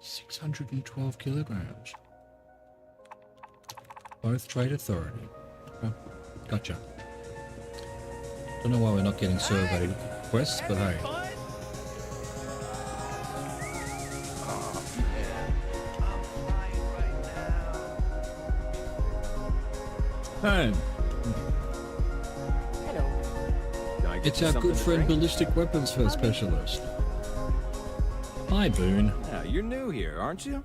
[SPEAKER 3] 612 kilograms. Both trade authority. Okay. Gotcha. Don't know why we're not getting survey quests, but hey. Hey, it's our good friend Ballistic Weapons Specialist. Hi, Boone.
[SPEAKER 1] Yeah, you're new here, aren't you?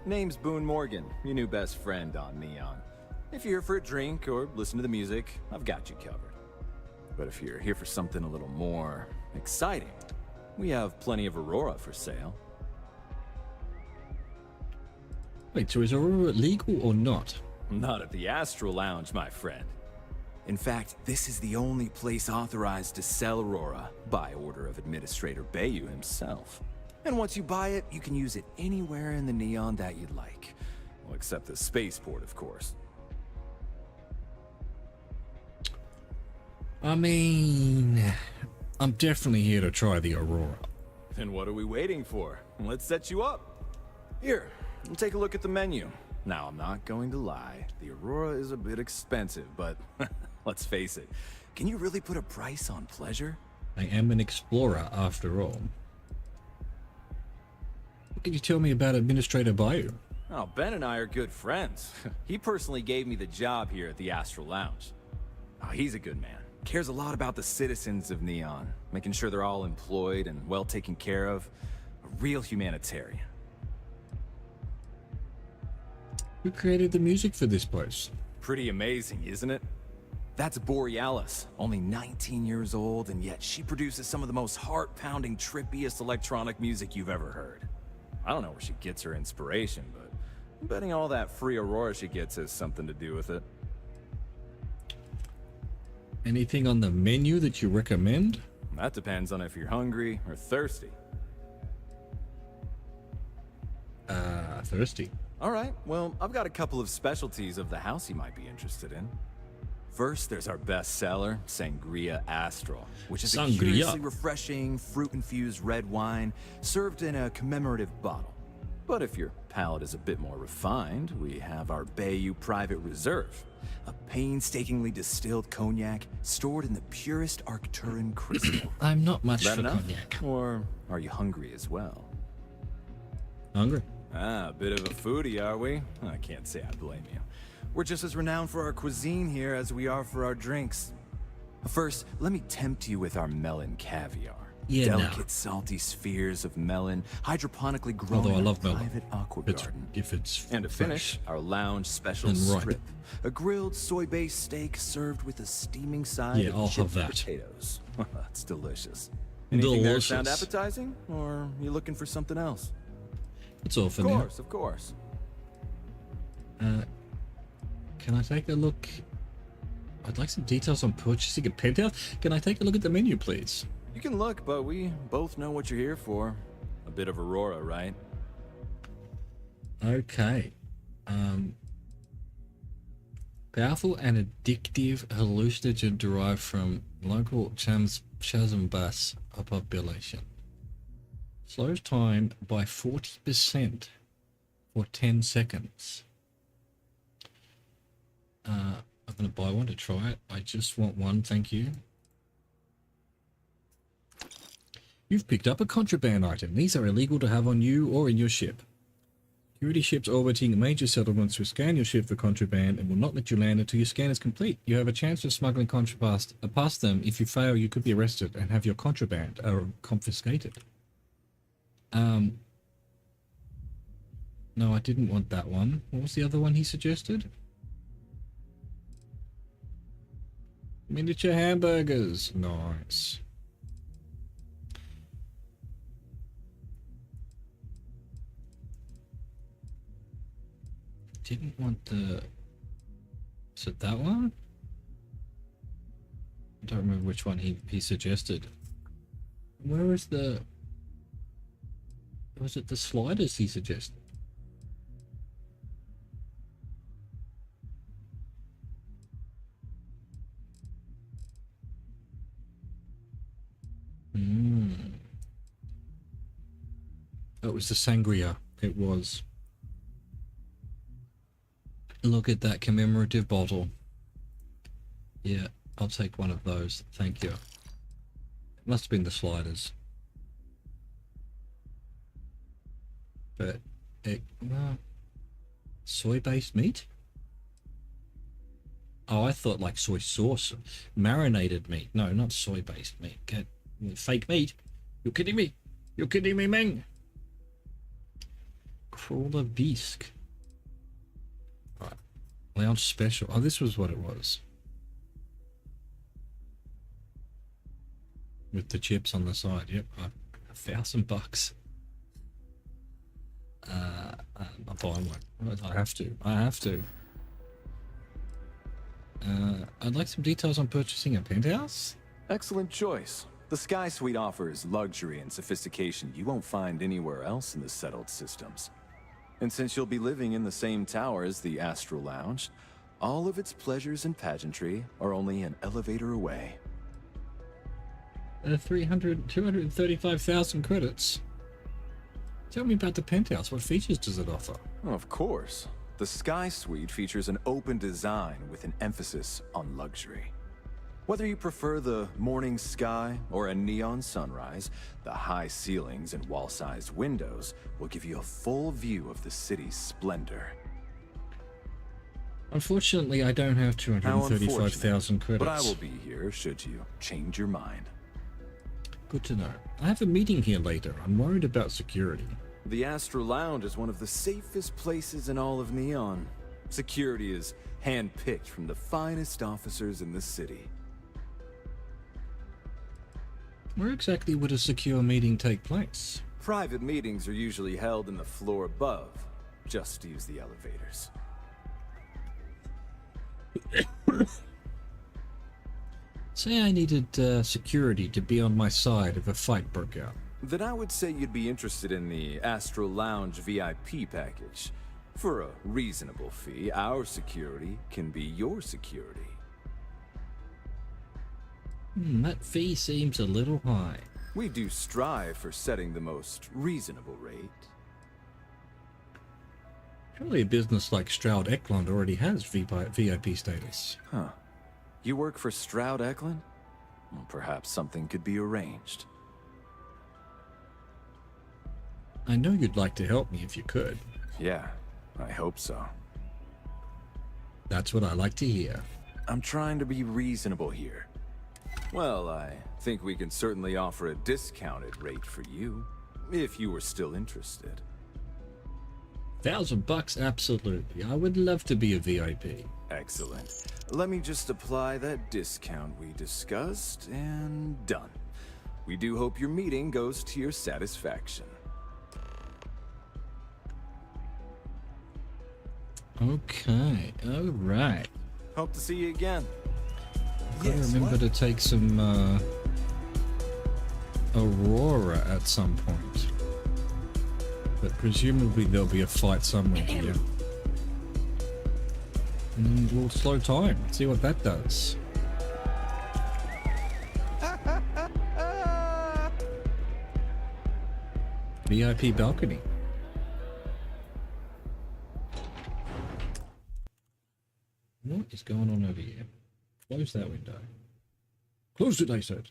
[SPEAKER 1] Name's Boone Morgan, your new best friend on Neon. If you're here for a drink or listen to the music, I've got you covered. But if you're here for something a little more exciting, we have plenty of Aurora for sale.
[SPEAKER 3] Wait, so is Aurora legal or not?
[SPEAKER 1] Not at the Astral Lounge, my friend. In fact, this is the only place authorized to sell Aurora by order of Administrator Bayou himself. And once you buy it, you can use it anywhere in the Neon that you'd like. Well, except the spaceport, of course.
[SPEAKER 3] I mean, I'm definitely here to try the Aurora.
[SPEAKER 1] Then what are we waiting for? Let's set you up. Here, take a look at the menu. Now, I'm not going to lie. The Aurora is a bit expensive, but let's face it. Can you really put a price on pleasure?
[SPEAKER 3] I am an explorer, after all. What can you tell me about Administrator Bayou?
[SPEAKER 1] Oh, Ben and I are good friends. He personally gave me the job here at the Astral Lounge. Oh, he's a good man. Cares a lot about the citizens of Neon, making sure they're all employed and well taken care of. A real humanitarian.
[SPEAKER 3] Who created the music for this place?
[SPEAKER 1] Pretty amazing, isn't it? That's Borealis, only 19 years old, and yet she produces some of the most heart-pounding, trippiest electronic music you've ever heard. I don't know where she gets her inspiration, but I'm betting all that free Aurora she gets has something to do with it.
[SPEAKER 3] Anything on the menu that you recommend?
[SPEAKER 1] That depends on if you're hungry or thirsty.
[SPEAKER 3] Thirsty.
[SPEAKER 1] All right, well, I've got a couple of specialties of the house you might be interested in. First, there's our best seller, Sangria Astral, which is a curiously refreshing, fruit-infused red wine served in a commemorative bottle. But if your palate is a bit more refined, we have our Bayou Private Reserve, a painstakingly distilled cognac stored in the purest Arcturan crystal.
[SPEAKER 3] I'm not much
[SPEAKER 1] That
[SPEAKER 3] for
[SPEAKER 1] enough?
[SPEAKER 3] cognac.
[SPEAKER 1] Or are you hungry as well?
[SPEAKER 3] Hungry?
[SPEAKER 1] Ah, a bit of a foodie, are we? I can't say I blame you. We're just as renowned for our cuisine here as we are for our drinks. First, let me tempt you with our melon caviar.
[SPEAKER 3] Yeah,
[SPEAKER 1] Delicate, salty spheres of melon, hydroponically grown
[SPEAKER 3] Although I
[SPEAKER 1] in a
[SPEAKER 3] love melon.
[SPEAKER 1] private aqua garden.
[SPEAKER 3] If it's
[SPEAKER 1] And to finish, our lounge special
[SPEAKER 3] and ripe.
[SPEAKER 1] strip. A grilled soy-based steak served with a steaming side
[SPEAKER 3] Yeah,
[SPEAKER 1] of
[SPEAKER 3] I'll
[SPEAKER 1] chipped
[SPEAKER 3] have that.
[SPEAKER 1] potatoes. That's delicious. Anything there sound
[SPEAKER 3] Delicious.
[SPEAKER 1] appetizing? Or are you looking for something else?
[SPEAKER 3] It's all for
[SPEAKER 1] Of
[SPEAKER 3] now.
[SPEAKER 1] course, of course.
[SPEAKER 3] Can I take a look? I'd like some details on purchasing a penthouse. Can I take a look at the menu, please?
[SPEAKER 1] You can look, but we both know what you're here for. A bit of Aurora, right?
[SPEAKER 3] Okay. Powerful and addictive hallucinogen derived from local Chasmbus population. Slows time by 40% for 10 seconds. I'm going to buy one to try it. I just want one, thank you. You've picked up a contraband item. These are illegal to have on you or in your ship. Security ships orbiting major settlements will scan your ship for contraband and will not let you land until your scan is complete. You have a chance of smuggling contraband past them. If you fail, you could be arrested and have your contraband confiscated. No, I didn't want that one. What was the other one he suggested? Miniature hamburgers. Nice. Didn't want the... Is it that one? I don't remember which one he suggested. Where was the... Was it the sliders he suggested? Oh, it was the sangria. It was. Look at that commemorative bottle. Yeah, I'll take one of those. Thank you. It must have been the sliders. But it, soy-based meat? Oh, I thought like soy sauce. Marinated meat. No, not soy-based meat. Get fake meat. You're kidding me? You're kidding me, Meng? Crawler bisque. Right. Lounge special. Oh, this was what it was. With the chips on the side. Yep. $1,000. I'm buying one. I have to. I'd like some details on purchasing a penthouse.
[SPEAKER 1] Excellent choice. The Sky Suite offers luxury and sophistication you won't find anywhere else in the settled systems. And since you'll be living in the same tower as the Astral Lounge, all of its pleasures and pageantry are only an elevator away.
[SPEAKER 3] 235,000 credits. Tell me about the penthouse. What features does it offer?
[SPEAKER 1] Of course. The Sky Suite features an open design with an emphasis on luxury. Whether you prefer the morning sky or a neon sunrise, the high ceilings and wall-sized windows will give you a full view of the city's splendor.
[SPEAKER 3] Unfortunately, I don't have 235,000 credits.
[SPEAKER 1] But I will be here should you change your mind.
[SPEAKER 3] Good to know. I have a meeting here later. I'm worried about security.
[SPEAKER 1] The Astral Lounge is one of the safest places in all of Neon. Security is hand-picked from the finest officers in the city.
[SPEAKER 3] Where exactly would a secure meeting take place?
[SPEAKER 1] Private meetings are usually held in the floor above. Just use the elevators.
[SPEAKER 3] Say I needed security to be on my side if a fight broke out.
[SPEAKER 1] Then I would say you'd be interested in the Astral Lounge VIP package. For a reasonable fee, our security can be your security.
[SPEAKER 3] That fee seems a little high.
[SPEAKER 1] We do strive for setting the most reasonable rate.
[SPEAKER 3] Surely a business like Stroud Eklund already has VIP status.
[SPEAKER 1] Huh. You work for Stroud Eklund? Well, perhaps something could be arranged.
[SPEAKER 3] I know you'd like to help me if you could.
[SPEAKER 1] Yeah, I hope so.
[SPEAKER 3] That's what I like to hear.
[SPEAKER 1] I'm trying to be reasonable here. Well, I think we can certainly offer a discounted rate for you, if you were still interested.
[SPEAKER 3] $1,000, absolutely. I would love to be a VIP.
[SPEAKER 1] Excellent. Let me just apply that discount we discussed, and done. We do hope your meeting goes to your satisfaction.
[SPEAKER 3] Okay, alright.
[SPEAKER 1] Hope to see you again.
[SPEAKER 3] Gotta remember to take some Aurora at some point. But presumably there'll be a fight somewhere here. And we'll slow time, see what that does. VIP balcony. What is going on over here? Close that window. Close it, I said.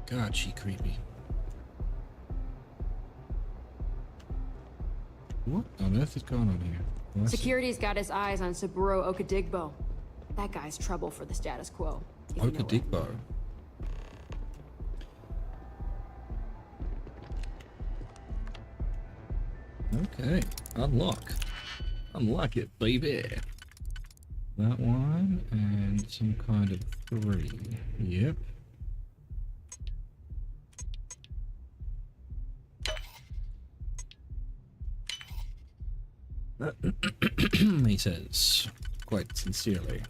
[SPEAKER 3] God, she creepy. What on earth is going on here? Oh,
[SPEAKER 13] Security's got his eyes on Saburo Okadigbo. That guy's trouble for the status quo.
[SPEAKER 3] Okadigbo. Okay, unlock. Unlock it, baby. That one, and some kind of 3. Yep. He says, quite sincerely.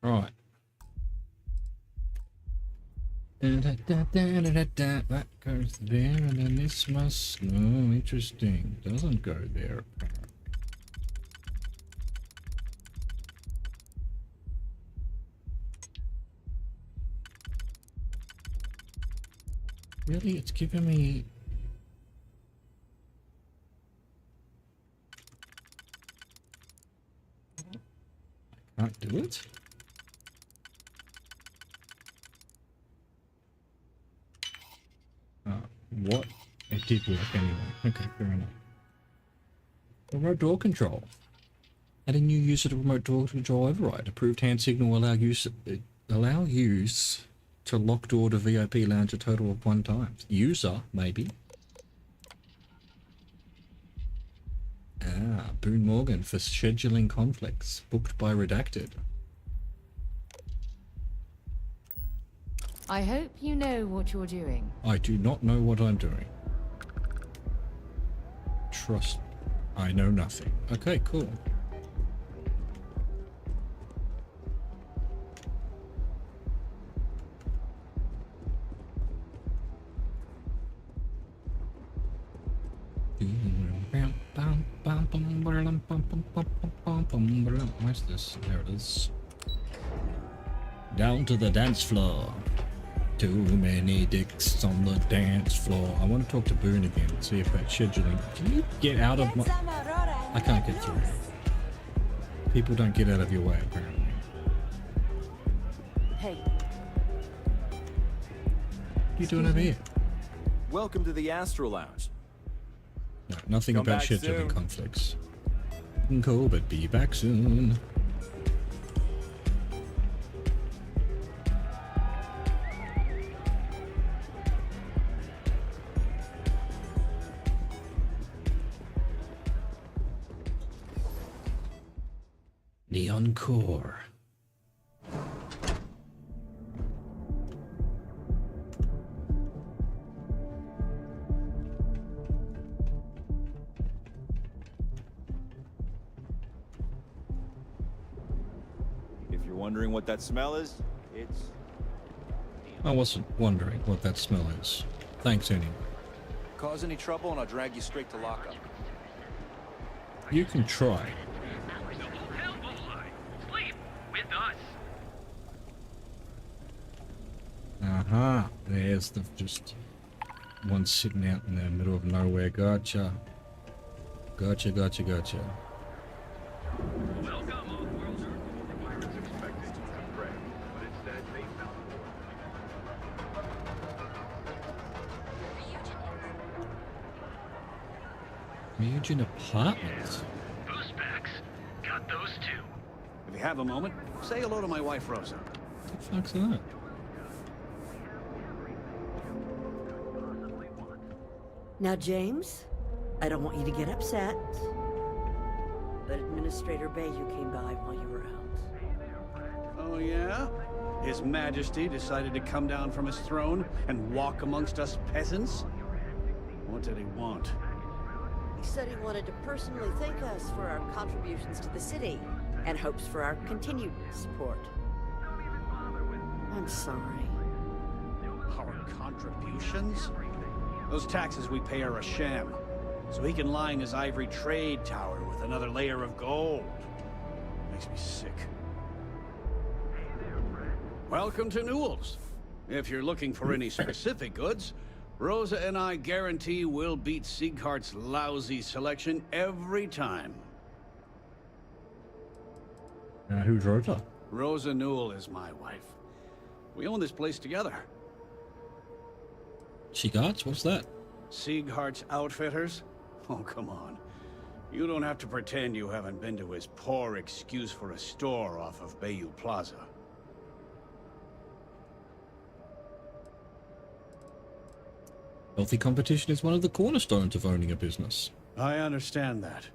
[SPEAKER 3] Right. That goes there, and then this must... No, interesting. Doesn't go there. Really? It's giving me... I can't do it? What? It did work anyway. Okay, fair enough. Remote door control. Adding new user to remote door control override. Approved hand signal allow use to lock door to VIP lounge a total of 1 time. User, maybe. Ah, Boone Morgan for scheduling conflicts. Booked by Redacted.
[SPEAKER 17] I hope you know what you're doing.
[SPEAKER 3] I do not know what I'm doing. Trust. I know nothing. Okay, cool. Where's this? There it is. Down to the dance floor. Too many dicks on the dance floor. I want to talk to Boone again, see if that scheduling... Can you get out of my... I can't get through. People don't get out of your way, apparently.
[SPEAKER 18] Hey.
[SPEAKER 3] What are you doing over here?
[SPEAKER 1] Welcome to the Astro Lounge.
[SPEAKER 3] No, nothing
[SPEAKER 1] Come
[SPEAKER 3] about
[SPEAKER 1] back
[SPEAKER 3] scheduling
[SPEAKER 1] soon.
[SPEAKER 3] conflicts. Cool, but be back soon. Neon Core.
[SPEAKER 20] If you're wondering what that smell is, it's...
[SPEAKER 3] I wasn't wondering what that smell is. Thanks anyway.
[SPEAKER 4] Cause any trouble and I'll drag you straight to lockup.
[SPEAKER 3] You can try. Aha, there's the just one sitting out in the middle of nowhere. Gotcha. Gotcha, gotcha, gotcha. Ryujin Apartments.
[SPEAKER 21] Boost packs. Got those too.
[SPEAKER 6] If you have a moment, say hello to my wife, Rosa.
[SPEAKER 3] What the fuck's that?
[SPEAKER 10] Now, James, I don't want you to get upset, but Administrator Bayou came by while you were out.
[SPEAKER 6] Oh, yeah? His Majesty decided to come down from his throne and walk amongst us peasants? What did he want?
[SPEAKER 10] He said he wanted to personally thank us for our contributions to the city and hopes for our continued support. I'm sorry.
[SPEAKER 6] Our contributions? Those taxes we pay are a sham, so he can line his ivory trade tower with another layer of gold. Makes me sick. Welcome to Newell's. If you're looking for any specific goods, Rosa and I guarantee we'll beat Sieghart's lousy selection every time.
[SPEAKER 3] Who's Rosa?
[SPEAKER 6] Rosa Newell is my wife. We own this place together.
[SPEAKER 3] Sieghart's? What's that?
[SPEAKER 6] Sieghart's Outfitters? Oh, come on. You don't have to pretend you haven't been to his poor excuse for a store off of Bayou Plaza.
[SPEAKER 3] Healthy competition is one of the cornerstones of owning a business.
[SPEAKER 6] I understand that.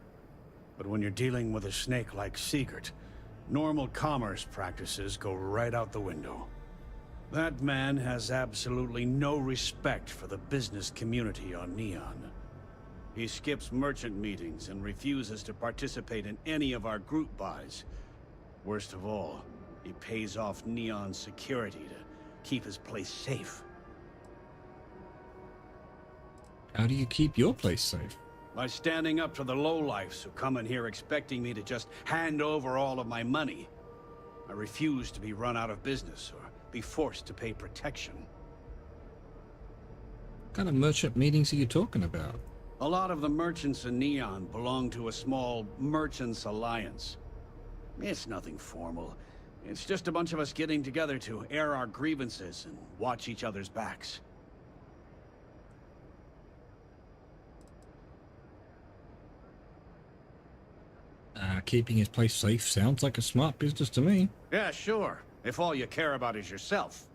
[SPEAKER 6] But when you're dealing with a snake like Siegert, normal commerce practices go right out the window. That man has absolutely no respect for the business community on Neon. He skips merchant meetings and refuses to participate in any of our group buys. Worst of all, He pays off Neon security to keep his place safe.
[SPEAKER 3] How do you keep your place safe?
[SPEAKER 6] By standing up to the lowlifes who come in here expecting me to just hand over all of my money. I refuse to be run out of business or be forced to pay protection.
[SPEAKER 3] What kind of merchant meetings are you talking about?
[SPEAKER 6] A lot of the merchants in Neon belong to a small merchants alliance. It's nothing formal. It's just a bunch of us getting together to air our grievances and watch each other's backs.
[SPEAKER 3] Keeping his place safe sounds like a smart business to me.
[SPEAKER 6] Yeah, sure. If all you care about is yourself.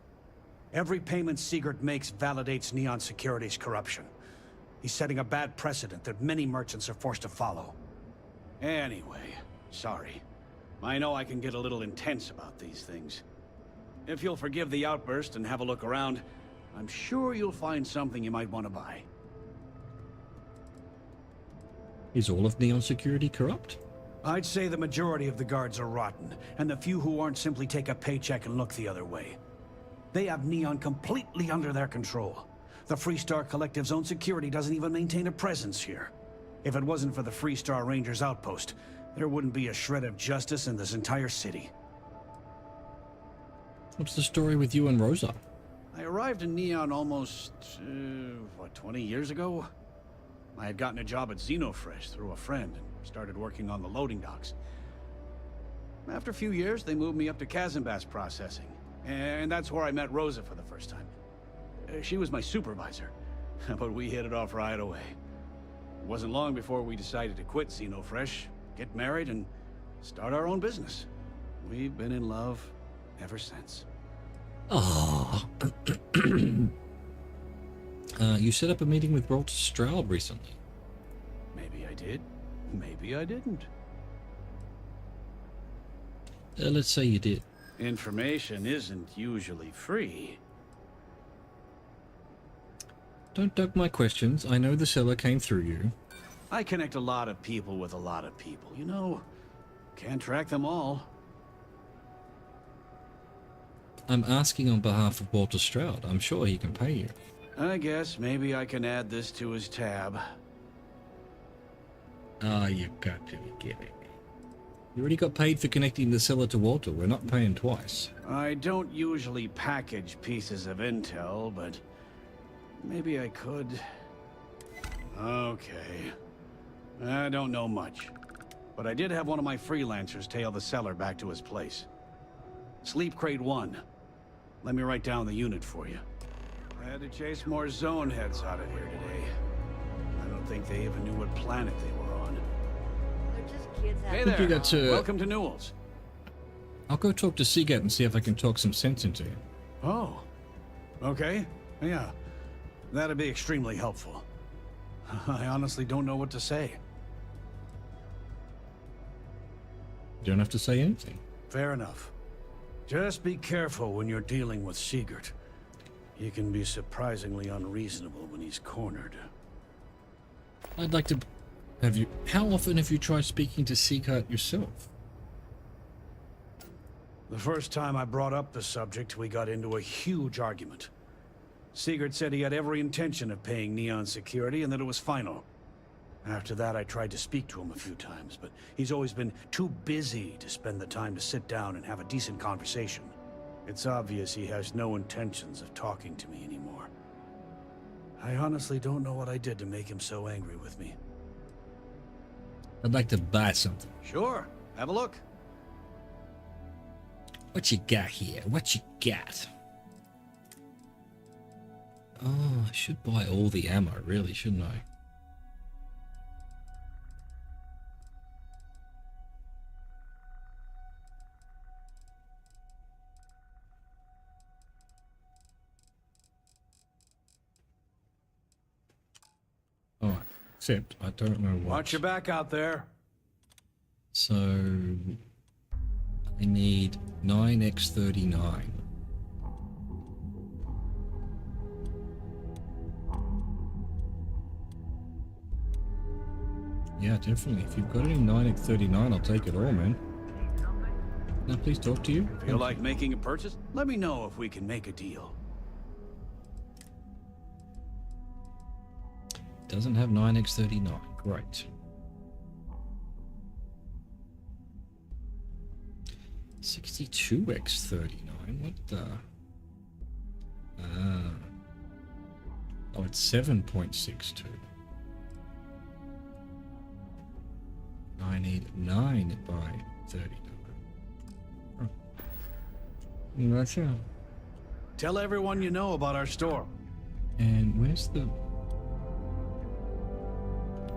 [SPEAKER 6] Every payment Sigurd makes validates Neon Security's corruption. He's setting a bad precedent that many merchants are forced to follow. Anyway, sorry. I know I can get a little intense about these things. If you'll forgive the outburst and have a look around, I'm sure you'll find something you might want to buy.
[SPEAKER 3] Is all of Neon Security corrupt?
[SPEAKER 6] I'd say the majority of the guards are rotten, and the few who aren't simply take a paycheck and look the other way. They have Neon completely under their control. The Freestar Collective's own security doesn't even maintain a presence here. If it wasn't for the Freestar Rangers outpost, there wouldn't be a shred of justice in this entire city.
[SPEAKER 3] What's the story with you and Rosa?
[SPEAKER 6] I arrived in Neon almost, 20 years ago? I had gotten a job at Xenofresh through a friend and started working on the loading docks. After a few years, they moved me up to Kazanbas processing, and that's where I met Rosa for the first time. She was my supervisor, but we hit it off right away. It wasn't long before we decided to quit Xenofresh, get married, and start our own business. We've been in love ever since.
[SPEAKER 3] Oh. You set up a meeting with Walter Stroud recently.
[SPEAKER 6] Maybe I did. Maybe I didn't.
[SPEAKER 3] Let's say you did.
[SPEAKER 6] Information isn't usually free.
[SPEAKER 3] Don't duck my questions. I know the seller came through you.
[SPEAKER 6] I connect a lot of people with a lot of people. You know, can't track them all.
[SPEAKER 3] I'm asking on behalf of Walter Stroud. I'm sure he can pay you.
[SPEAKER 6] I guess maybe I can add this to his tab.
[SPEAKER 3] Ah, you've got to be kidding me. You already got paid for connecting the seller to Walter. We're not paying twice.
[SPEAKER 6] I don't usually package pieces of intel, but maybe I could. Okay. I don't know much, but I did have one of my freelancers tail the seller back to his place. Sleep Crate 1. Let me write down the unit for you. I had to chase more zone heads out of here today. I don't think they even knew what planet they were on.
[SPEAKER 10] They're just kids
[SPEAKER 6] Hey
[SPEAKER 10] out
[SPEAKER 6] there, welcome to Newell's.
[SPEAKER 3] I'll go talk to Seagat and see if I can talk some sense into him.
[SPEAKER 6] Oh, okay, yeah. That'd be extremely helpful. I honestly don't know what to say.
[SPEAKER 3] You don't have to say anything.
[SPEAKER 6] Fair enough. Just be careful when you're dealing with Sigurd. He can be surprisingly unreasonable when he's cornered.
[SPEAKER 3] I'd like to have you... How often have you tried speaking to Seagat yourself?
[SPEAKER 6] The first time I brought up the subject, we got into a huge argument. Sigurd said he had every intention of paying Neon security and that it was final. After that, I tried to speak to him a few times, but he's always been too busy to spend the time to sit down and have a decent conversation. It's obvious he has no intentions of talking to me anymore. I honestly don't know what I did to make him so angry with me.
[SPEAKER 3] I'd like to buy something.
[SPEAKER 6] Sure, have a look.
[SPEAKER 3] What you got here? What you got? Oh, I should buy all the ammo, really, shouldn't I? Alright, except I don't know what.
[SPEAKER 6] Watch your back out there.
[SPEAKER 3] So I need 9x39. Yeah, definitely. If you've got any 9x39, I'll take it all, man. Can I please talk to you?
[SPEAKER 6] Feel like making a purchase? Let me know if we can make a deal.
[SPEAKER 3] Doesn't have 9x39. Great. 62x39. What the? Oh, it's 7.62. I need 9 by 39. Oh. Gotcha.
[SPEAKER 6] Tell everyone you know about our store.
[SPEAKER 3] And where's the...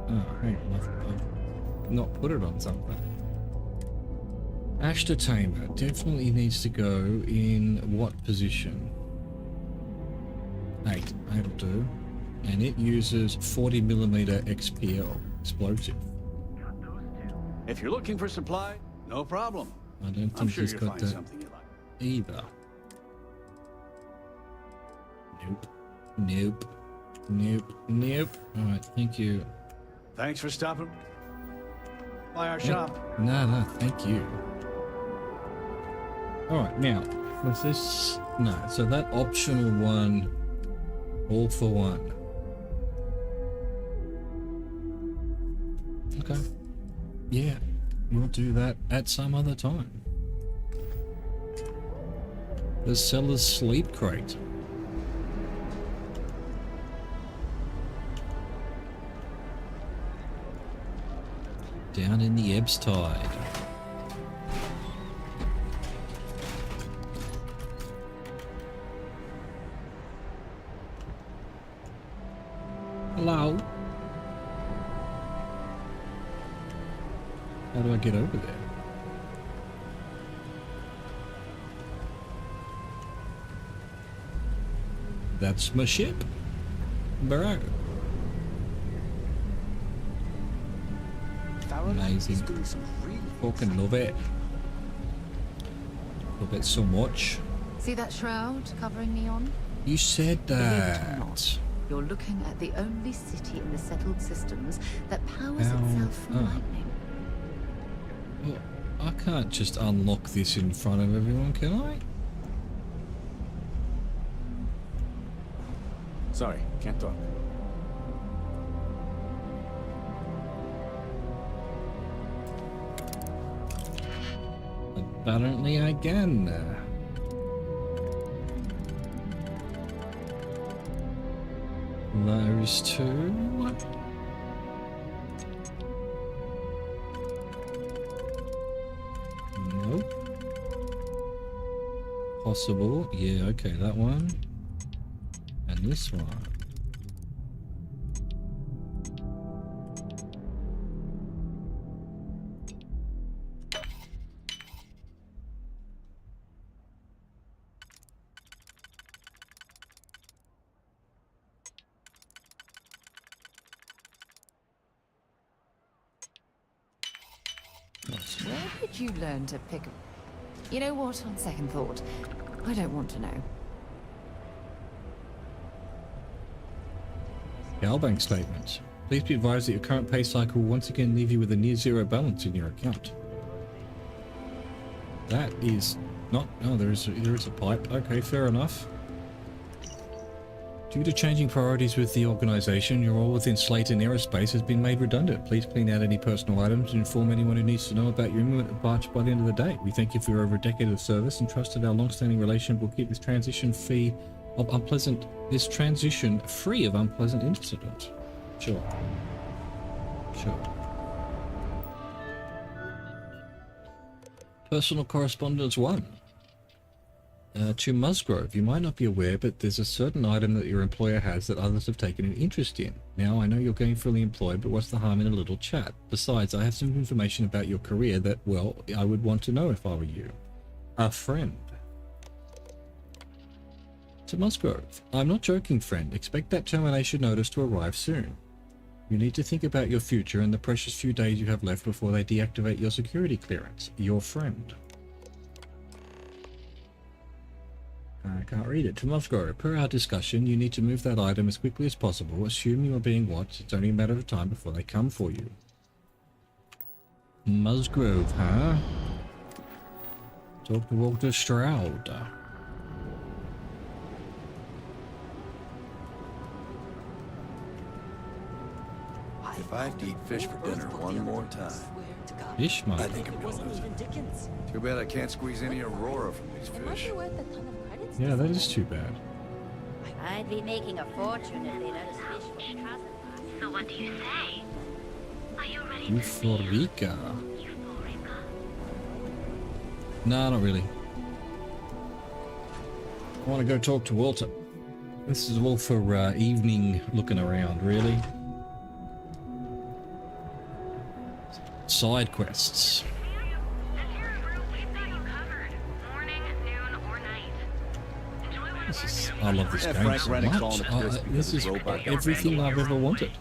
[SPEAKER 3] Oh, hang on. I've not put it on something. Ashta Tamer definitely needs to go in what position? 8. That'll do. And it uses 40mm XPL explosive.
[SPEAKER 6] If you're looking for supply, no problem.
[SPEAKER 3] I don't think he's got that either. Nope. Nope. Nope. Nope. Alright, thank you.
[SPEAKER 6] Thanks for stopping by our shop.
[SPEAKER 3] No, thank you. Alright, now, was this... No, so that optional one, all for one. Okay. Yeah, we'll do that at some other time. The seller's sleep crate. Down in the Ebbs Tide. Hello? How do I get over there? That's my ship, bro. Amazing. Fucking love it. Love it so much.
[SPEAKER 17] See that shroud covering me on?
[SPEAKER 3] You said
[SPEAKER 17] Believe it or
[SPEAKER 3] that.
[SPEAKER 17] not, you're looking at the only city in the settled systems that powers itself from lightning.
[SPEAKER 3] Well, I can't just unlock this in front of everyone, can I?
[SPEAKER 6] Sorry, can't talk.
[SPEAKER 3] Apparently I can. Those two. Nope. Possible. Yeah, okay, that one. And this one.
[SPEAKER 17] Where did you learn to pick... You know what, on second thought, I don't want to know.
[SPEAKER 3] Bank statements. Please be advised that your current pay cycle will once again leave you with a near zero balance in your account. That is not... Oh, there is a pipe. Okay, fair enough. Due to changing priorities with the organization, your role within Slayton Aerospace has been made redundant. Please clean out any personal items and inform anyone who needs to know about your imminent departure by the end of the day. We thank you for your over a decade of service and trust that our long-standing relationship will keep this transition free of unpleasant incident. Sure. Personal correspondence 1. To Musgrove, you might not be aware, but there's a certain item that your employer has that others have taken an interest in. Now, I know you're gainfully employed, but what's the harm in a little chat? Besides, I have some information about your career that, well, I would want to know if I were you. A friend. To Musgrove, I'm not joking, friend. Expect that termination notice to arrive soon. You need to think about your future and the precious few days you have left before they deactivate your security clearance. Your friend. I can't read it. To Musgrove, per our discussion, you need to move that item as quickly as possible. Assume you are being watched. It's only a matter of time before they come for you. Musgrove, huh? Talk to Walter Stroud.
[SPEAKER 7] If I have to eat fish for dinner one more time,
[SPEAKER 3] Fish, mate.
[SPEAKER 7] I think I'm going to lose it. Too bad I can't squeeze any Aurora from these fish.
[SPEAKER 3] Yeah, that is too bad.
[SPEAKER 10] I'd be making a fortune if they let us fish for Chasronaut.
[SPEAKER 14] So what do you say? Are you ready to
[SPEAKER 3] Euphorica. Nah, not really. I want to go talk to Walter. This is all for evening looking around, really. Side quests. I love this game so much. This is everything I've ever wanted.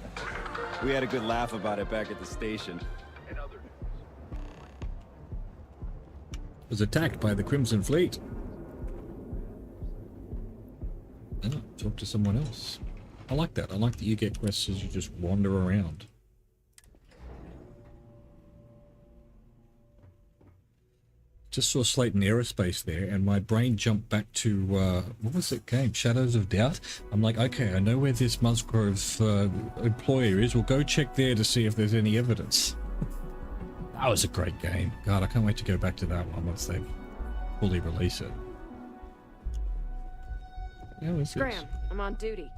[SPEAKER 1] We had a good laugh about it back at the station.
[SPEAKER 3] Was attacked by the Crimson Fleet. Oh, talk to someone else. I like that. I like that you get quests as you just wander around. Just saw Slayton Aerospace there, and my brain jumped back to, what was that game? Shadows of Doubt? I'm like, okay, I know where this Musgrove employer is. We'll go check there to see if there's any evidence. That was a great game. God, I can't wait to go back to that one once they fully release it. Yeah, what's this?
[SPEAKER 13] Scram, I'm on duty.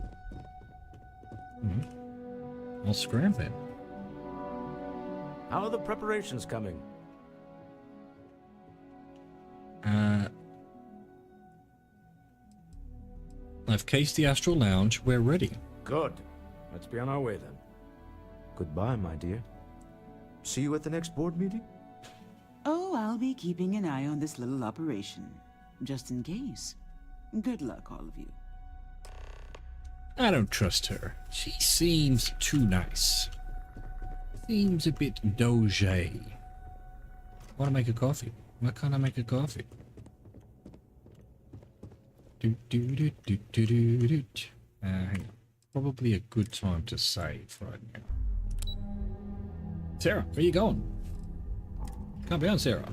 [SPEAKER 3] I'll scram then.
[SPEAKER 2] How are the preparations coming?
[SPEAKER 3] I've cased the Astral Lounge. We're ready.
[SPEAKER 2] Good. Let's be on our way then. Goodbye, my dear. See you at the next board meeting?
[SPEAKER 5] Oh, I'll be keeping an eye on this little operation, just in case. Good luck, all of you.
[SPEAKER 3] I don't trust her. She seems too nice. Seems a bit doge. Want to make a coffee? Why can't I make a coffee? Hang on. Probably a good time to save right now. Sarah, where you going? Calm down, Sarah.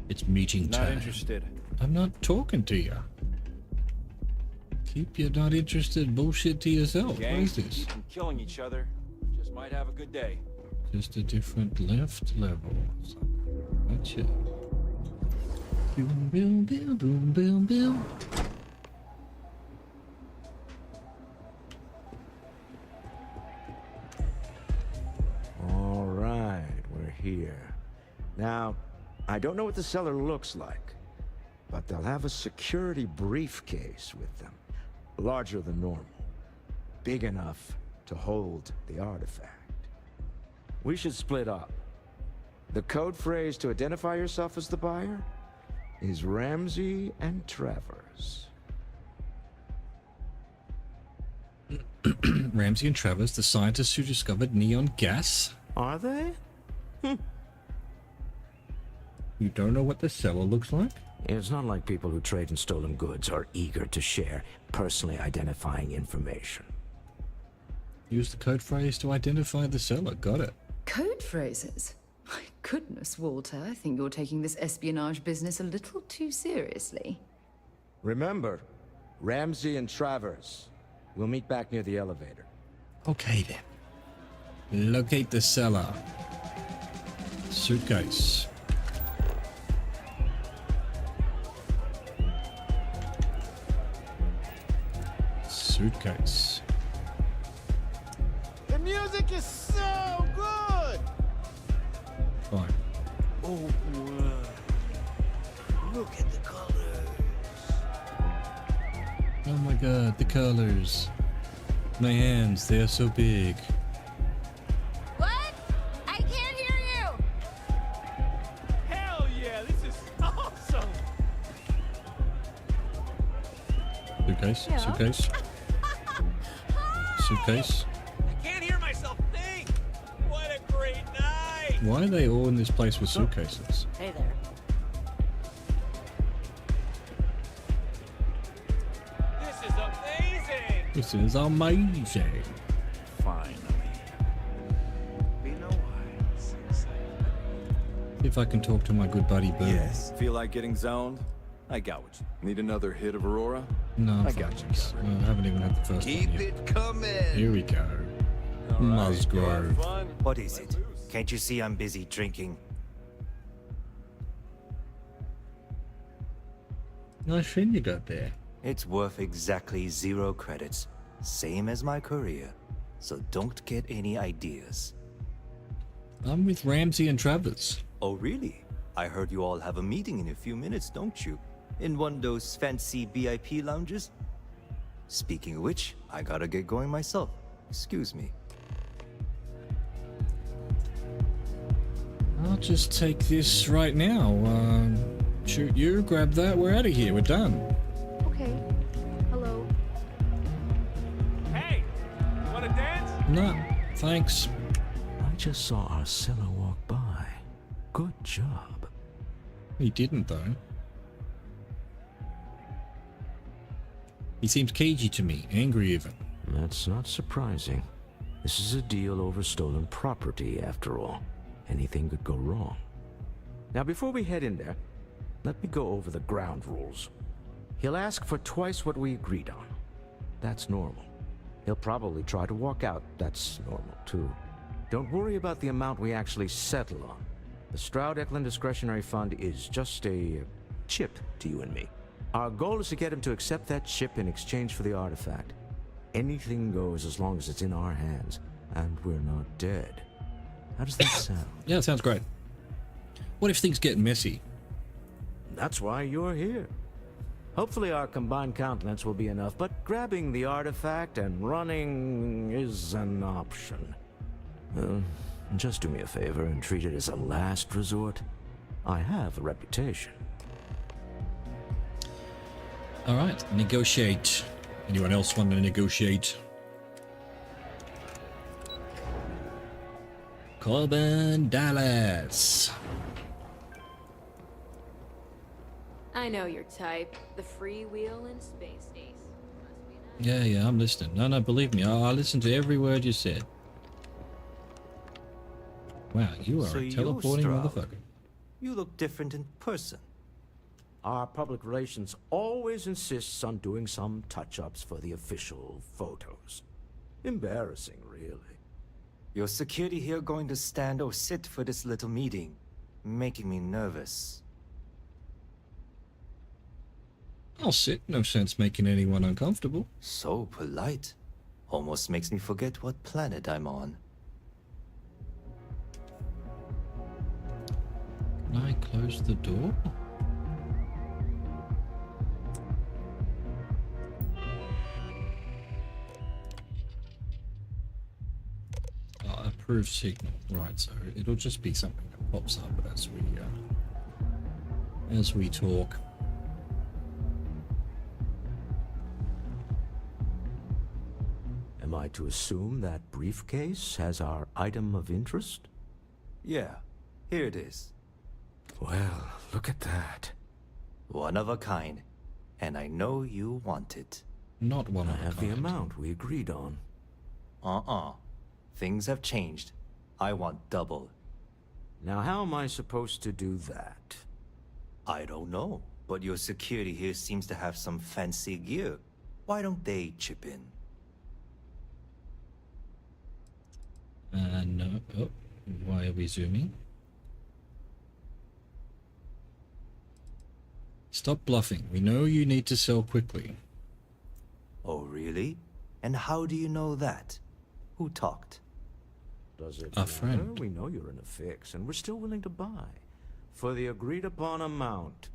[SPEAKER 3] It's meeting time.
[SPEAKER 4] Not interested.
[SPEAKER 3] I'm not talking to you. Keep your not interested bullshit to yourself. What is this?
[SPEAKER 4] And killing each other. Just might have a good day.
[SPEAKER 3] Just a different left level. Gotcha. Boom, boom, boom, boom, boom, boom.
[SPEAKER 2] All right, we're here. Now, I don't know what the cellar looks like, but they'll have a security briefcase with them. Larger than normal. Big enough to hold the artifact. We should split up. The code phrase to identify yourself as the buyer is Ramsey and Travers.
[SPEAKER 3] Ramsey and Travers, the scientists who discovered neon gas?
[SPEAKER 2] Are they?
[SPEAKER 3] You don't know what the cellar looks like?
[SPEAKER 2] It's not like people who trade in stolen goods are eager to share personally identifying information.
[SPEAKER 3] Use the code phrase to identify the cellar. Got it.
[SPEAKER 17] Code phrases? My goodness, Walter, I think you're taking this espionage business a little too seriously.
[SPEAKER 2] Remember, Ramsey and Travers. We'll meet back near the elevator.
[SPEAKER 3] Okay then. Locate the cellar. Suitcase. Suitcase.
[SPEAKER 19] The music is so good!
[SPEAKER 3] Fine.
[SPEAKER 2] Oh, wow. Look at the colors.
[SPEAKER 3] Oh my god, the colors. My hands, they are so big.
[SPEAKER 14] What? I can't hear you!
[SPEAKER 8] Hell yeah, this is awesome!
[SPEAKER 3] Suitcase,
[SPEAKER 14] Yeah.
[SPEAKER 3] suitcase. Suitcase.
[SPEAKER 8] I can't hear myself think! What a great night!
[SPEAKER 3] Why are they all in this place with suitcases?
[SPEAKER 10] Hey there.
[SPEAKER 8] This is amazing!
[SPEAKER 3] This is amazing.
[SPEAKER 2] Finally. Been a while since
[SPEAKER 3] See if I can talk to my good buddy Boo.
[SPEAKER 1] Yes. Feel like getting zoned? I got what you need. Another hit of Aurora?
[SPEAKER 3] No,
[SPEAKER 1] I got you covered.
[SPEAKER 3] I haven't even had the first one
[SPEAKER 2] Keep
[SPEAKER 3] yet.
[SPEAKER 2] it coming.
[SPEAKER 3] Here we go. Musgrove.
[SPEAKER 11] What is it? Can't you see I'm busy drinking?
[SPEAKER 3] Nice friend you got there.
[SPEAKER 11] It's worth exactly 0 credits. Same as my career. So don't get any ideas.
[SPEAKER 3] I'm with Ramsey and Travers.
[SPEAKER 11] Oh, really? I heard you all have a meeting in a few minutes, don't you? In one of those fancy VIP lounges? Speaking of which, I gotta get going myself. Excuse me.
[SPEAKER 3] I'll just take this right now. Shoot you, grab that, we're out of here, we're done.
[SPEAKER 13] Okay. Hello.
[SPEAKER 8] Hey! Wanna dance?
[SPEAKER 3] No, thanks.
[SPEAKER 2] I just saw Arcilla walk by. Good job.
[SPEAKER 3] He didn't, though. He seems cagey to me, angry even.
[SPEAKER 2] That's not surprising. This is a deal over stolen property, after all. Anything could go wrong. Now, before we head in there, let me go over the ground rules. He'll ask for twice what we agreed on. That's normal. He'll probably try to walk out. That's normal, too. Don't worry about the amount we actually settle on. The Stroud-Eklund Discretionary Fund is just a chip to you and me. Our goal is to get him to accept that chip in exchange for the artifact. Anything goes as long as it's in our hands, and we're not dead. How does that sound?
[SPEAKER 3] Yeah, it sounds great. What if things get messy?
[SPEAKER 2] That's why you're here. Hopefully our combined countenance will be enough, but grabbing the artifact and running is an option. Just do me a favor and treat it as a last resort. I have a reputation.
[SPEAKER 3] All right, negotiate. Anyone else want to negotiate? Corbin Dallas.
[SPEAKER 13] I know your type. The freewheel in space ace.
[SPEAKER 3] Yeah, I'm listening. No, believe me, I listened to every word you said. Wow, you are
[SPEAKER 11] So
[SPEAKER 3] a
[SPEAKER 11] you're
[SPEAKER 3] teleporting
[SPEAKER 11] Stroud.
[SPEAKER 3] motherfucker.
[SPEAKER 11] You look different in person.
[SPEAKER 2] Our public relations always insists on doing some touch-ups for the official photos. Embarrassing, really.
[SPEAKER 11] Your security here going to stand or sit for this little meeting, making me nervous.
[SPEAKER 3] I'll sit. No sense making anyone uncomfortable.
[SPEAKER 11] So polite. Almost makes me forget what planet I'm on.
[SPEAKER 3] Can I close the door? Approved signal. Right, so it'll just be something that pops up as we talk.
[SPEAKER 2] Am I to assume that briefcase has our item of interest?
[SPEAKER 11] Yeah, here it is.
[SPEAKER 2] Well, look at that.
[SPEAKER 11] One of a kind. And I know you want it.
[SPEAKER 3] Not one of a
[SPEAKER 2] I have
[SPEAKER 3] kind.
[SPEAKER 2] the amount we agreed on.
[SPEAKER 11] Things have changed. I want double.
[SPEAKER 2] Now how am I supposed to do that?
[SPEAKER 11] I don't know, but your security here seems to have some fancy gear. Why don't they chip in?
[SPEAKER 3] No. Oh, why are we zooming? Stop bluffing. We know you need to sell quickly.
[SPEAKER 11] Oh, really? And how do you know that? Who talked?
[SPEAKER 2] Does it
[SPEAKER 3] A
[SPEAKER 2] matter?
[SPEAKER 3] friend.
[SPEAKER 2] We know you're in a fix, and we're still willing to buy. For the agreed-upon amount.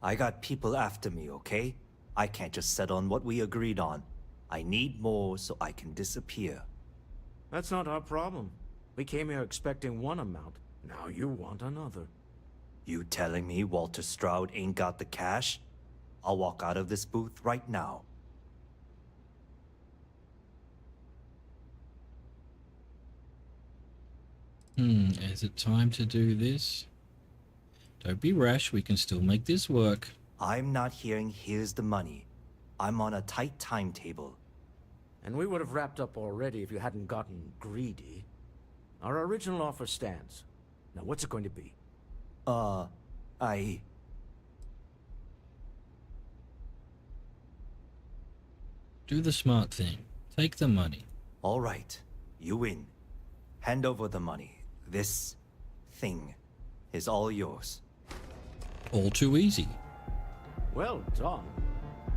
[SPEAKER 11] I got people after me, okay? I can't just settle on what we agreed on. I need more so I can disappear.
[SPEAKER 2] That's not our problem. We came here expecting one amount. Now you want another.
[SPEAKER 11] You telling me Walter Stroud ain't got the cash? I'll walk out of this booth right now.
[SPEAKER 3] Is it time to do this? Don't be rash, we can still make this work.
[SPEAKER 11] I'm not hearing here's the money. I'm on a tight timetable.
[SPEAKER 2] And we would have wrapped up already if you hadn't gotten greedy. Our original offer stands. Now, what's it going to be?
[SPEAKER 3] Do the smart thing. Take the money.
[SPEAKER 11] All right. You win. Hand over the money. This thing is all yours.
[SPEAKER 3] All too easy.
[SPEAKER 2] Well done.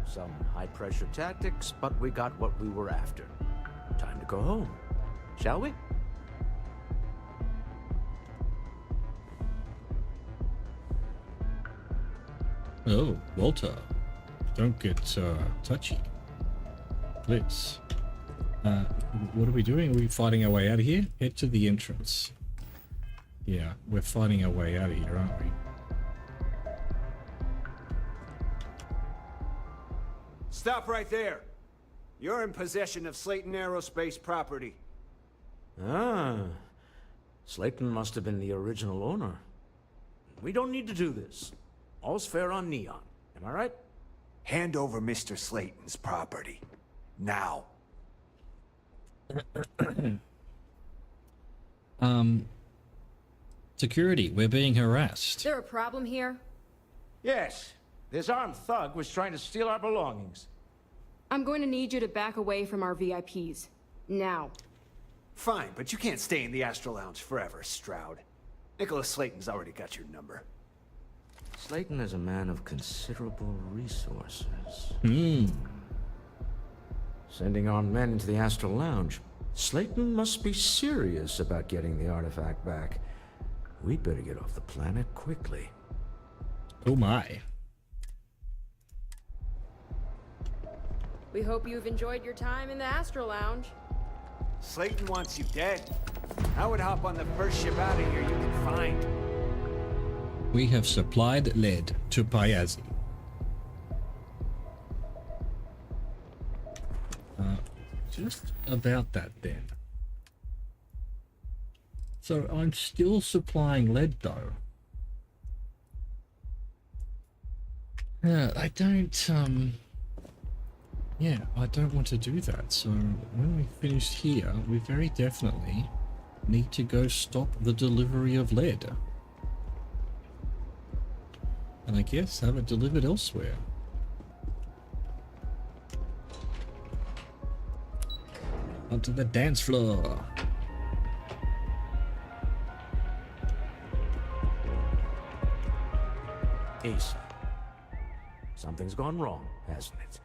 [SPEAKER 2] Some high-pressure tactics, but we got what we were after. Time to go home, shall we?
[SPEAKER 3] Oh, Walter. Don't get touchy. Please. What are we doing? Are we fighting our way out of here? Head to the entrance. Yeah, we're fighting our way out of here, aren't we?
[SPEAKER 2] Stop right there. You're in possession of Slayton Aerospace property. Ah. Slayton must have been the original owner. We don't need to do this. All's fair on Neon. Am I right?
[SPEAKER 7] Hand over Mr. Slayton's property. Now.
[SPEAKER 3] Security, we're being harassed.
[SPEAKER 13] Is there a problem here?
[SPEAKER 2] Yes. This armed thug was trying to steal our belongings.
[SPEAKER 13] I'm going to need you to back away from our VIPs. Now.
[SPEAKER 1] Fine, but you can't stay in the Astral Lounge forever, Stroud. Nicholas Slayton's already got your number.
[SPEAKER 2] Slayton is a man of considerable resources. Sending armed men into the Astral Lounge. Slayton must be serious about getting the artifact back. We'd better get off the planet quickly.
[SPEAKER 3] Oh my.
[SPEAKER 13] We hope you've enjoyed your time in the Astral Lounge.
[SPEAKER 1] Slayton wants you dead. I would hop on the first ship out of here you can find.
[SPEAKER 3] We have supplied lead to Payazi. Just about that then. So I'm still supplying lead though. I don't I don't want to do that. So when we finish here, we very definitely need to go stop the delivery of lead. And I guess have it delivered elsewhere. Onto the dance floor.
[SPEAKER 2] Ace. Something's gone wrong, hasn't it?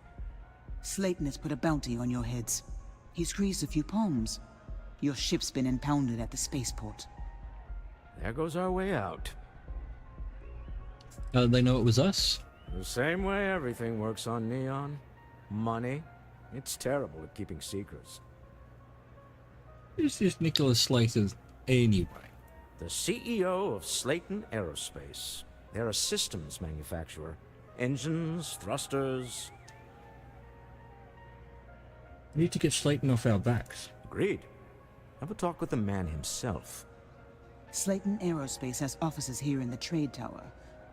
[SPEAKER 5] Slayton has put a bounty on your heads. He's greased a few palms. Your ship's been impounded at the spaceport.
[SPEAKER 2] There goes our way out.
[SPEAKER 3] They know it was us.
[SPEAKER 2] The same way everything works on Neon. Money. It's terrible at keeping secrets.
[SPEAKER 3] Who's this Nicholas Slater anyway?
[SPEAKER 2] The CEO of Slayton Aerospace. They're a systems manufacturer. Engines, thrusters.
[SPEAKER 3] We need to get Slayton off our backs.
[SPEAKER 2] Agreed. Have a talk with the man himself.
[SPEAKER 5] Slayton Aerospace has offices here in the trade tower.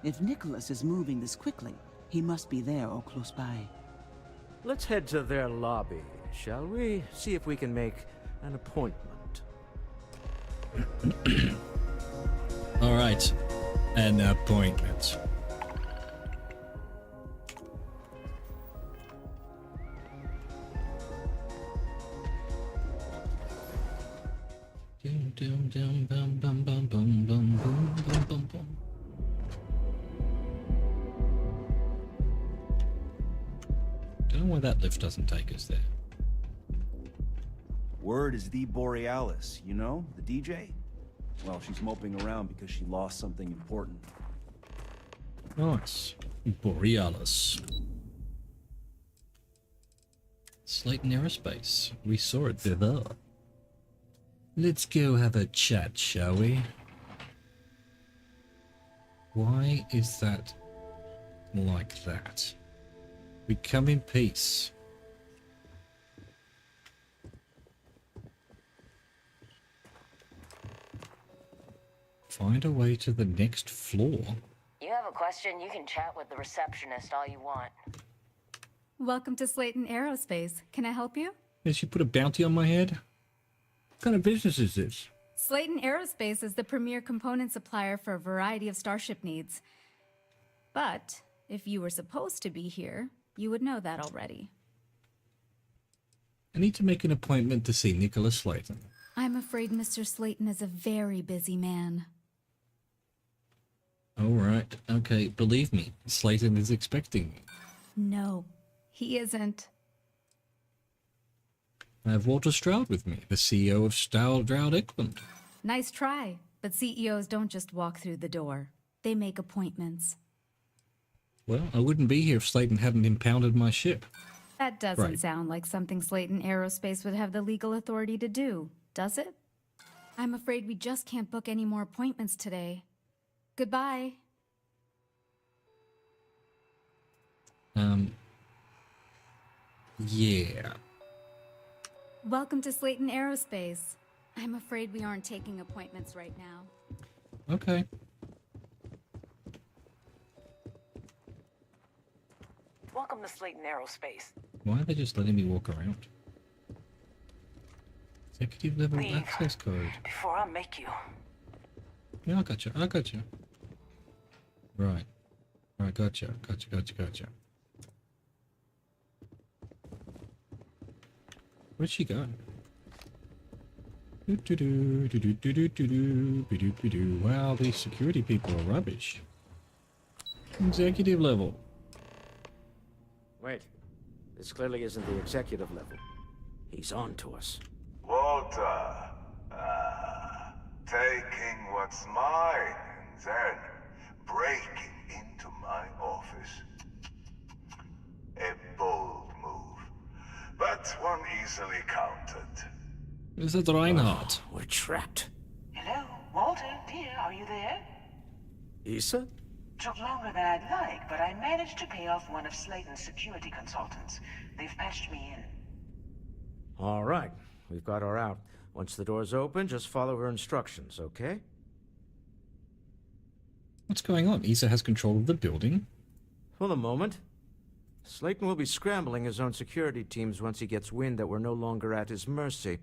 [SPEAKER 5] If Nicholas is moving this quickly, he must be there or close by.
[SPEAKER 2] Let's head to their lobby, shall we? See if we can make an appointment.
[SPEAKER 3] All right, an appointment. Don't know why that lift doesn't take us there.
[SPEAKER 4] Word is the Borealis, you know, the DJ? Well, she's moping around because she lost something important.
[SPEAKER 3] Nice. Borealis. Slayton Aerospace. We saw it there. Let's go have a chat, shall we? Why is that like that? We come in peace. Find a way to the next floor.
[SPEAKER 9] You have a question, you can chat with the receptionist all you want.
[SPEAKER 15] Welcome to Slayton Aerospace. Can I help you?
[SPEAKER 3] Did she put a bounty on my head? What kind of business is this?
[SPEAKER 15] Slayton Aerospace is the premier component supplier for a variety of starship needs. But if you were supposed to be here, you would know that already.
[SPEAKER 3] I need to make an appointment to see Nicholas Slayton.
[SPEAKER 15] I'm afraid Mr. Slayton is a very busy man.
[SPEAKER 3] All right. Okay, believe me, Slayton is expecting me.
[SPEAKER 15] No, he isn't.
[SPEAKER 3] I have Walter Stroud with me, the CEO of Stroud Eklund.
[SPEAKER 15] Nice try, but CEOs don't just walk through the door. They make appointments.
[SPEAKER 3] Well, I wouldn't be here if Slayton hadn't impounded my ship.
[SPEAKER 15] That doesn't sound like something Slayton Aerospace would have the legal authority to do, does it? I'm afraid we just can't book any more appointments today. Goodbye.
[SPEAKER 3] Yeah.
[SPEAKER 15] Welcome to Slayton Aerospace. I'm afraid we aren't taking appointments right now.
[SPEAKER 3] Okay.
[SPEAKER 9] Welcome to Slayton Aerospace.
[SPEAKER 3] Why are they just letting me walk around? Executive level
[SPEAKER 9] Leave
[SPEAKER 3] access code.
[SPEAKER 9] before I make you.
[SPEAKER 3] Yeah, I gotcha. Right. Right, gotcha. Where'd she go? Wow, these security people are rubbish. Executive level.
[SPEAKER 2] Wait. This clearly isn't the executive level. He's on to us.
[SPEAKER 16] Walter. Taking what's mine and then breaking into my office. A bold move, but one easily countered.
[SPEAKER 3] Is that Reinhardt?
[SPEAKER 2] We're trapped.
[SPEAKER 23] Hello, Walter, dear, are you there?
[SPEAKER 2] Issa?
[SPEAKER 23] Took longer than I'd like, but I managed to pay off one of Slayton's security consultants. They've patched me in.
[SPEAKER 2] All right. We've got her out. Once the door's open, just follow her instructions, okay?
[SPEAKER 3] What's going on? Issa has control of the building.
[SPEAKER 2] For the moment. Slayton will be scrambling his own security teams once he gets wind that we're no longer at his mercy.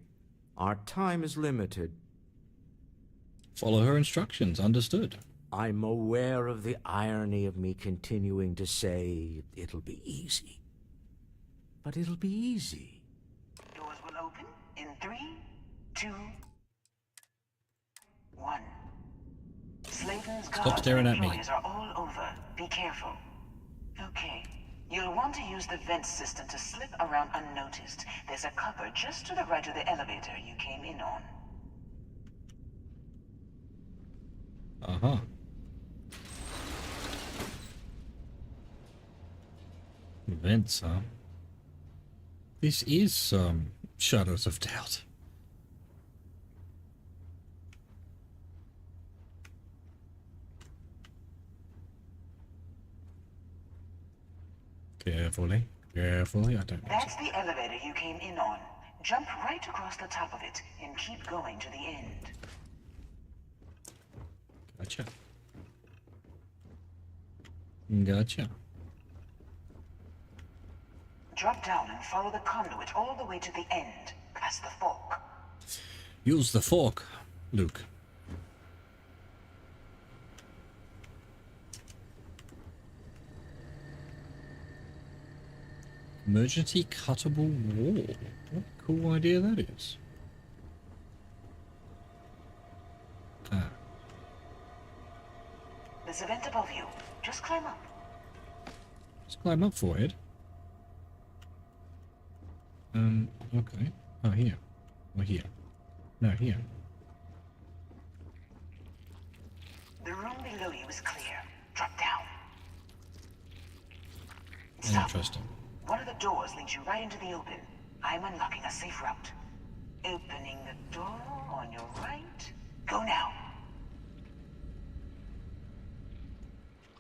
[SPEAKER 2] Our time is limited.
[SPEAKER 3] Follow her instructions, understood.
[SPEAKER 2] I'm aware of the irony of me continuing to say it'll be easy. But it'll be easy.
[SPEAKER 23] Doors will open in 3, 2, 1. Slayton's guards and employees are all over. Be careful. Okay. You'll want to use the vent system to slip around unnoticed. There's a cupboard just to the right of the elevator you came in on.
[SPEAKER 3] Uh-huh. Vents, huh? This is, Shadows of Doubt. Carefully, I don't know.
[SPEAKER 23] That's the elevator you came in on. Jump right across the top of it and keep going to the end.
[SPEAKER 3] Gotcha. Gotcha.
[SPEAKER 23] Drop down and follow the conduit all the way to the end, past the fork.
[SPEAKER 3] Use the fork, Luke. Emergency cuttable wall. What a cool idea that is. Ah.
[SPEAKER 23] There's a vent above you. Just climb up.
[SPEAKER 3] Just climb up for it. Okay. Oh, here. Or here. No, here.
[SPEAKER 23] The room below you is clear. Drop down.
[SPEAKER 3] Interesting.
[SPEAKER 23] One of the doors leads you right into the open. I'm unlocking a safe route. Opening the door on your right. Go now.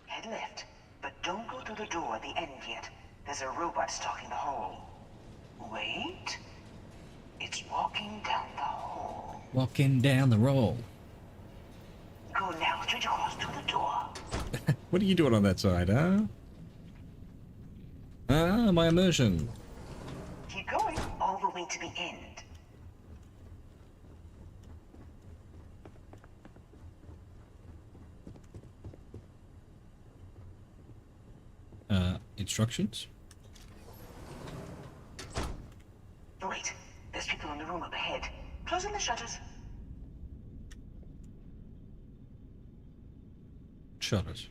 [SPEAKER 23] Head left, but don't go through the door at the end yet. There's a robot stalking the hall. Wait. It's walking down the hall.
[SPEAKER 3] Walking down the roll.
[SPEAKER 23] Go now, straight across to the door.
[SPEAKER 3] What are you doing on that side, huh? Ah, my immersion.
[SPEAKER 23] Keep going all the way going to be end.
[SPEAKER 3] Instructions?
[SPEAKER 23] Wait, there's people in the room up ahead. Closing the shutters.
[SPEAKER 3] Shutters.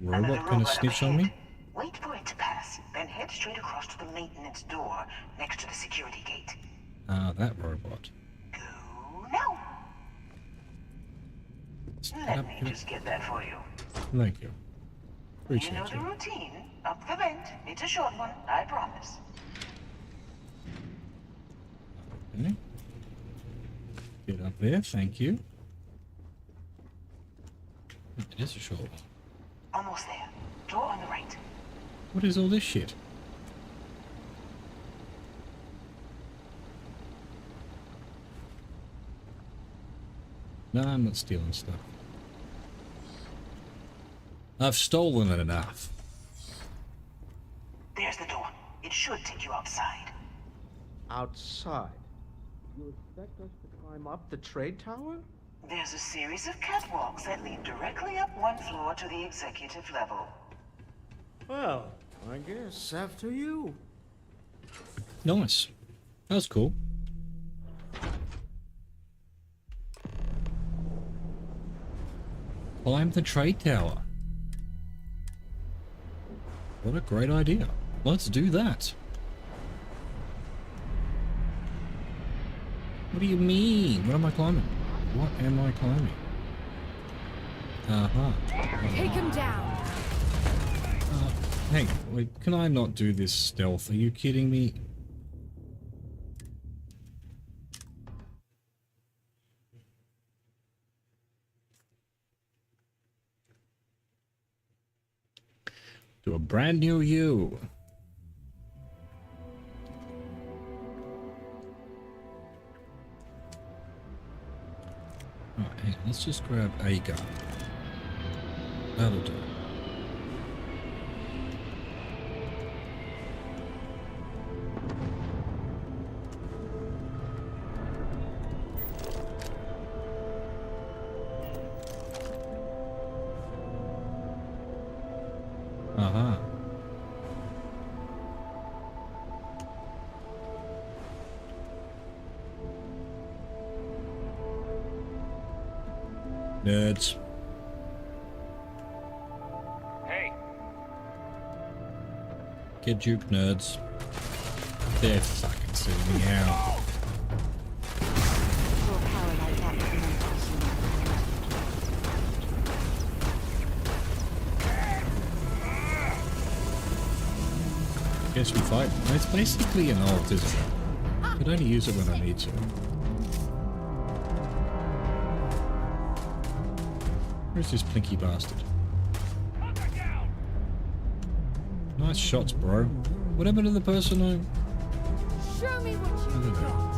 [SPEAKER 3] Robot gonna snitch on me?
[SPEAKER 23] Wait for it to pass, then head straight across to the maintenance door next to the security gate.
[SPEAKER 3] Ah, that robot.
[SPEAKER 23] No. Let me just get that for you.
[SPEAKER 3] Thank you.
[SPEAKER 23] You know the routine. Up the vent. It's a short one, I promise.
[SPEAKER 3] Okay. Get up there, thank you. It is a short one.
[SPEAKER 23] Almost there. Door on the right.
[SPEAKER 3] What is all this shit? No, I'm not stealing stuff. I've stolen it enough.
[SPEAKER 23] There's the door. It should take you outside.
[SPEAKER 2] Outside? You expect us to climb up the trade tower?
[SPEAKER 23] There's a series of catwalks that lead directly up one floor to the executive level.
[SPEAKER 2] Well, I guess after you.
[SPEAKER 3] Nice. That was cool. Climb the trade tower. What a great idea. Let's do that. What do you mean? What am I climbing? What am I climbing?
[SPEAKER 15] Take him down.
[SPEAKER 3] Hang on, wait, can I not do this stealth? Are you kidding me? To a brand new you. Alright, hang on, let's just grab a gun. That'll do. Nerds.
[SPEAKER 21] Hey.
[SPEAKER 3] Get juked, nerds. They're fucking sitting me out. Guess we fight. It's basically an alt, isn't it? I could only use it when I need to. Where's this plinky bastard? Nice shots, bro. What happened to the person I...
[SPEAKER 15] Show me what you got.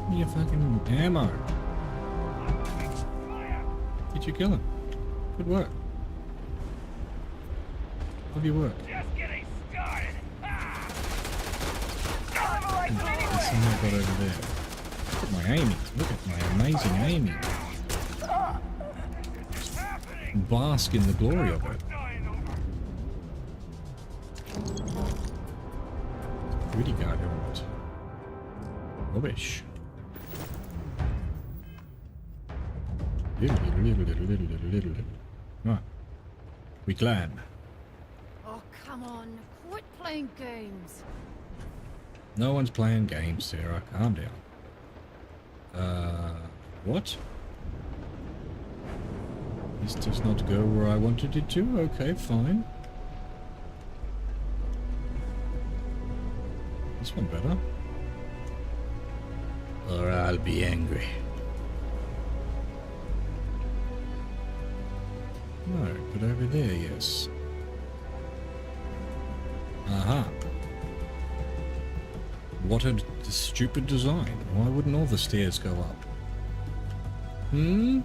[SPEAKER 3] Give me a fucking ammo. Did you kill him? Good work. Love your work.
[SPEAKER 21] Just getting started.
[SPEAKER 3] There's something I got over there. Look at my aiming. Look at my amazing aiming. Bask in the glory of it. Pretty guard helmet. Rubbish. Right. We climb.
[SPEAKER 15] Oh, come on. Quit playing games.
[SPEAKER 3] No one's playing games, Sarah. Calm down. What? This does not go where I wanted it to? Okay, fine. This one better. Or I'll be angry. No, but over there, yes. Aha. What a stupid design. Why wouldn't all the stairs go up? Hmm?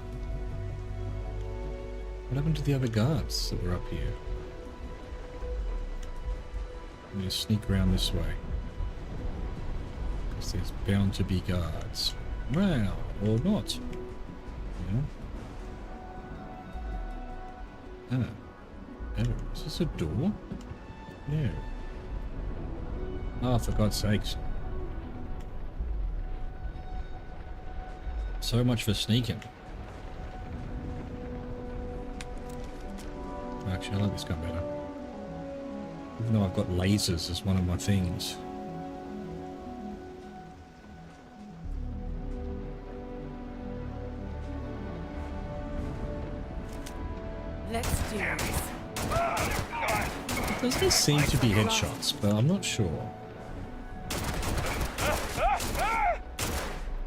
[SPEAKER 3] What happened to the other guards that were up here? I'm gonna sneak around this way. Because there's bound to be guards. Well, or not. Yeah. Ah. Oh, is this a door? No. Oh, for God's sakes. So much for sneaking. Actually, I like this gun better. Even though I've got lasers as one of my things.
[SPEAKER 14] Let's do this.
[SPEAKER 3] There doesn't seem to be headshots, but I'm not sure.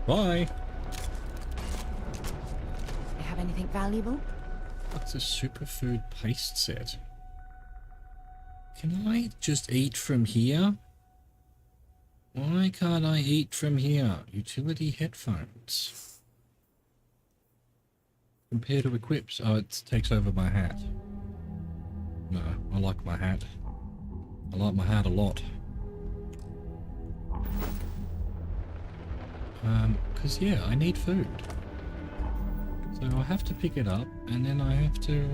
[SPEAKER 3] Bye!
[SPEAKER 14] You have anything valuable?
[SPEAKER 3] That's a superfood paste set. Can I just eat from here? Why can't I eat from here? Utility headphones. Compare to equipped. Oh, it takes over my hat. No, I like my hat. I like my hat a lot. Because yeah, I need food. So I have to pick it up and then I have to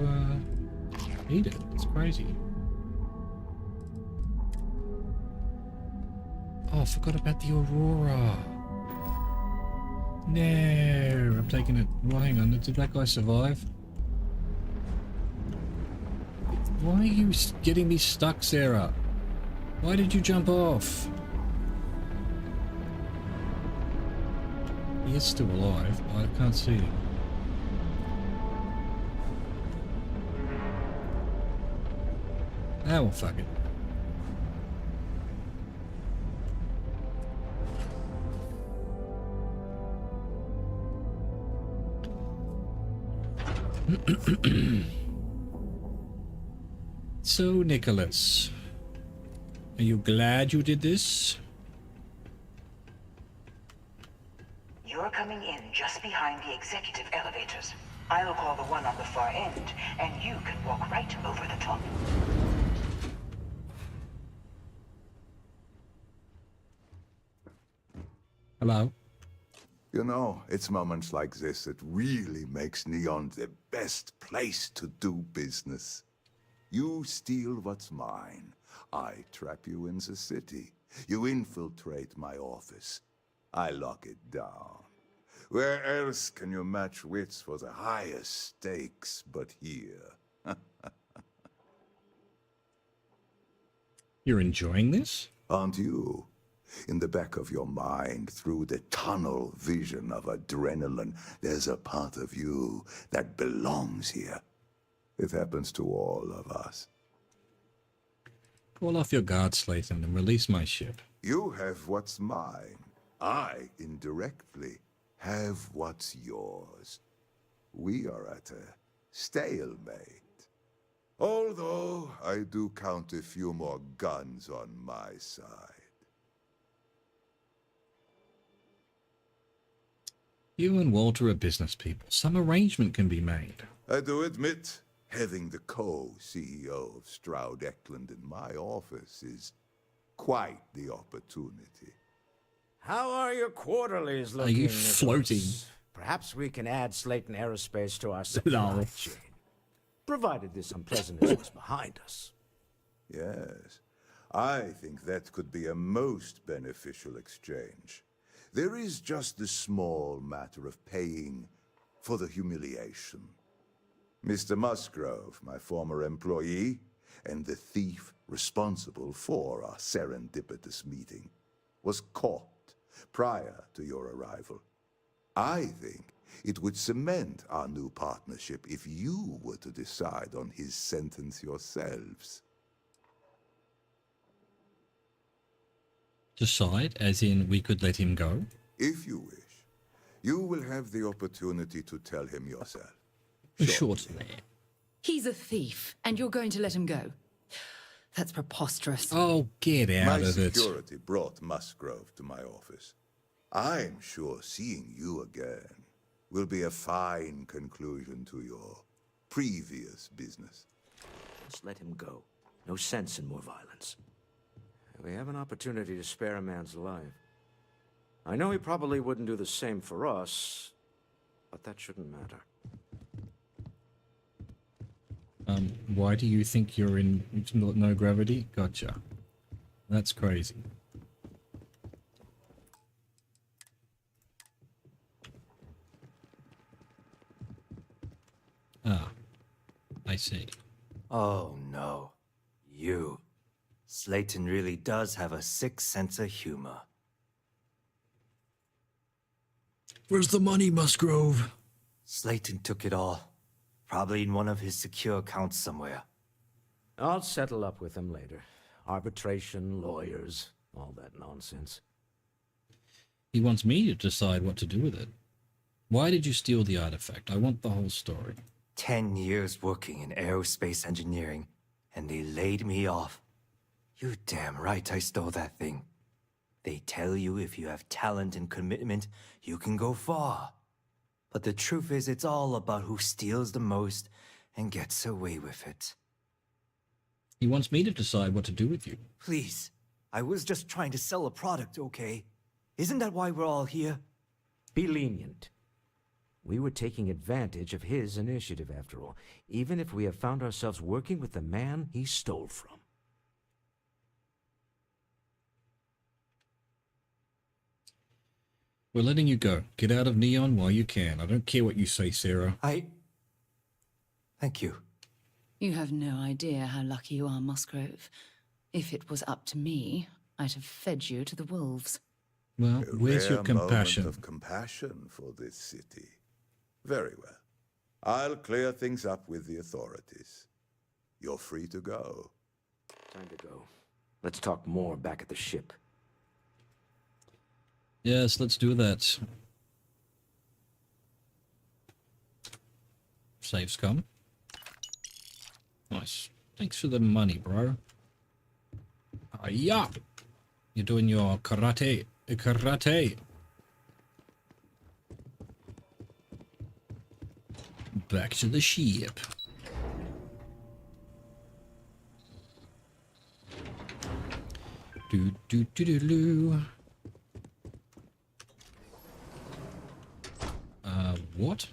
[SPEAKER 3] eat it. It's crazy. Oh, I forgot about the Aurora. No, I'm taking it. Well, hang on. Did that guy survive? Why are you getting me stuck, Sarah? Why did you jump off? He is still alive. I can't see him. Ah, well, fuck it. So, Nicholas, are you glad you did this?
[SPEAKER 23] You're coming in just behind the executive elevators. I'll call the one on the far end, and you can walk right over the top.
[SPEAKER 3] Hello?
[SPEAKER 16] You know, it's moments like this that really makes Neon the best place to do business. You steal what's mine. I trap you in the city. You infiltrate my office. I lock it down. Where else can you match wits for the highest stakes but here?
[SPEAKER 3] You're enjoying this?
[SPEAKER 16] Aren't you? In the back of your mind, through the tunnel vision of adrenaline, there's a part of you that belongs here. It happens to all of us.
[SPEAKER 3] Call off your guard, Slayton, and release my ship.
[SPEAKER 16] You have what's mine. I, indirectly, have what's yours. We are at a stalemate. Although I do count a few more guns on my side.
[SPEAKER 3] You and Walter are business people. Some arrangement can be made.
[SPEAKER 16] I do admit, having the co-CEO of Stroud Eklund in my office is quite the opportunity.
[SPEAKER 2] How are your quarterlies looking?
[SPEAKER 3] Are you
[SPEAKER 2] Nicholas?
[SPEAKER 3] floating?
[SPEAKER 2] Perhaps we can add Slayton Aerospace to our
[SPEAKER 3] No.
[SPEAKER 2] supply chain, provided this unpleasantness is behind us.
[SPEAKER 16] Yes, I think that could be a most beneficial exchange. There is just the small matter of paying for the humiliation. Mr. Musgrove, my former employee, and the thief responsible for our serendipitous meeting, was caught prior to your arrival. I think it would cement our new partnership if you were to decide on his sentence yourselves.
[SPEAKER 3] Decide, as in we could let him go?
[SPEAKER 16] If you wish, you will have the opportunity to tell him yourself.
[SPEAKER 3] Shortly.
[SPEAKER 17] He's a thief, and you're going to let him go. That's preposterous.
[SPEAKER 3] Oh, get out
[SPEAKER 16] My
[SPEAKER 3] of it.
[SPEAKER 16] security brought Musgrove to my office. I'm sure seeing you again will be a fine conclusion to your previous business.
[SPEAKER 2] Just let him go. No sense in more violence. We have an opportunity to spare a man's life. I know he probably wouldn't do the same for us, but that shouldn't matter.
[SPEAKER 3] Why do you think you're in no gravity? Gotcha. That's crazy. Ah, I see.
[SPEAKER 11] Oh no. You. Slayton really does have a sick sense of humor.
[SPEAKER 3] Where's the money, Musgrove?
[SPEAKER 11] Slayton took it all. Probably in one of his secure accounts somewhere.
[SPEAKER 2] I'll settle up with him later. Arbitration, lawyers, all that nonsense.
[SPEAKER 3] He wants me to decide what to do with it. Why did you steal the artifact? I want the whole story.
[SPEAKER 11] 10 years working in aerospace engineering, and they laid me off. You damn right I stole that thing. They tell you if you have talent and commitment, you can go far. But the truth is, it's all about who steals the most and gets away with it.
[SPEAKER 3] He wants me to decide what to do with you.
[SPEAKER 11] Please, I was just trying to sell a product, okay? Isn't that why we're all here?
[SPEAKER 2] Be lenient. We were taking advantage of his initiative, after all, even if we have found ourselves working with the man he stole from.
[SPEAKER 3] We're letting you go. Get out of Neon while you can. I don't care what you say, Sarah.
[SPEAKER 11] Thank you.
[SPEAKER 17] You have no idea how lucky you are, Musgrove. If it was up to me, I'd have fed you to the wolves.
[SPEAKER 3] Well, where's your compassion?
[SPEAKER 16] Moment of compassion for this city. Very well. I'll clear things up with the authorities. You're free to go.
[SPEAKER 2] Time to go. Let's talk more back at the ship.
[SPEAKER 3] Yes, let's do that. Saves come. Nice. Thanks for the money, bro. Yeah. You're doing your karate. Karate. Back to the ship. Do do do do do. What?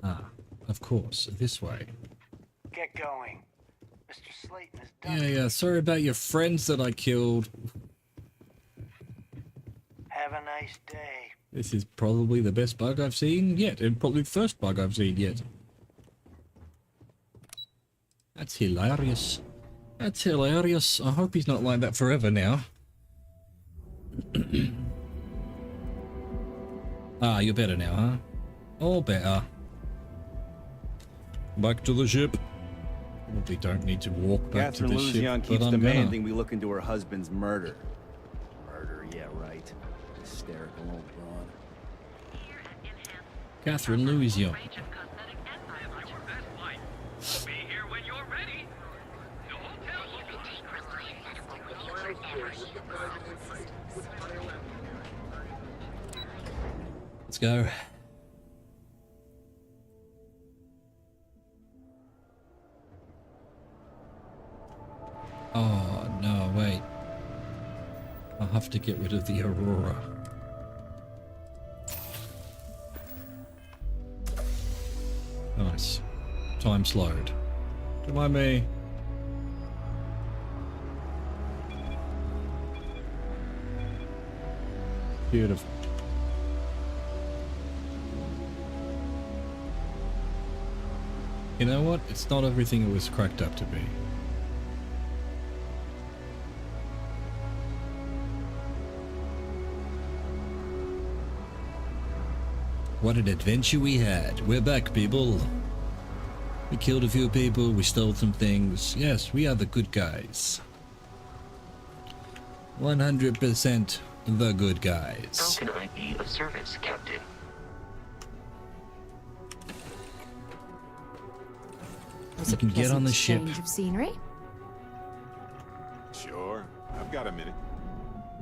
[SPEAKER 3] Ah, of course, this way.
[SPEAKER 23] Get going. Mr. Slayton is done.
[SPEAKER 3] Yeah, sorry about your friends that I killed.
[SPEAKER 23] Have a nice day.
[SPEAKER 3] This is probably the best bug I've seen yet, and probably the first bug I've seen yet. That's hilarious. That's hilarious. I hope he's not like that forever now. Ah, you're better now, huh? All better. Back to the ship. Probably don't need to walk back to the ship,
[SPEAKER 4] keeps
[SPEAKER 3] but I'm
[SPEAKER 4] demanding we look into her husband's murder. Murder, yeah, right. Hysterical old broad.
[SPEAKER 3] Catherine Louison. Let's go. Oh, no, wait. I'll have to get rid of the Aurora. Nice. Time slowed. Don't mind me. Beautiful. You know what? It's not everything it was cracked up to be. What an adventure we had. We're back, people. We killed a few people, we stole some things. Yes, we are the good guys. 100% the good guys.
[SPEAKER 23] How can I be of service, Captain?
[SPEAKER 3] You can get on the ship.
[SPEAKER 15] Change of scenery?
[SPEAKER 19] Sure, I've got a minute.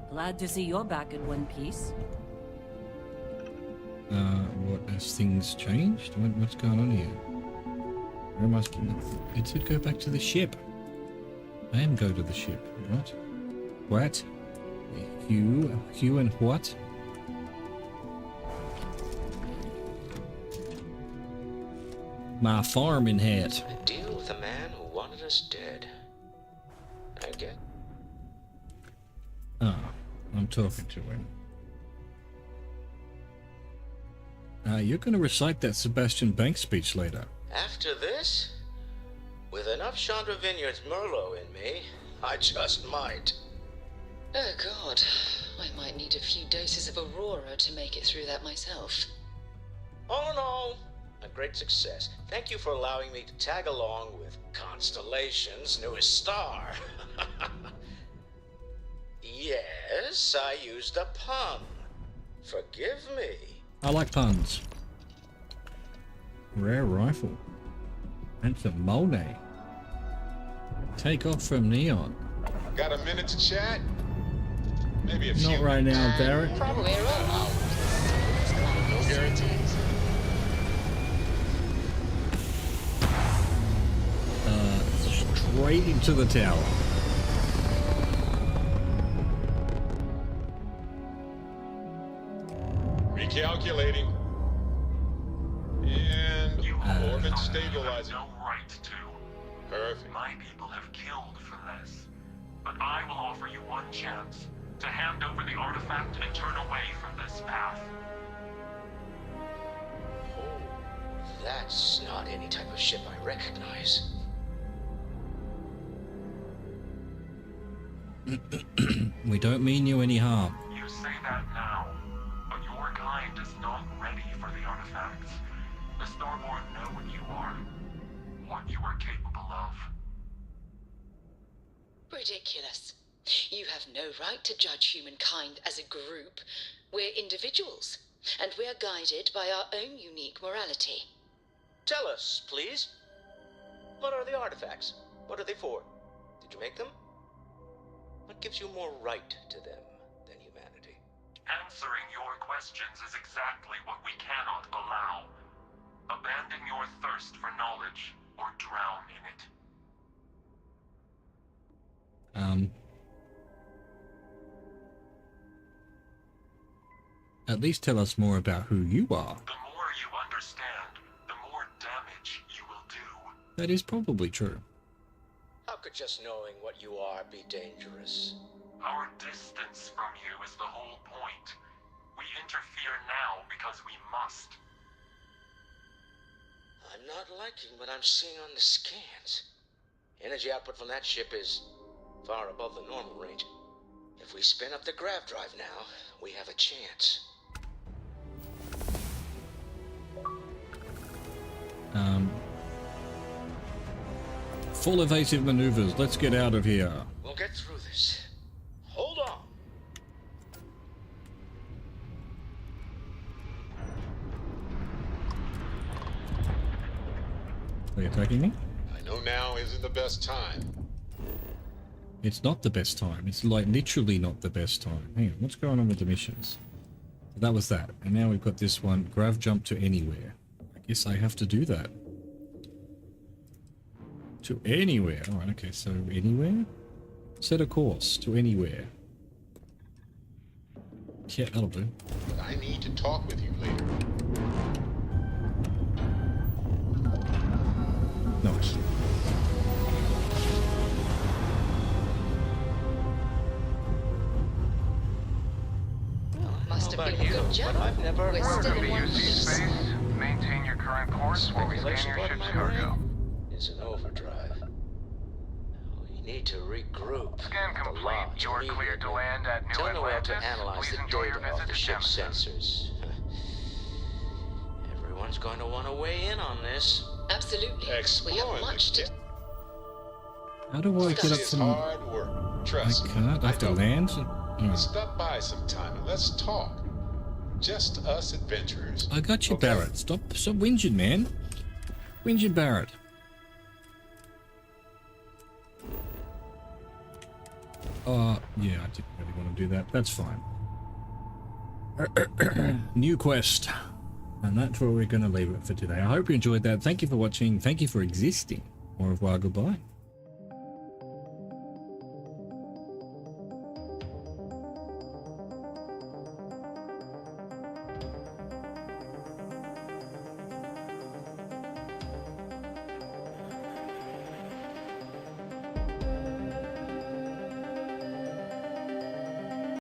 [SPEAKER 12] Glad to see you're back in one piece.
[SPEAKER 3] What has things changed? What's going on here? Where must it should go back to the ship. I am go to the ship. What? What? Hugh and what? My farming hat.
[SPEAKER 2] A deal with a man who wanted us dead. I get.
[SPEAKER 3] Oh, I'm talking to him. You're going to recite that Sebastian Banks speech later.
[SPEAKER 2] After this, with enough Chandra Vineyard's Merlot in me, I just might.
[SPEAKER 17] Oh god, I might need a few doses of Aurora to make it through that myself.
[SPEAKER 2] All in all, a great success. Thank you for allowing me to tag along with Constellation's newest star. Yes, I used a pun. Forgive me.
[SPEAKER 3] I like puns. Rare rifle. And some Monet. Take off from Neon.
[SPEAKER 19] Got a minute to chat? Maybe a few.
[SPEAKER 3] Not right now, Barrett.
[SPEAKER 17] Probably wrong.
[SPEAKER 19] No guarantees.
[SPEAKER 3] Straight into the tower.
[SPEAKER 19] Recalculating. And orbit stabilizing.
[SPEAKER 21] No right to.
[SPEAKER 19] Perfect.
[SPEAKER 21] My people have killed for less. But I will offer you one chance to hand over the artifact and turn away from this path.
[SPEAKER 2] Oh, that's not any type of ship I recognize.
[SPEAKER 3] We don't mean you any harm.
[SPEAKER 21] You say that now, but your kind is not ready for the artifacts. The Starborn know what you are capable of.
[SPEAKER 17] Ridiculous. You have no right to judge humankind as a group. We're individuals, and we're guided by our own unique morality.
[SPEAKER 2] Tell us, please. What are the artifacts? What are they for? Did you make them? What gives you more right to them than humanity?
[SPEAKER 21] Answering your questions is exactly what we cannot allow. Abandon your thirst for knowledge, or drown in it.
[SPEAKER 3] At least tell us more about who you are.
[SPEAKER 21] The more you understand, the more damage you will do.
[SPEAKER 3] That is probably true.
[SPEAKER 2] How could just knowing what you are be dangerous?
[SPEAKER 21] Our distance from you is the whole point. We interfere now because we must.
[SPEAKER 2] I'm not liking what I'm seeing on the scans. Energy output from that ship is far above the normal range. If we spin up the grav drive now, we have a chance.
[SPEAKER 3] Full evasive maneuvers. Let's get out of here.
[SPEAKER 2] We'll get through this. Hold on.
[SPEAKER 3] Are you attacking me?
[SPEAKER 19] I know now isn't the best time.
[SPEAKER 3] It's not the best time. It's like literally not the best time. Hang on, what's going on with the missions? That was that. And now we've got this one. Grav jump to anywhere. I guess I have to do that. To anywhere. Alright, okay, so anywhere? Set a course to anywhere. Yeah, that'll do.
[SPEAKER 19] But I need to talk with you later.
[SPEAKER 3] Nice.
[SPEAKER 17] Must have been a good job.
[SPEAKER 2] I've never
[SPEAKER 17] We're
[SPEAKER 2] heard
[SPEAKER 17] still
[SPEAKER 2] of
[SPEAKER 17] in one piece.
[SPEAKER 21] Space, maintain your current course while we scan your ship's cargo.
[SPEAKER 2] It's an overdrive. We need to regroup.
[SPEAKER 21] Scan complete. You are cleared to land at New
[SPEAKER 2] Tell Noel
[SPEAKER 21] Atlantis.
[SPEAKER 2] to analyze
[SPEAKER 21] Please
[SPEAKER 2] the
[SPEAKER 21] enjoy your
[SPEAKER 2] data off
[SPEAKER 21] visit
[SPEAKER 2] the
[SPEAKER 21] to
[SPEAKER 2] ship's
[SPEAKER 21] Genesis.
[SPEAKER 2] sensors. Everyone's going to want to weigh in on this.
[SPEAKER 17] Absolutely. We have
[SPEAKER 19] Exploring
[SPEAKER 17] much to...
[SPEAKER 3] How do I get up
[SPEAKER 19] It's
[SPEAKER 3] some...
[SPEAKER 19] hard work. Trust me.
[SPEAKER 3] I can't. I have to
[SPEAKER 19] know.
[SPEAKER 3] land?
[SPEAKER 19] Stop by sometime and let's talk. Just us adventurers.
[SPEAKER 3] I got you,
[SPEAKER 19] Okay?
[SPEAKER 3] Barrett. Stop whinging, man. Whinging, Barrett. Yeah, I didn't really want to do that. That's fine. New quest. And that's where we're going to leave it for today. I hope you enjoyed that. Thank you for watching. Thank you for existing. Au revoir, goodbye.